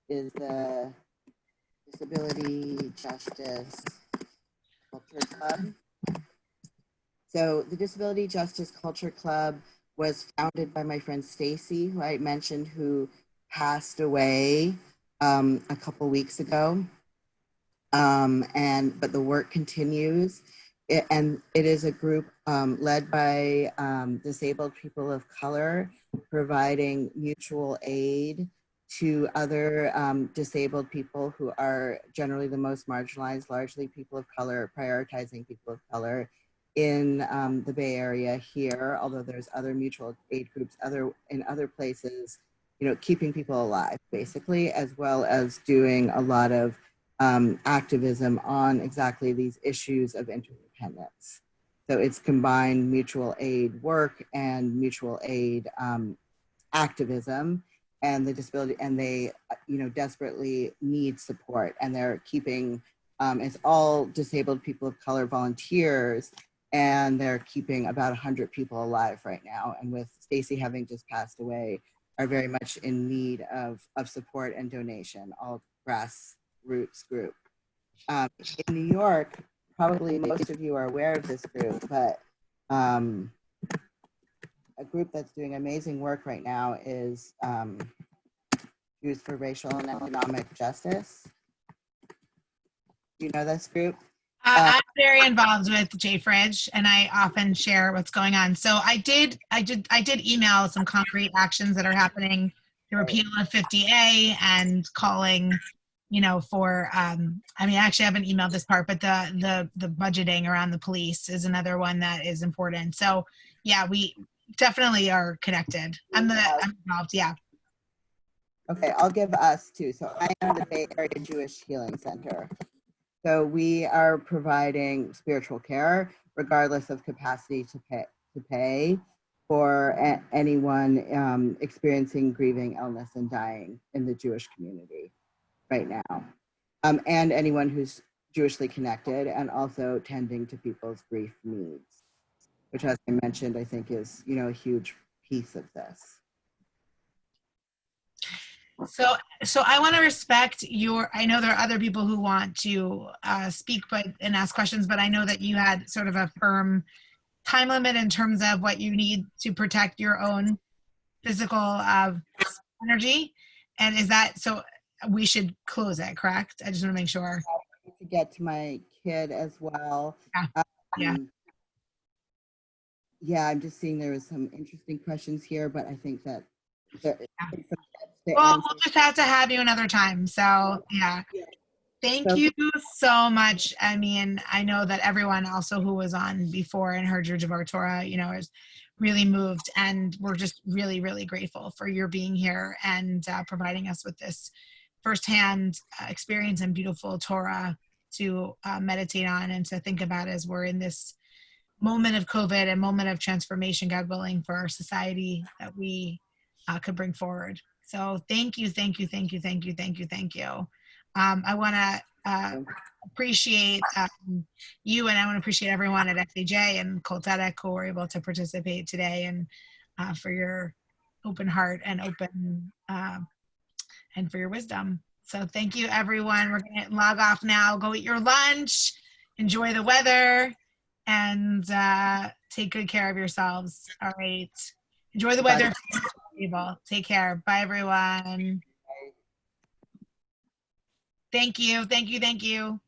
is the Disability Justice Culture Club. So the Disability Justice Culture Club was founded by my friend Stacy, who I mentioned, who passed away a couple weeks ago. But the work continues. It is a group led by disabled people of color, providing mutual aid to other disabled people who are generally the most marginalized, largely people of color, prioritizing people of color in the Bay Area here, although there's other mutual aid groups in other places, you know, keeping people alive, basically, as well as doing a lot of activism on exactly these issues of interdependence. So it's combined mutual aid work and mutual aid activism, and the disability, and they, you know, desperately need support, and they're keeping, it's all disabled people of color volunteers, and they're keeping about 100 people alive right now. And with Stacy having just passed away, are very much in need of support and donation, all grassroots group. In New York, probably most of you are aware of this group, but a group that's doing amazing work right now is Jews for Racial and Economic Justice. Do you know this group? I'm very involved with JFridge, and I often share what's going on. So I did email some concrete actions that are happening, the repeal of 50A and calling, you know, for, I mean, actually I haven't emailed this part, but the budgeting around the police is another one that is important. So yeah, we definitely are connected. I'm involved, yeah. Okay, I'll give us too. So I am the Bay Area Jewish Healing Center. So we are providing spiritual care, regardless of capacity to pay for anyone experiencing grieving, illness, and dying in the Jewish community right now. And anyone who's Jewishly connected, and also tending to people's grief needs, which, as I mentioned, I think is, you know, a huge piece of this. So I want to respect I know there are other people who want to speak and ask questions, but I know that you had sort of a firm time limit in terms of what you need to protect your own physical energy. And is that, so we should close it, correct? I just want to make sure. I need to get to my kid as well. Yeah. Yeah, I'm just seeing there was some interesting questions here, but I think that Well, we'll just have to have you another time. So yeah. Thank you so much. I mean, I know that everyone also who was on before and heard your Devar Torah, you know, is really moved, and we're just really, really grateful for your being here and providing us with this firsthand experience and beautiful Torah to meditate on and to think about as we're in this moment of COVID, a moment of transformation, God willing, for our society that we could bring forward. So thank you, thank you, thank you, thank you, thank you, thank you. I want to appreciate you, and I want to appreciate everyone at SAJ and Kol Tzedek who were able to participate today, and for your open heart and open and for your wisdom. So thank you, everyone. We're going to log off now. Go eat your lunch, enjoy the weather, and take good care of yourselves. All right. Enjoy the weather. Take care. Bye, everyone. Thank you. Thank you. Thank you.